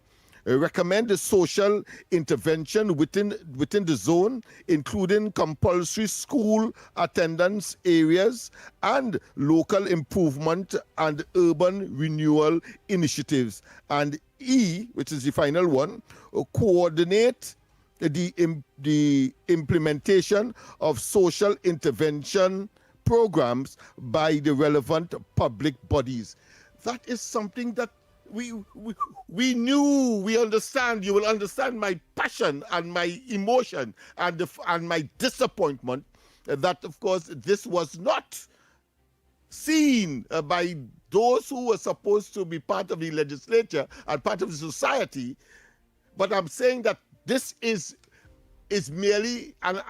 recommend a social intervention within the zone, including compulsory school attendance areas and local improvement and urban renewal initiatives. And E, which is the final one, coordinate the implementation of social intervention programs by the relevant public bodies. That is something that we knew, we understand. You will understand my passion and my emotion and my disappointment that, of course, this was not seen by those who were supposed to be part of the legislature and part of the society. But I'm saying that this is merely, and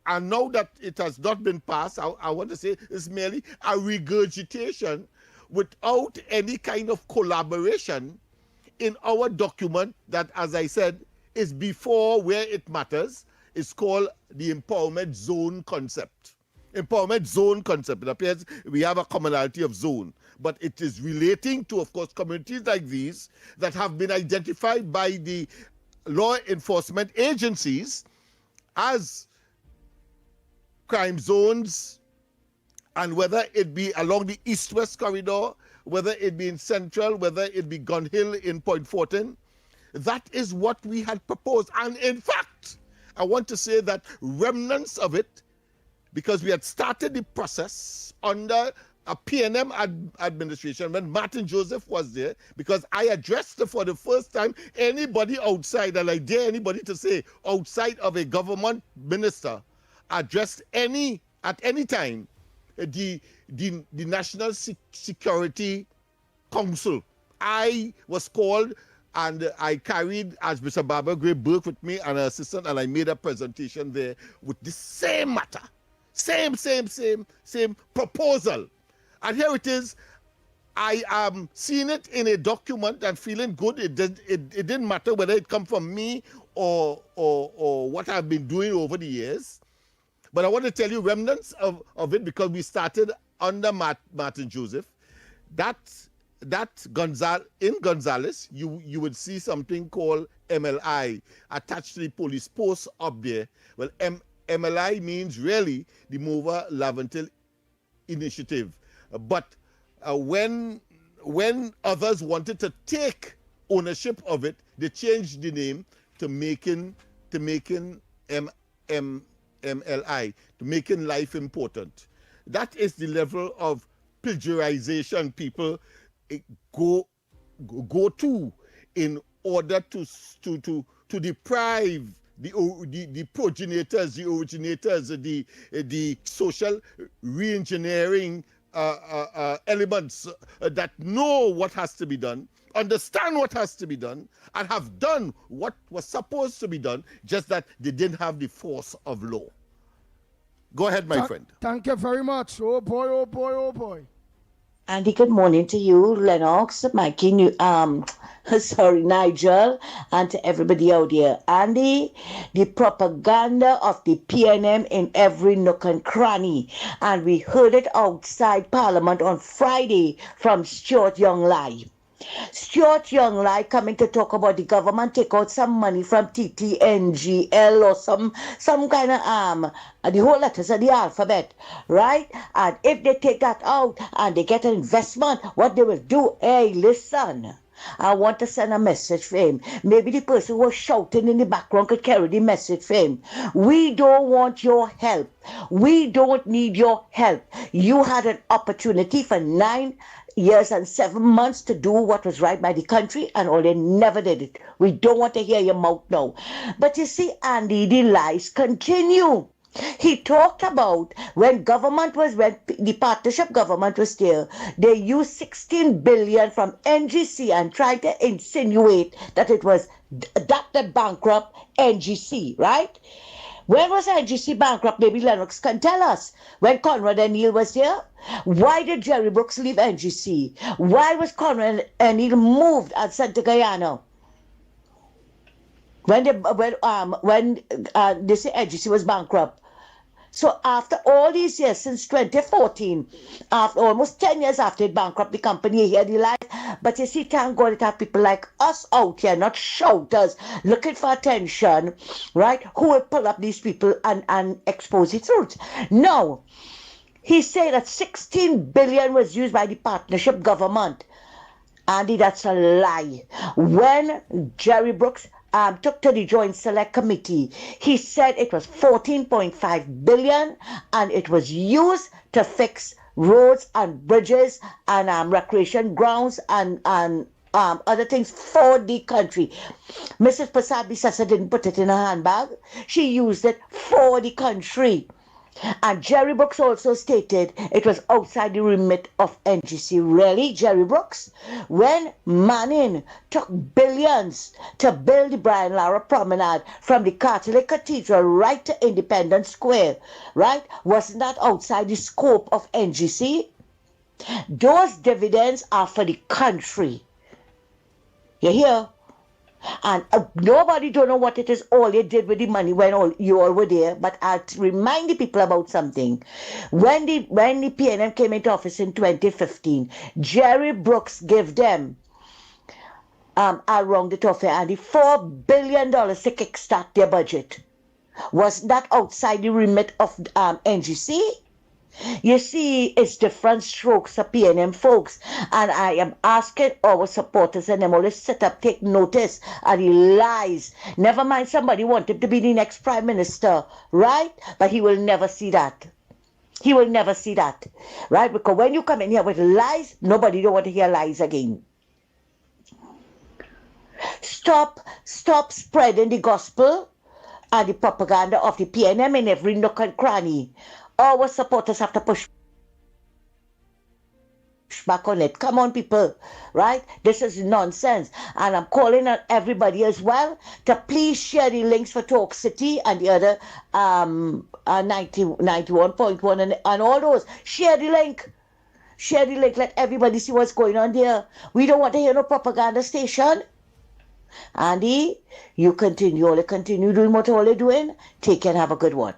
now that it has not been passed, I want to say it's merely a regurgitation without any kind of collaboration in our document that, as I said, is before where it matters. It's called the empowerment zone concept. Empowerment zone concept. It appears we have a commonality of zone, but it is relating to, of course, communities like these that have been identified by the law enforcement agencies as crime zones, and whether it be along the east-west corridor, whether it be in Central, whether it be Gun Hill in Point Fortin, that is what we had proposed. And in fact, I want to say that remnants of it, because we had started the process under a PNM administration when Martin Joseph was there, because I addressed for the first time anybody outside, and I dare anybody to say outside of a government minister, addressed at any time the National Security Council. I was called and I carried, as Mr. Barbara Gray Burke with me and an assistant, and I made a presentation there with the same matter. Same proposal. And here it is. I am seeing it in a document and feeling good. It didn't matter whether it come from me or what I've been doing over the years. But I want to tell you remnants of it, because we started under Martin Joseph. In Gonzales, you would see something called MLI attached to the police post up there. Well, MLI means really the Mover Laventil Initiative. But when others wanted to take ownership of it, they changed the name to making MLI, to making life important. That is the level of plagiarization people go to in order to deprive the progenitors, the originators, the social re-engineering elements that know what has to be done, understand what has to be done, and have done what was supposed to be done, just that they didn't have the force of law. Go ahead, my friend.
Thank you very much. Oh boy, oh boy, oh boy.
Andy, good morning to you, Lennox, Mikey, Nigel, and to everybody out there. Andy, the propaganda of the PNM in every nook and cranny. And we heard it outside Parliament on Friday from Stuart Young-Lai. Stuart Young-Lai coming to talk about the government take out some money from TTNGL or some kind of the whole letters of the alphabet, right? And if they take that out and they get an investment, what they will do, hey, listen, I want to send a message for him. Maybe the person who was shouting in the background could carry the message for him. We don't want your help. We don't need your help. You had an opportunity for 9 years and 7 months to do what was right by the country, and all they never did it. We don't want to hear your mouth now. But you see, Andy, the lies continue. He talked about when the partnership government was there, they used 16 billion from NGC and tried to insinuate that it was that bankrupt NGC, right? When was NGC bankrupt? Maybe Lennox can tell us. When Conrad O'Neill was here? Why did Jerry Brooks leave NGC? Why was Conrad O'Neill moved at Santa Guyana? When they say NGC was bankrupt. So after all these years, since 2014, after almost 10 years after it bankrupt the company, here the life But you see, thank God it have people like us out here, not shouters, looking for attention, right? Who will pull up these people and expose the truth. Now, he said that 16 billion was used by the partnership government. Andy, that's a lie. When Jerry Brooks took to the Joint Select Committee, he said it was 14.5 billion and it was used to fix roads and bridges and recreation grounds and other things for the country. Mrs. Pasabi Sasa didn't put it in her handbag. She used it for the country. And Jerry Brooks also stated it was outside the remit of NGC. Really, Jerry Brooks? When Manning took billions to build the Brian Lara Promenade from the Catholic Cathedral right to Independence Square, right? Wasn't that outside the scope of NGC? Those dividends are for the country. You hear? And nobody don't know what it is all you did with the money when you all were there. But I'll remind the people about something. When the PNM came into office in 2015, Jerry Brooks gave them, I'll round it off here, Andy, $4 billion to kickstart their budget. Was that outside the remit of NGC? You see, it's different strokes of PNM folks. And I am asking our supporters and them always sit up, take notice of the lies. Never mind somebody wanted to be the next prime minister, right? But he will never see that. He will never see that, right? Because when you come in here with lies, nobody don't want to hear lies again. Stop spreading the gospel and the propaganda of the PNM in every nook and cranny. Our supporters have to push back on it. Come on, people, right? This is nonsense. And I'm calling on everybody as well to please share the links for Talk City and the other 91.1 and all those. Share the link. Share the link. Let everybody see what's going on there. We don't want to hear no propaganda station. Andy, you continue doing what all you're doing. Take care and have a good one.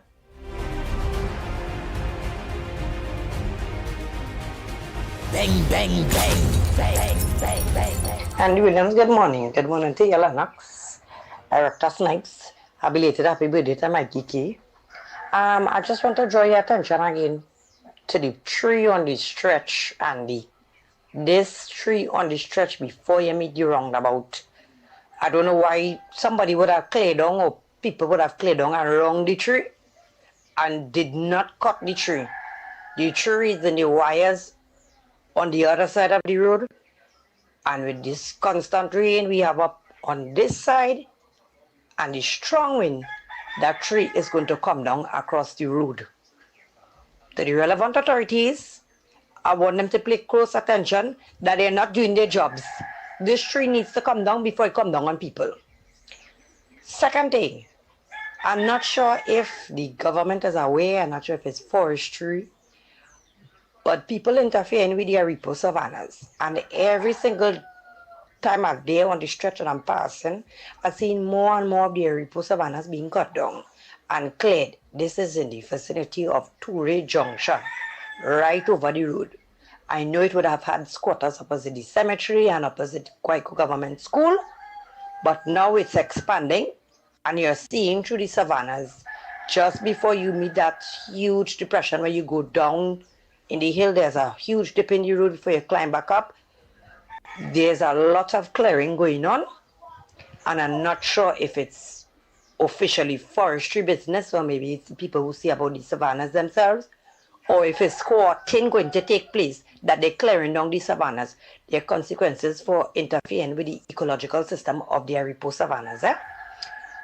Bang, bang, bang, bang, bang, bang, bang.
Andy Williams, good morning. Good morning to you, Lennox. Director Snipes. A belated happy birthday to my Kiki. I just want to draw your attention again to the tree on the stretch, Andy. This tree on the stretch before you meet the roundabout. I don't know why somebody would have cleared down or people would have cleared down around the tree and did not cut the tree. The tree is in the wires on the other side of the road, and with this constant rain we have up on this side and the strong wind, that tree is going to come down across the road. To the relevant authorities, I want them to pay close attention that they're not doing their jobs. This tree needs to come down before it comes down on people. Second thing, I'm not sure if the government is aware, I'm not sure if it's forestry, but people interfering with their repo savannas. And every single time I'm there on the stretch and I'm passing, I've seen more and more of their repo savannas being cut down and cleared. This is in the vicinity of Toure Junction, right over the road. I know it would have had squatters opposite the cemetery and opposite Kwaiko Government School, but now it's expanding and you're seeing through the savannas just before you meet that huge depression where you go down in the hill. There's a huge dip in the road before you climb back up. There's a lot of clearing going on, and I'm not sure if it's officially forestry business or maybe it's the people who see about the savannas themselves, or if it's squatting going to take place, that they're clearing down the savannas. There are consequences for interfering with the ecological system of the repo savannas.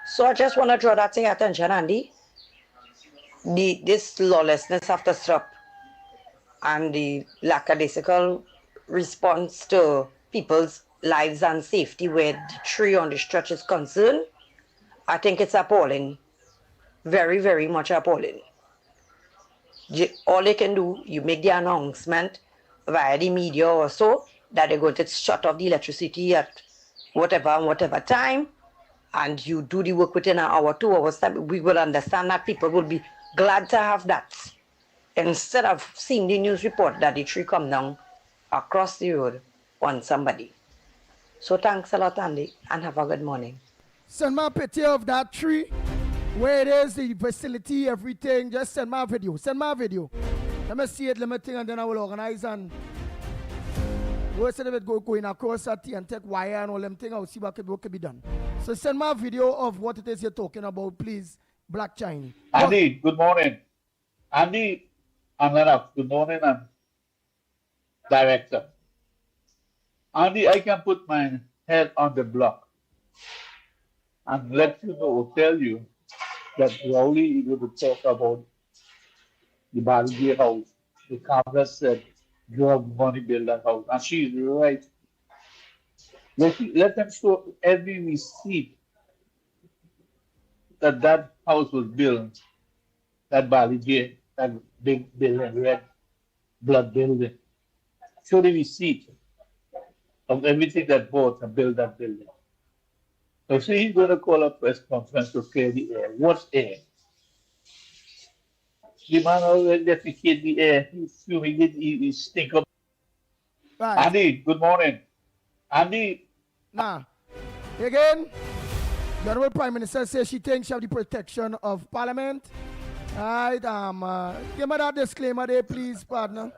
So I just want to draw that to your attention, Andy. This lawlessness have to stop, and the lackadaisical response to people's lives and safety where the tree on the stretch is concerned, I think it's appalling. Very, very much appalling. All they can do, you make the announcement via the media or so that they're going to shut off the electricity at whatever time, and you do the work within an hour, 2 hours time. We will understand that people will be glad to have that, instead of seeing the news report that the tree come down across the road on somebody. So thanks a lot, Andy, and have a good morning.
Send me a picture of that tree, where it is, the facility, everything. Just send me a video. Send me a video. Let me see it, let me think, and then I will organize and we'll see if it going across that and take wire and all them things. I'll see what can be done. So send me a video of what it is you're talking about, please, Black China.
Andy, good morning. Andy and Lennox, good morning, and director. Andy, I can put my head on the block and let you know, tell you that Rowley will talk about the Ballier house. The cabinet said, drug money build that house. And she's right. Let them show every receipt that that house was built, that Ballier, that big building, red blood building. Show the receipt of everything that bought and built that building. So he's going to call a press conference to clear the air. What air? The man already defecated the air. He's fuming, he stink up. Right. Andy, good morning. Andy.
Nah. Again, the Honorable Prime Minister says she thinks she have the protection of Parliament. All right, give me that disclaimer there, please, partner.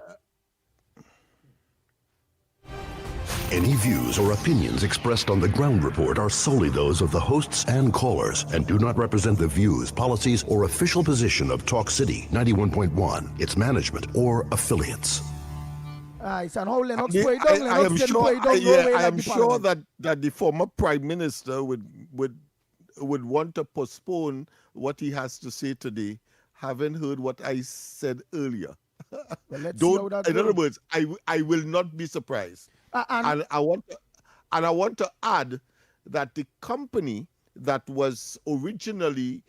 Any views or opinions expressed on the Ground Report are solely those of the hosts and callers and do not represent the views, policies, or official position of Talk City 91.1, its management, or affiliates.
I am sure that the former Prime Minister would want to postpone what he has to say today, having heard what I said earlier. In other words, I will not be surprised. And I want to add that the company that was originally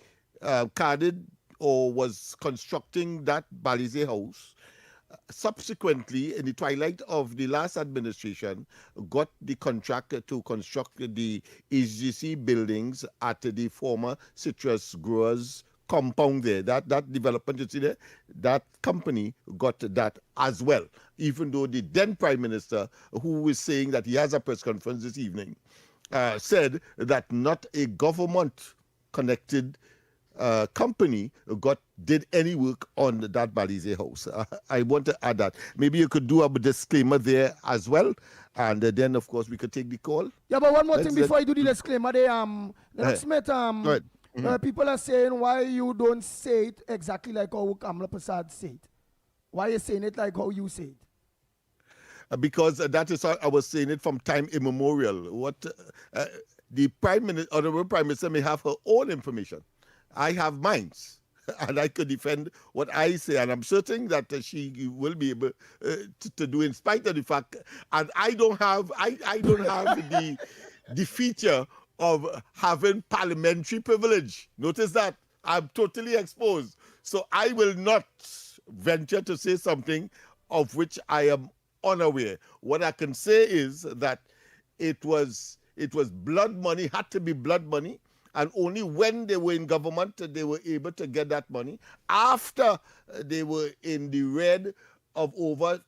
carded or was constructing that Balize house, subsequently, in the twilight of the last administration, got the contract to construct the HGC buildings at the former citrus growers compound there. That development, you see there, that company got that as well. Even though the then Prime Minister, who was saying that he has a press conference this evening, said that not a government-connected company did any work on that Balize house. I want to add that. Maybe you could do a disclaimer there as well, and then of course we could take the call.
Yeah, but one more thing before you do the disclaimer, Smith, people are saying why you don't say it exactly like how Kamala Prasad said it. Why are you saying it like how you say it?
Because that is how I was saying it from time immemorial. What the Honorable Prime Minister may have her own information. I have mine, and I could defend what I say, and I'm certain that she will be able to do, in spite of the fact, and I don't have the feature of having parliamentary privilege. Notice that I'm totally exposed, so I will not venture to say something of which I am unaware. What I can say is that it was blood money, had to be blood money. And only when they were in government, they were able to get that money. After they were in the red of over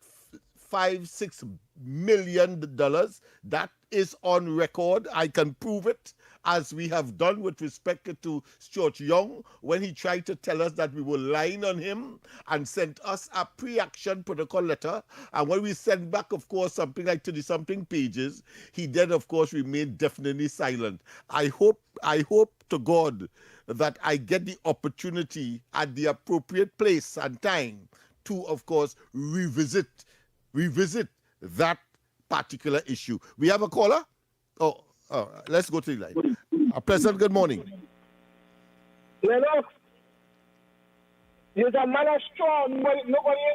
$5-6 million, that is on record. I can prove it, as we have done with respect to Stuart Young, when he tried to tell us that we were lying on him and sent us a pre-action protocol letter. And when we sent back, of course, something like 30-something pages, he then, of course, remained definitely silent. I hope to God that I get the opportunity at the appropriate place and time to, of course, revisit that particular issue. We have a caller? Oh, let's go to the line. President, good morning.
Lennox, you're a man of straw. Nobody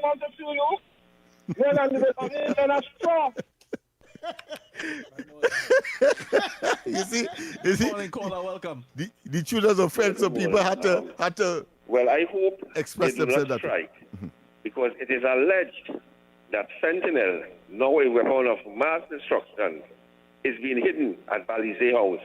wants to see you. You're a man of straw.
You see,
caller, welcome.
The children's offense, so people had to.
Well, I hope
express
they do not strike, because it is alleged that fentanyl, now a weapon of mass destruction, is being hidden at Balize House.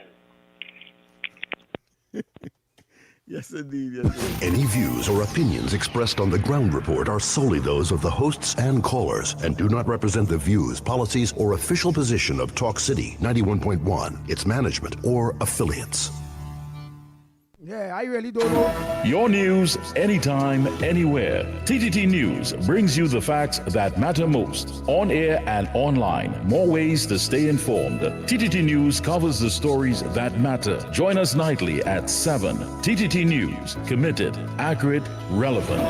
Yes, indeed. Yes, indeed.
Any views or opinions expressed on the ground report are solely those of the hosts and callers and do not represent the views, policies, or official position of Talk City 91.1, its management, or affiliates.
Yeah, I really don't know.
Your news, anytime, anywhere. TTT News brings you the facts that matter most. On air and online. More ways to stay informed. TTT News covers the stories that matter. Join us nightly at 7. TTT News. Committed, accurate, relevant.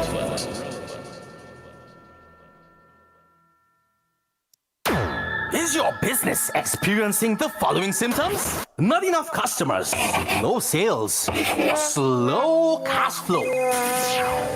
Is your business experiencing the following symptoms? Not enough customers, low sales, slow cash flow.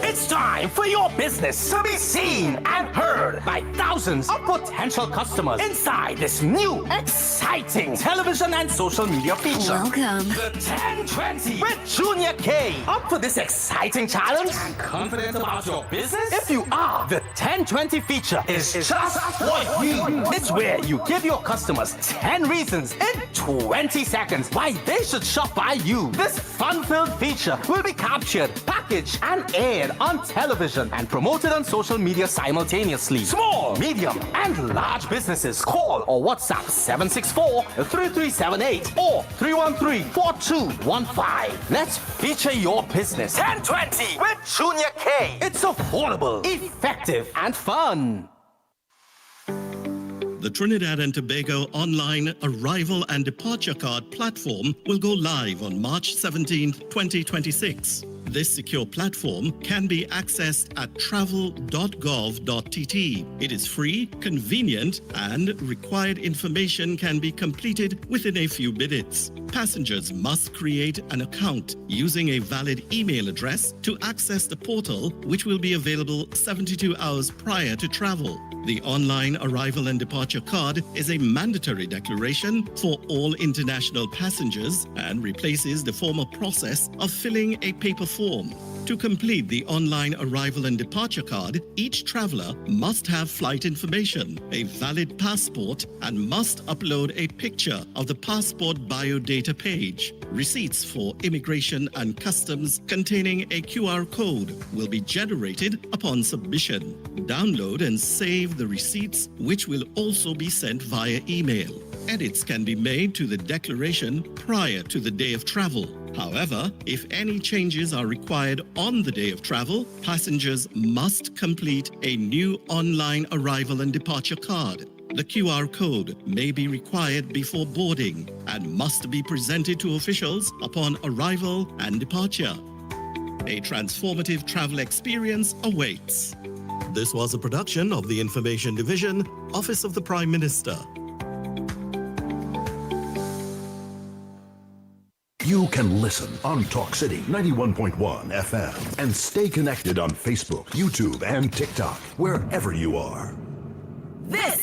It's time for your business to be seen and heard by thousands of potential customers inside this new, exciting television and social media feature.
Welcome.
The 1020 with Junior K. Up for this exciting challenge and confident about your business? If you are, the 1020 feature is just for you. It's where you give your customers 10 reasons in 20 seconds why they should shop by you. This fun-filled feature will be captured, packaged, and aired on television and promoted on social media simultaneously. Small, medium, and large businesses call or WhatsApp 764-3378 or 313-4215. Let's feature your business. 1020 with Junior K. It's affordable, effective, and fun.
The Trinidad and Tobago online arrival and departure card platform will go live on March 17, 2026. This secure platform can be accessed at travel.gov.tt. It is free, convenient, and required information can be completed within a few minutes. Passengers must create an account using a valid email address to access the portal, which will be available 72 hours prior to travel. The online arrival and departure card is a mandatory declaration for all international passengers and replaces the former process of filling a paper form. To complete the online arrival and departure card, each traveler must have flight information, a valid passport, and must upload a picture of the passport biodata page. Receipts for immigration and customs containing a QR code will be generated upon submission. Download and save the receipts, which will also be sent via email. Edits can be made to the declaration prior to the day of travel. However, if any changes are required on the day of travel, passengers must complete a new online arrival and departure card. The QR code may be required before boarding and must be presented to officials upon arrival and departure. A transformative travel experience awaits. This was a production of the Information Division, Office of the Prime Minister.
You can listen on Talk City 91.1 FM and stay connected on Facebook, YouTube, and TikTok, wherever you are.
This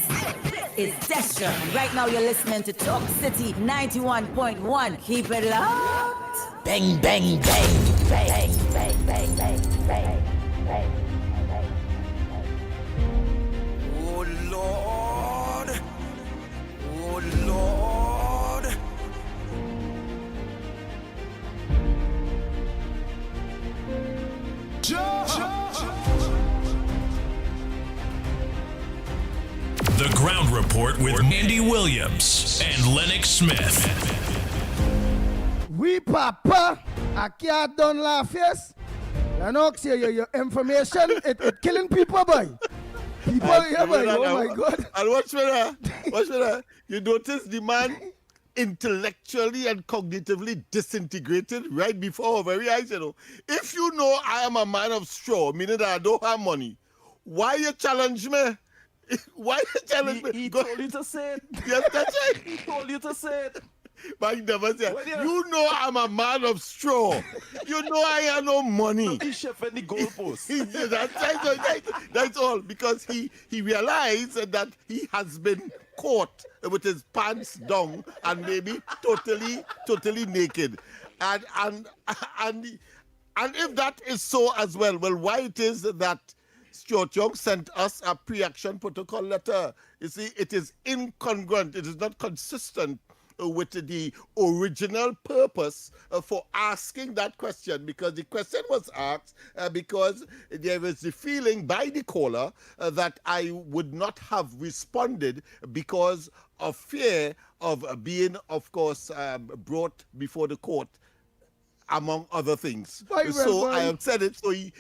is Desha. Right now you're listening to Talk City 91.1. Keep it locked. Bang, bang, bang, bang, bang, bang, bang, bang, bang.
Oh Lord. Oh Lord.
The Ground Report with Andy Williams and Lennox Smith.
We papa, I can't done laugh, yes? Lennox, your information, it killing people, boy. People here, boy, oh my God.
And watch for that. You notice the man intellectually and cognitively disintegrated right before our very eyes, you know. If you know I am a man of straw, meaning that I don't have money, why you challenge me? Why you challenge me?
He told you to say it.
Yes, that's right.
He told you to say it.
But he never said, you know I'm a man of straw. You know I have no money.
He's chefing the goalpost.
That's all. Because he realized that he has been caught with his pants down and maybe totally naked. And if that is so as well why it is that Stuart Young sent us a pre-action protocol letter? You see, it is incongruent. It is not consistent with the original purpose for asking that question, because the question was asked because there was the feeling by the caller that I would not have responded because of fear of being, of course, brought before the court, among other things. So I have said it. So he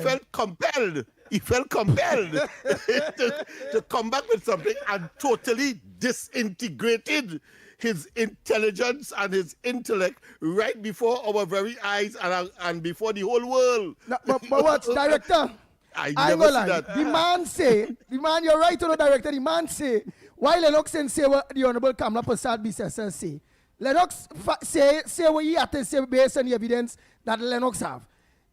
felt compelled. He felt compelled to come back with something and totally disintegrated his intelligence and his intellect right before our very eyes and before the whole world.
But what, director?
I
ain't
never
gonna
see
lie.
that.
The man, you're right on the director. The man say, while Lennox say what the Honorable Kamala Prasad BSSL say, Lennox say what he had to say based on the evidence that Lennox have.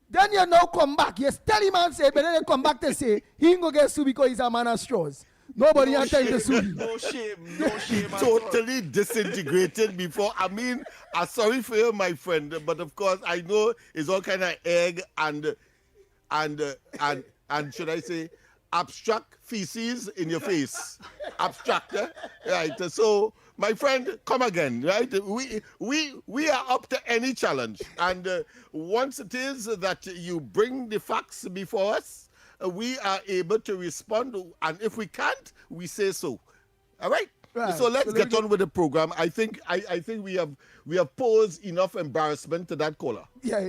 Then you now come back. Yes, tell him and say, but then you come back to say he ain't gonna get sued because he's a man of straws. Nobody has time to sue him.
No shame.
Totally disintegrated before. I mean, I'm sorry for you, my friend, but of course I know it's all kind of egg and should I say abstract feces in your face. Abstract, right? So, my friend, come again, right? We are up to any challenge, and once it is that you bring the facts before us, we are able to respond, and if we can't, we say so. All right? So let's get on with the program. I think we have posed enough embarrassment to that caller.
Yeah.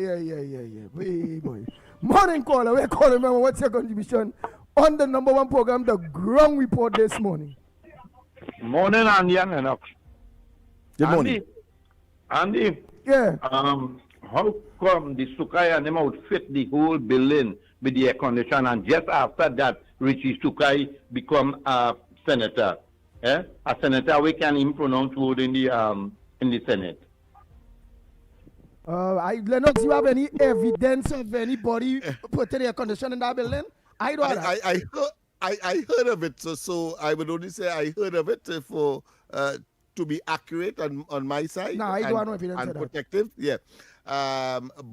Boy. Morning caller, we're calling. Remember, what's your contribution on the number one program, the Ground Report, this morning?
Morning, Andy and Lennox.
Good morning.
Andy.
Yeah.
How come the Sukai and them outfit the whole building with the air condition, and just after that, Richie Sukai become a senator? A senator we can even pronounce word in the Senate.
Lennox, you have any evidence of anybody putting air condition in that building? I don't have.
I heard of it, so I would only say I heard of it for to be accurate on my side.
No, I don't have no evidence
and
of that.
protective. Yeah.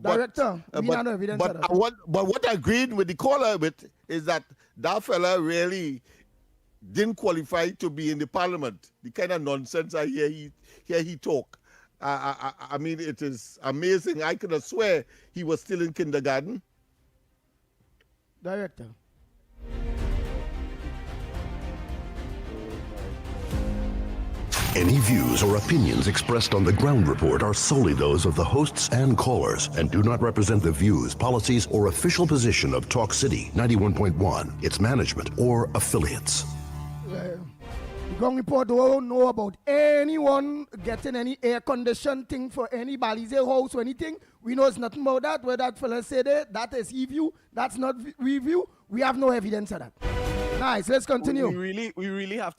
Director, we don't have no evidence of that.
But what I agreed with the caller with is that fella really didn't qualify to be in the parliament. The kind of nonsense I hear he talk. I mean, it is amazing. I could have swear he was still in kindergarten.
Director.
Any views or opinions expressed on the Ground Report are solely those of the hosts and callers and do not represent the views, policies, or official position of Talk City 91.1, its management, or affiliates.
The Ground Report don't know about anyone getting any air conditioned thing for anybody's house or anything. We know it's nothing about that. Where that fella said it, that is he view. That's not review. We have no evidence of that. Nice. Let's continue.
We really have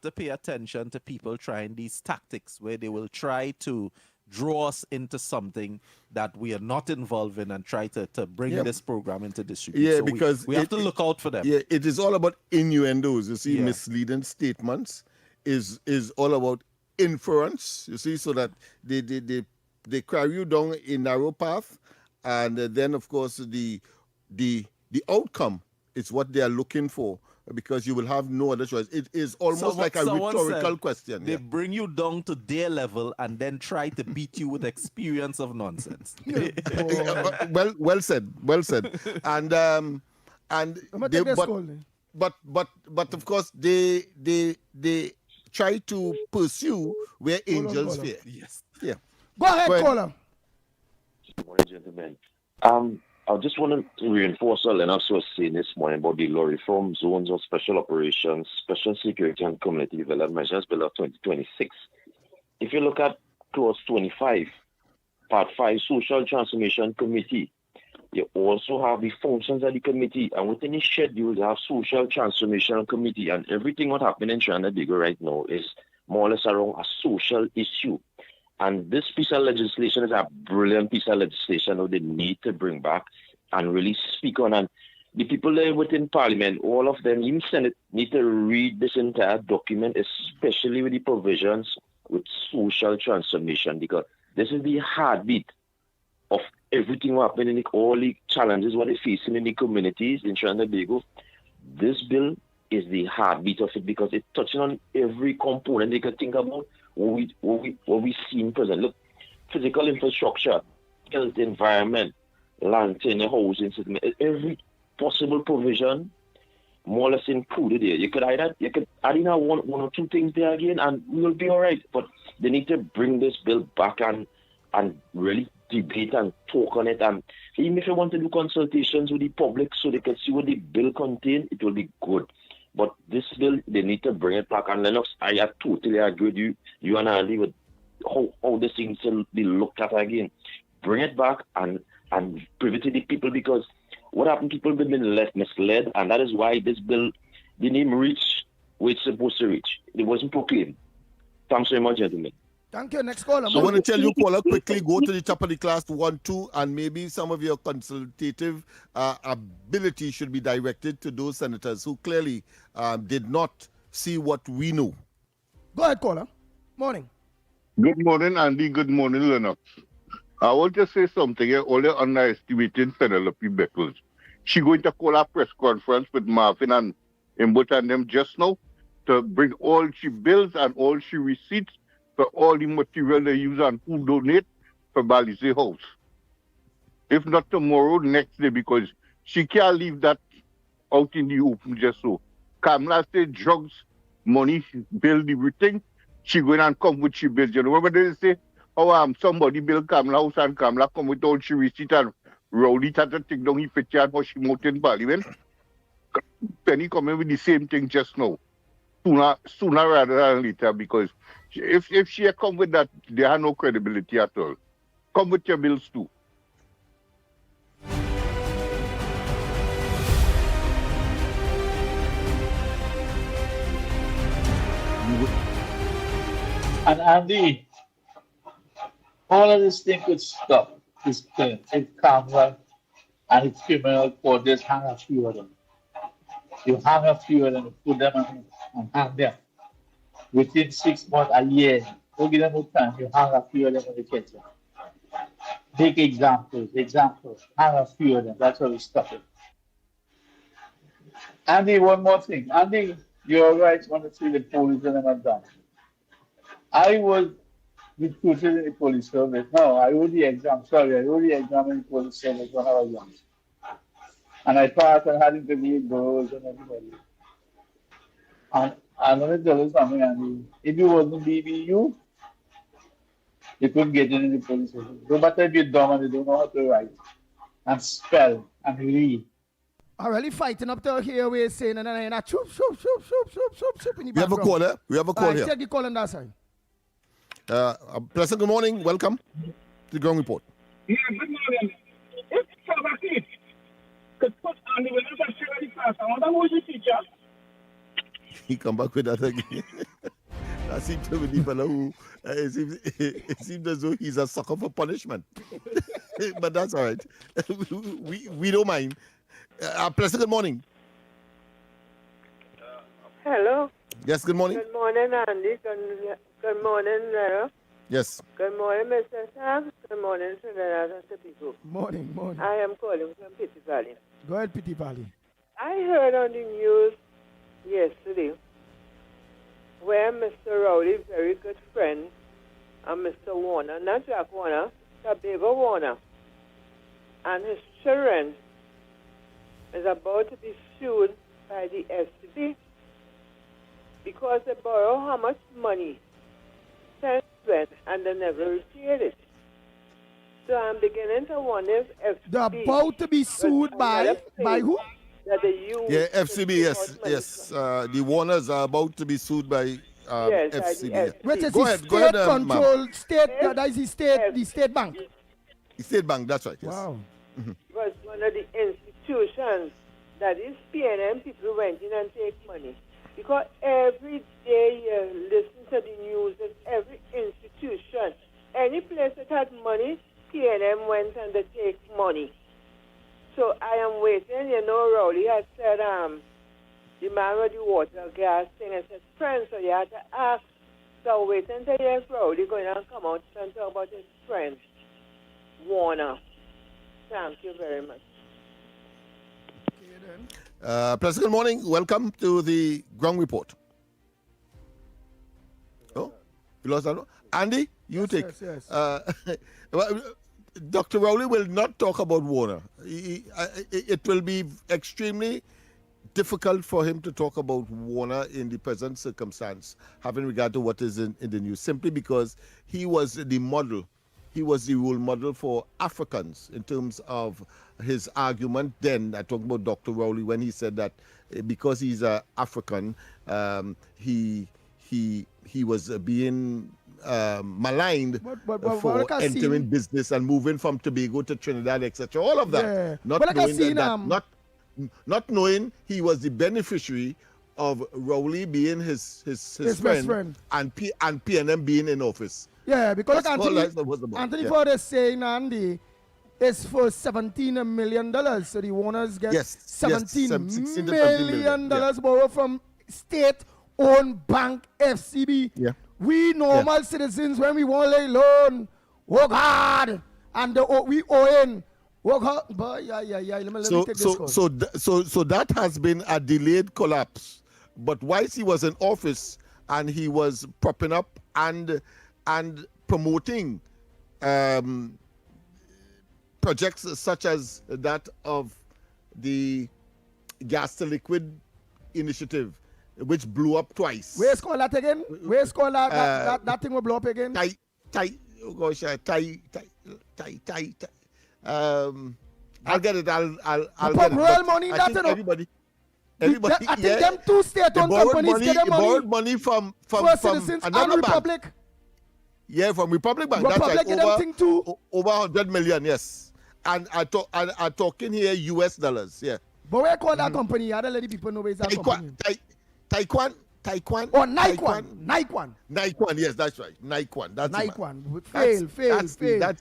to pay attention to people trying these tactics where they will try to draw us into something that we are not involved in and try to bring this program into disrepute.
Yeah,
so
because
we have to look out for them.
Yeah, it is all about innuendos. You see, misleading statements is all about inference. You see, so that they carry you down a narrow path, and then of course the outcome is what they are looking for, because you will have no other choice. It is almost like a rhetorical question.
They bring you down to their level and then try to beat you with experience of nonsense.
Well said. And but of course they try to pursue where angels fear.
Yes.
Yeah.
Go ahead, caller.
Good morning, gentlemen. I just want to reinforce what Lennox was saying this morning about the law reform zones of special operations, special security and community development measures bill of 2026. If you look at clause 25, part 5, social transformation committee, you also have the functions of the committee, and within the schedule you have social transformation committee, and everything what happening in Trinidad and Tobago right now is more or less around a social issue. And this piece of legislation is a brilliant piece of legislation that they need to bring back and really speak on. And the people there within Parliament, all of them, even Senate, need to read this entire document, especially with the provisions with social transformation, because this is the heartbeat of everything happening, all the challenges what they're facing in the communities in Trinidad and Tobago. This bill is the heartbeat of it, because it's touching on every component they can think about what we see in present. Look, physical infrastructure, health environment, land, tenure, housing system, every possible provision more or less included here. You could add in one or two things there again, and we will be all right. But they need to bring this bill back and really debate and talk on it. And even if you want to do consultations with the public so they can see what the bill contains, it will be good. But this bill, they need to bring it back. And Lennox, I totally agree with you and Andy with how this thing to be looked at again. Bring it back and give it to the people, because what happened, people have been misled, and that is why this bill didn't even reach where it's supposed to reach. It wasn't proclaimed. Thanks very much, gentlemen.
Thank you. Next caller.
I want to tell you, caller, quickly go to the top of the class 1, 2, and maybe some of your consultative ability should be directed to those senators who clearly did not see what we know.
Go ahead, caller. Morning.
Good morning, Andy. Good morning, Lennox. I want to say something here. Only underestimating Penelope Beckles. She going to call a press conference with Marvin and Imbut and them just now to bring all she bills and all she receipts for all the material they use and who donate for Balize House. If not tomorrow, next day, because she can't leave that out in the open just so. Kamala said drugs, money, build everything. She going and come with she bills. You know, remember they say, oh, somebody build Kamala house and Kamala come with all she receipt and roll it at the thing down he picture and she out in Parliament. Penny coming with the same thing just now. Sooner rather than later, because if she come with that, they have no credibility at all. Come with your bills too.
And Andy, all of this thing could stop. This thing, it's Kamala and it's criminal court, just hang a few of them. You hang a few of them, put them and hang them. Within 6 months, a year, don't give them no time, you hang a few of them in the kitchen. Take examples, hang a few of them, that's how we stop it. Andy, one more thing. Andy, you're right, want to see the police and them are done. I was recruited in the police service. No, I wrote the exam, in the police service when I was young. And I passed and had interviewed girls and everybody. And I'm going to tell you something, Andy. If you wasn't BBU, you couldn't get in the police service. No matter if you're dumb and you don't know how to write and spell and read.
I'm really fighting up to here, we're saying, and then I shoop in the background.
We have a caller. We have a call here.
Take the call on that side.
President, good morning. Welcome to the Ground Report.
Yeah, good morning. If Sabbath could put on the Williams and share the class, I wonder who is the teacher?
He come back with that again. That seems to be the fellow who it seems as though he's a sucker for punishment. But that's all right. We don't mind. President, good morning.
Hello.
Yes, good morning.
Good morning, Andy. Good morning, Lera.
Yes.
Good morning, Mr. Sam. Good morning, Trinidad and Tobago.
Morning.
I am calling from Pitty Valley.
Go ahead, Pitty Valley.
I heard on the news yesterday where Mr. Rowley's very good friend and Mr. Warner, not Jack Warner, Tobago Warner, and his children is about to be sued by the FCB because they borrow how much money and they never repaid it. So I'm beginning to wonder if
they're about to be sued by who?
That they use
FCB, yes. The Warners are about to be sued by FCB.
Which is
go
the
ahead,
state-controlled state, that is the state bank.
The state bank, that's right, yes.
Wow.
Was one of the institutions that is PNM people went in and take money. Because every day you listen to the news, that every institution, any place that had money, PNM went and they take money. So I am waiting, Rowley has said, the man with the water gas thing, I said, friend, so you have to ask. So wait until you Rowley going to come out and talk about his friend, Warner. Thank you very much.
President, good morning. Welcome to the Ground Report. Oh, lost. Andy, you take.
Yes.
Well, Dr. Rowley will not talk about Warner. It will be extremely difficult for him to talk about Warner in the present circumstance, having regard to what is in the news, simply because he was the model. He was the role model for Africans in terms of his argument then. I talked about Dr. Rowley when he said that because he's an African, he was being maligned for entering business and moving from Tobago to Trinidad, etc. All of that,
Yeah.
Not knowing he was the beneficiary of Rowley being his friend, and PNM being in office.
Yeah, because
Anthony
Ford is saying, Andy, it's for $17 million. So the Warners get $17 million borrowed from state-owned bank FCB.
Yeah.
We normal citizens, when we want a loan, work hard, and we owe in. Work hard. But let me take this call.
So that has been a delayed collapse. But whilst he was in office and he was propping up and promoting projects such as that of the gas to liquid initiative, which blew up twice.
Where's called that again? Where's called that thing will blow up again?
I'll get it. I'll
get
it.
Real money,
I think everybody.
I think them two state-owned companies get them money.
Borrowed money from
citizens
another
and
bank.
Republic.
Yeah, from Republic Bank.
Republic
That's
get
right.
them thing too.
Over 100 million, yes. And I talking here US dollars, yeah.
But where call that company? I don't let the people know where is that company.
Taekwon.
Oh, Naikwan.
Naikwan, yes, that's right. Naikwan. That's
Naikwan. Fail.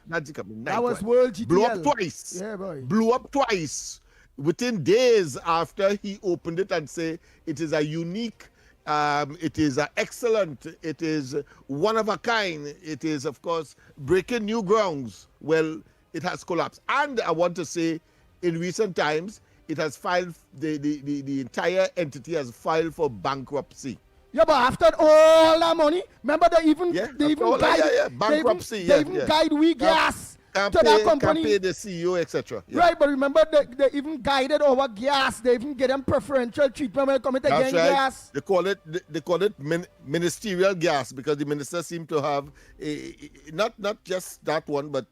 That's the company.
That was World GTL.
Blew up twice.
Yeah, boy.
Blew up twice. Within days after he opened it and say it is a unique, it is excellent, it is one of a kind, it is, of course, breaking new grounds. Well, it has collapsed. And I want to say, in recent times, it has filed, the entire entity has filed for bankruptcy.
Yeah, but after all that money, remember they even
bankruptcy.
They even guide we gas to that company.
Can't pay the CEO, etc. Yeah.
Right, but remember they even guided our gas. They even get them preferential treatment when it comes to getting gas.
They call it ministerial gas because the ministers seem to have not just that one, but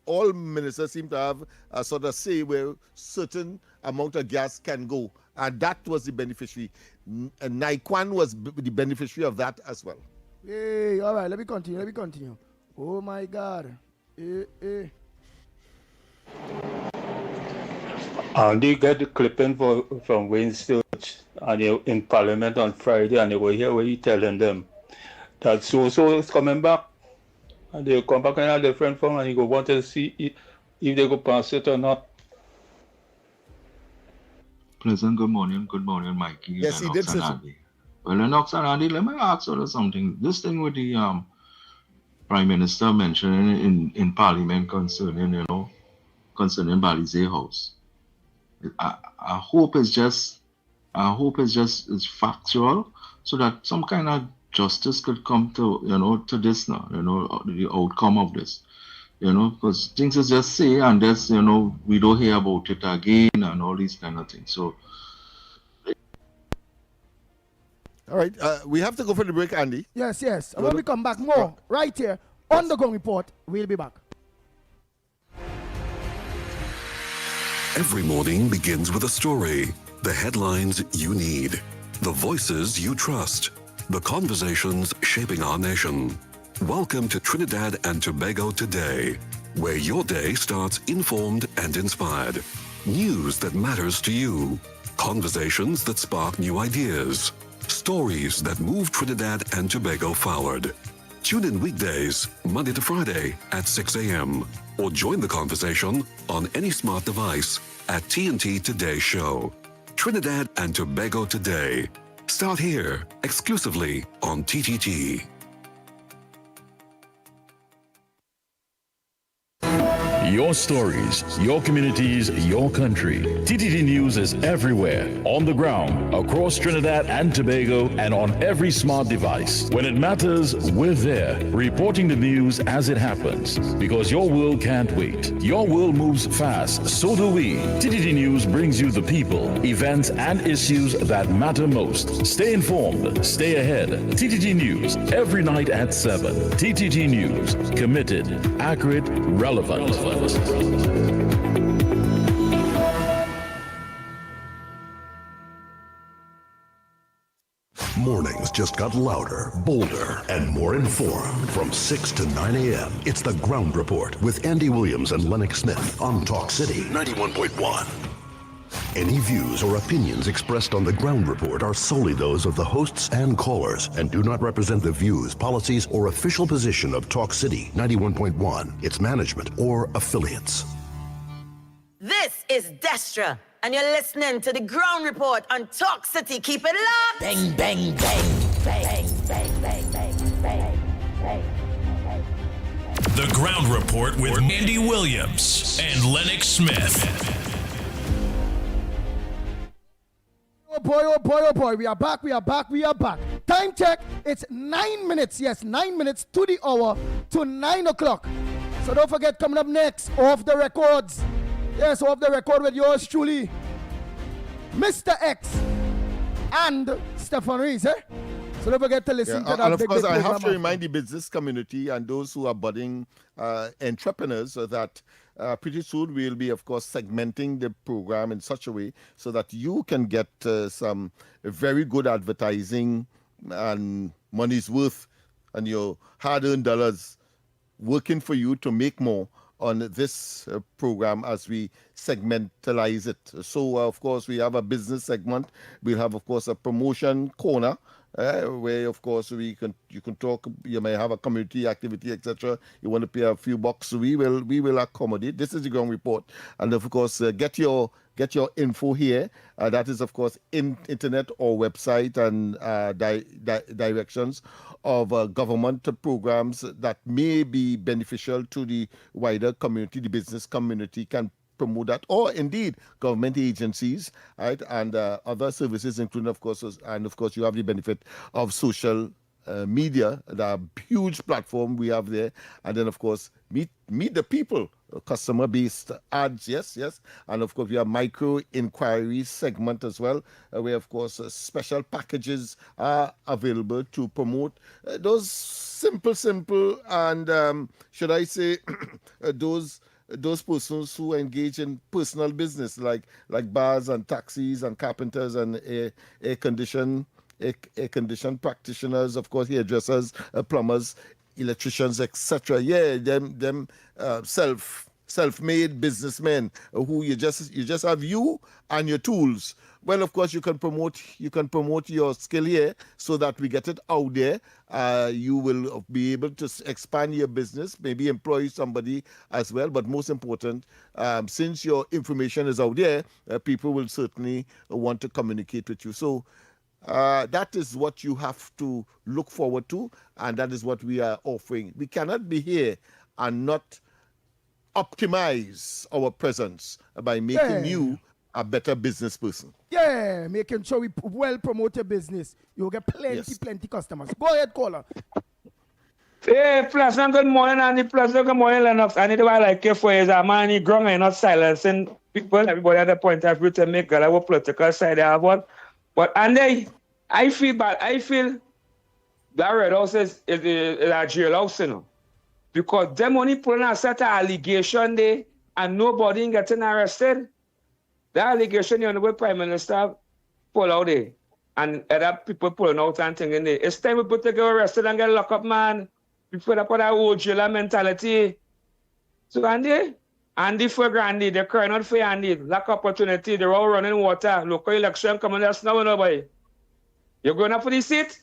all ministers seem to have a sort of say where certain amount of gas can go, and that was the beneficiary. And Naikwan was the beneficiary of that as well.
Hey, all right, let me continue. Oh my God.
Andy get the clipping from Wayne Sturge and in Parliament on Friday, and they were here where he telling them that so is coming back, and they come back in a different form, and he go want to see if they go pass it or not.
Pleasant good morning, Mikey.
Yes, he did say so.
Well, Lennox and Andy, let me ask you something. This thing with the Prime Minister mentioning in Parliament concerning Balize House. I hope it's just factual, so that some kind of justice could come to to this now, the outcome of this. Because things is just say and this, we don't hear about it again and all these kind of things. So
all right, we have to go for the break, Andy.
Yes. And when we come back, more right here on the Gong Report. We'll be back.
Every morning begins with a story, the headlines you need, the voices you trust, the conversations shaping our nation. Welcome to Trinidad and Tobago Today, where your day starts informed and inspired. News that matters to you, conversations that spark new ideas, stories that move Trinidad and Tobago forward. Tune in weekdays, Monday to Friday at 6 a.m. or join the conversation on any smart device at TNT Today Show. Trinidad and Tobago Today. Start here, exclusively on TTT.
your stories, your communities, your country. TTT News is everywhere, on the ground, across Trinidad and Tobago, and on every smart device. When it matters, we're there, reporting the news as it happens. Because your world can't wait. Your world moves fast, so do we. TTT News brings you the people, events, and issues that matter most. Stay informed, stay ahead. TTT News, every night at 7. TTT News, committed, accurate, relevant.
Mornings just got louder, bolder, and more informed. From 6 to 9 a.m., it's the Ground Report with Andy Williams and Lennox Smith on Talk City 91.1. Any views or opinions expressed on the Ground Report are solely those of the hosts and callers and do not represent the views, policies, or official position of Talk City 91.1, its management, or affiliates.
This is Destra, and you're listening to the Ground Report on Talk City. Keep it locked. Bang, bang, bang, bang, bang, bang, bang, bang, bang.
The Ground Report with Andy Williams and Lennox Smith.
Oh boy, oh boy, oh boy. We are back, we are back, we are back. Time check. It's 9 minutes. Yes, 9 minutes to the hour to 9 o'clock. So don't forget, coming up next, Off the Records. Yes, Off the Record with yours truly, Mr. X and Stefan Reese, eh? So don't forget to listen to that.
And of
big,
course,
big
I have to
program.
remind the business community and those who are budding entrepreneurs that pretty soon we'll be, of course, segmenting the program in such a way so that you can get some very good advertising and money's worth and your hard-earned dollars working for you to make more on this program as we segmentalize it. So, of course, we have a business segment. We'll have, of course, a promotion corner where, of course, you can talk. You may have a community activity, etc. You want to pay a few bucks. We will accommodate. This is the Ground Report, and of course, get your info here. That is, of course, internet or website and directions of government programs that may be beneficial to the wider community. The business community can promote that, or indeed government agencies, right, and other services, including, of course, and of course, you have the benefit of social media, the huge platform we have there, and then, of course, meet the people, customer-based ads, yes, and of course, we have micro inquiry segment as well, where, of course, special packages are available to promote those simple, and should I say, those persons who engage in personal business like bars and taxis and carpenters and air condition practitioners, of course, hairdressers, plumbers, electricians, etc. Yeah, them self-made businessmen who you just have you and your tools. Well, of course, you can promote your skill here so that we get it out there. You will be able to expand your business, maybe employ somebody as well. But most important, since your information is out there, people will certainly want to communicate with you. So that is what you have to look forward to, and that is what we are offering. We cannot be here and not optimize our presence by making you a better business person.
Yeah, making sure we well promote your business. You'll get plenty customers. Go ahead, caller.
Hey, Pleasant, good morning, Andy. Pleasant, good morning, Lennox. I need to like you for his man, growing and not silencing people. Everybody at the point of view to make our political side have one. But Andy, I feel bad. I feel that Red House is a jail house, you know. Because them only putting a set of allegation there and nobody getting arrested. The allegation the Honorable Prime Minister pull out there and other people pulling out and things in there. It's time we put to get arrested and get locked up, man. We put up that old jailer mentality. So Andy for Grandy, they're crying out for Andy. Lack opportunity, they're all running water. Local election coming, that's now nobody. You're going up for the seat?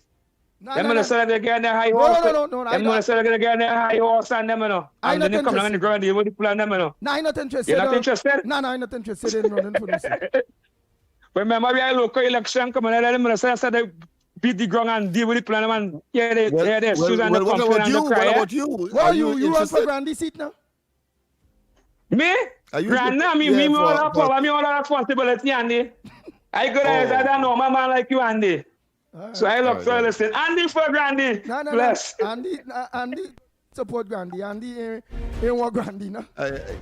Them gonna say they're getting their high horse. No. Them gonna say they're getting their high horse and them, you know. And then they come down on the ground, they will plan them, you know.
No, I'm not interested.
You're not interested?
No, I'm not interested in running for this.
Remember, we have local election coming, and them gonna say they beat the ground and deal with the plan, man. Yeah, they're Susan.
What about you? What about you?
Well, you run for Grandy seat now?
Me? Grandma, me all that power, me all that responsibility, Andy. I go there, I don't know, my man like you, Andy. So I look for listen. Andy for Grandy.
No.
Bless.
Andy support Grandy. Andy ain't want Grandy, no?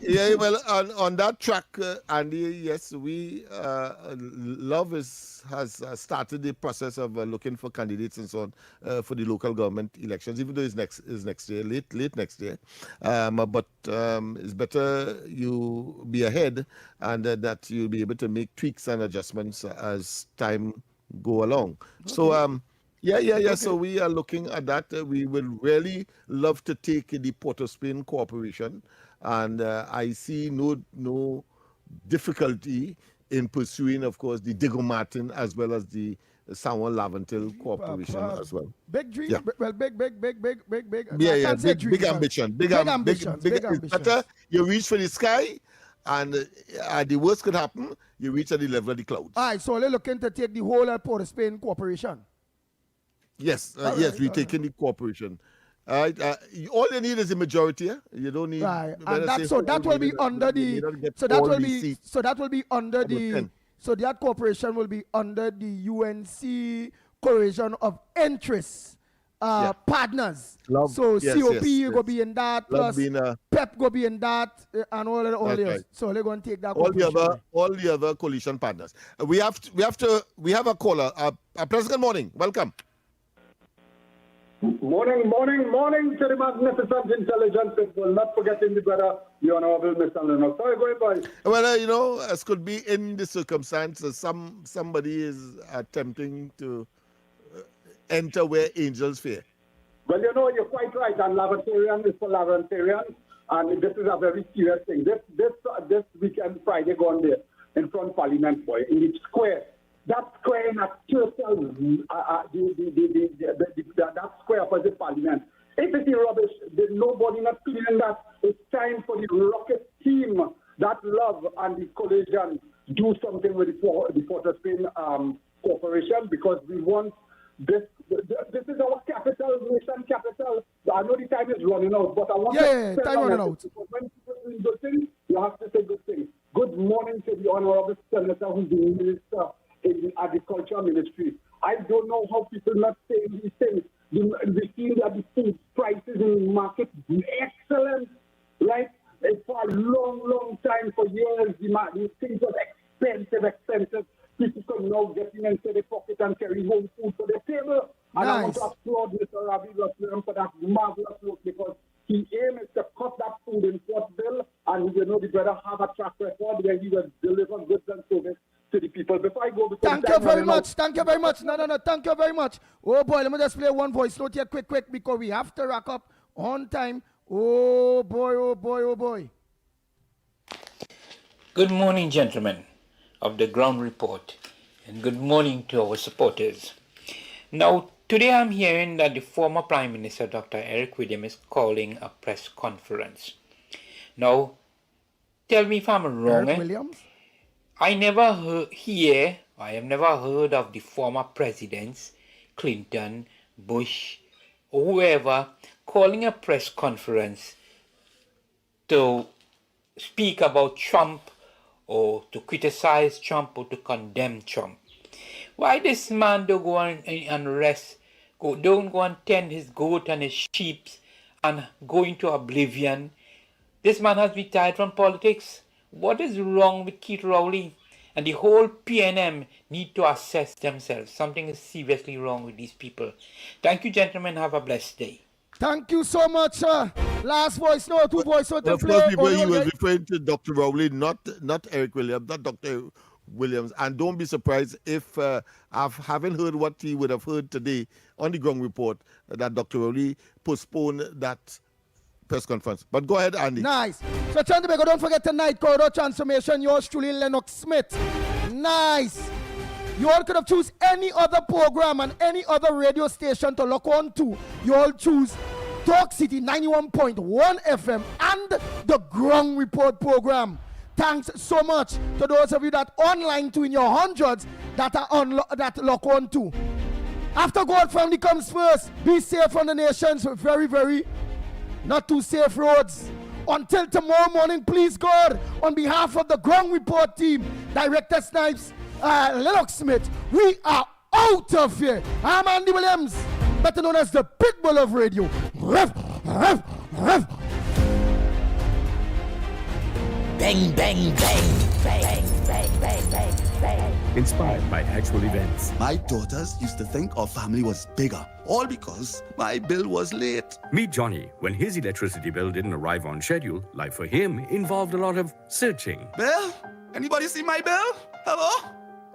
Yeah, well, on that track, Andy, yes, we, Love has started the process of looking for candidates and so on for the local government elections, even though it's next year, late next year. But it's better you be ahead and that you'll be able to make tweaks and adjustments as time go along. Okay. So, yeah. Okay. So we are looking at that. We would really love to take the Port of Spain Corporation, and I see no difficulty in pursuing, of course, the Diego Martin as well as the Samuel Laventil Corporation as well.
Big dream. Yeah. Well, big.
Yeah. Big ambition. Big ambition. It's better you reach for the sky. And the worst could happen, you reach at the level of the clouds.
All right, so they're looking to take the whole Port of Spain Corporation.
Yes, we're taking the corporation. All right, all you need is a majority. Yeah? You don't need.
Right, and that will be under the. So that will be under the. So that corporation will be under the UNC Coalition of Interests. Partners. So COP go be in that, plus PEP go be in that, and all the others. Right. So they're going to take that.
All the other coalition partners. We have a caller. President, morning. Welcome.
Morning to the magnificent, intelligent people. Not forgetting the brother, the Honorable Mr. Lennox. Sorry, go ahead, boys.
Well, as could be in the circumstances, somebody is attempting to enter where angels fear.
Well, you're quite right, and Laventerian is for Laventerian, and this is a very serious thing. This weekend, Friday, gone there in front of Parliament, boy, in the square. That square in a total, that square opposite Parliament. If it's rubbish, there's nobody not cleaning that. It's time for the rocket team that Love and the coalition do something with the Port of Spain Corporation, because we want this is our capital, nation capital. I know the time is running out, but I want to
time running out.
When people do good things, you have to say good things. Good morning to the Honorable Senator who's the Minister in the Agriculture Ministry. I don't know how people not saying these things. We see that the food prices in the market excellent, right? For a long time, for years, the things are expensive. People can now get into the pocket and carry home food for the table. And I want to applaud Mr. Ravi Roslam for that marvelous work, because his aim is to cut that food import bill, and the brother have a track record where he will deliver goods and service to the people. Before I go,
thank you very much. No, thank you very much. Oh boy, let me just play one voice note here quick, because we have to wrap up on time. Oh boy.
Good morning, gentlemen of the ground report, and good morning to our supporters. Now, today I'm hearing that the former Prime Minister, Dr. Eric Williams, is calling a press conference. Now, tell me if I'm wrong.
Eric Williams?
I have never heard of the former presidents, Clinton, Bush, or whoever, calling a press conference to speak about Trump, or to criticize Trump, or to condemn Trump. Why this man don't go and rest, don't go and tend his goat and his sheep and go into oblivion? This man has retired from politics. What is wrong with Keith Rowley? And the whole PNM need to assess themselves. Something is seriously wrong with these people. Thank you, gentlemen. Have a blessed day.
Thank you so much, sir. Last voice, no, two voice to play.
First, people, he was referring to Dr. Rowley, not Eric Williams, not Dr. Williams. And don't be surprised if I haven't heard what he would have heard today on the ground report, that Dr. Rowley postponed that press conference. But go ahead, Andy.
Nice. So, Chandabago, don't forget tonight, Corridor Transformation, yours truly, Lennox Smith. Nice. You all could have choose any other program and any other radio station to lock on to. You all choose Talk City 91.1 FM and the Ground Report program. Thanks so much to those of you that online too in your hundreds that are that lock on to. After God family comes first, be safe on the nation's very, very not too safe roads. Until tomorrow morning, please God, on behalf of the Ground Report team, Director Snipes, Lennox Smith, we are out of here. I'm Andy Williams, better known as the Pitbull of Radio. Ruff, ruff, ruff.
Bang, bang, bang, bang, bang, bang, bang, bang.
Inspired by actual events.
My daughters used to think our family was bigger, all because my bill was late.
Meet Johnny. When his electricity bill didn't arrive on schedule, life for him involved a lot of searching.
Bill? Anybody see my bill? Hello?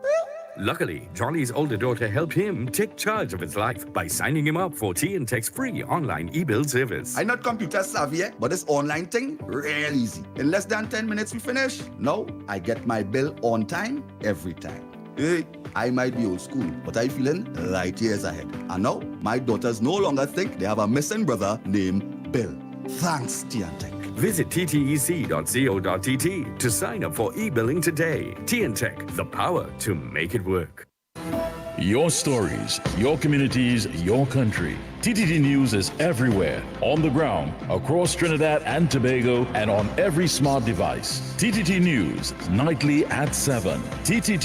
Bill?
Luckily, Johnny's older daughter helped him take charge of his life by signing him up for TNTech's free online e-bill service.
I'm not computer savvy, but this online thing, real easy. In less than 10 minutes, we finish. Now, I get my bill on time, every time. Hey, I might be old school, but I'm feeling light years ahead. And now, my daughters no longer think they have a missing brother named Bill. Thanks, TNTech.
Visit ttec.co.tt to sign up for e-billing today. TNTech, the power to make it work.
Your stories, your communities, your country. TTT News is everywhere, on the ground, across Trinidad and Tobago, and on every smart device. TTT News, nightly at 7. TTT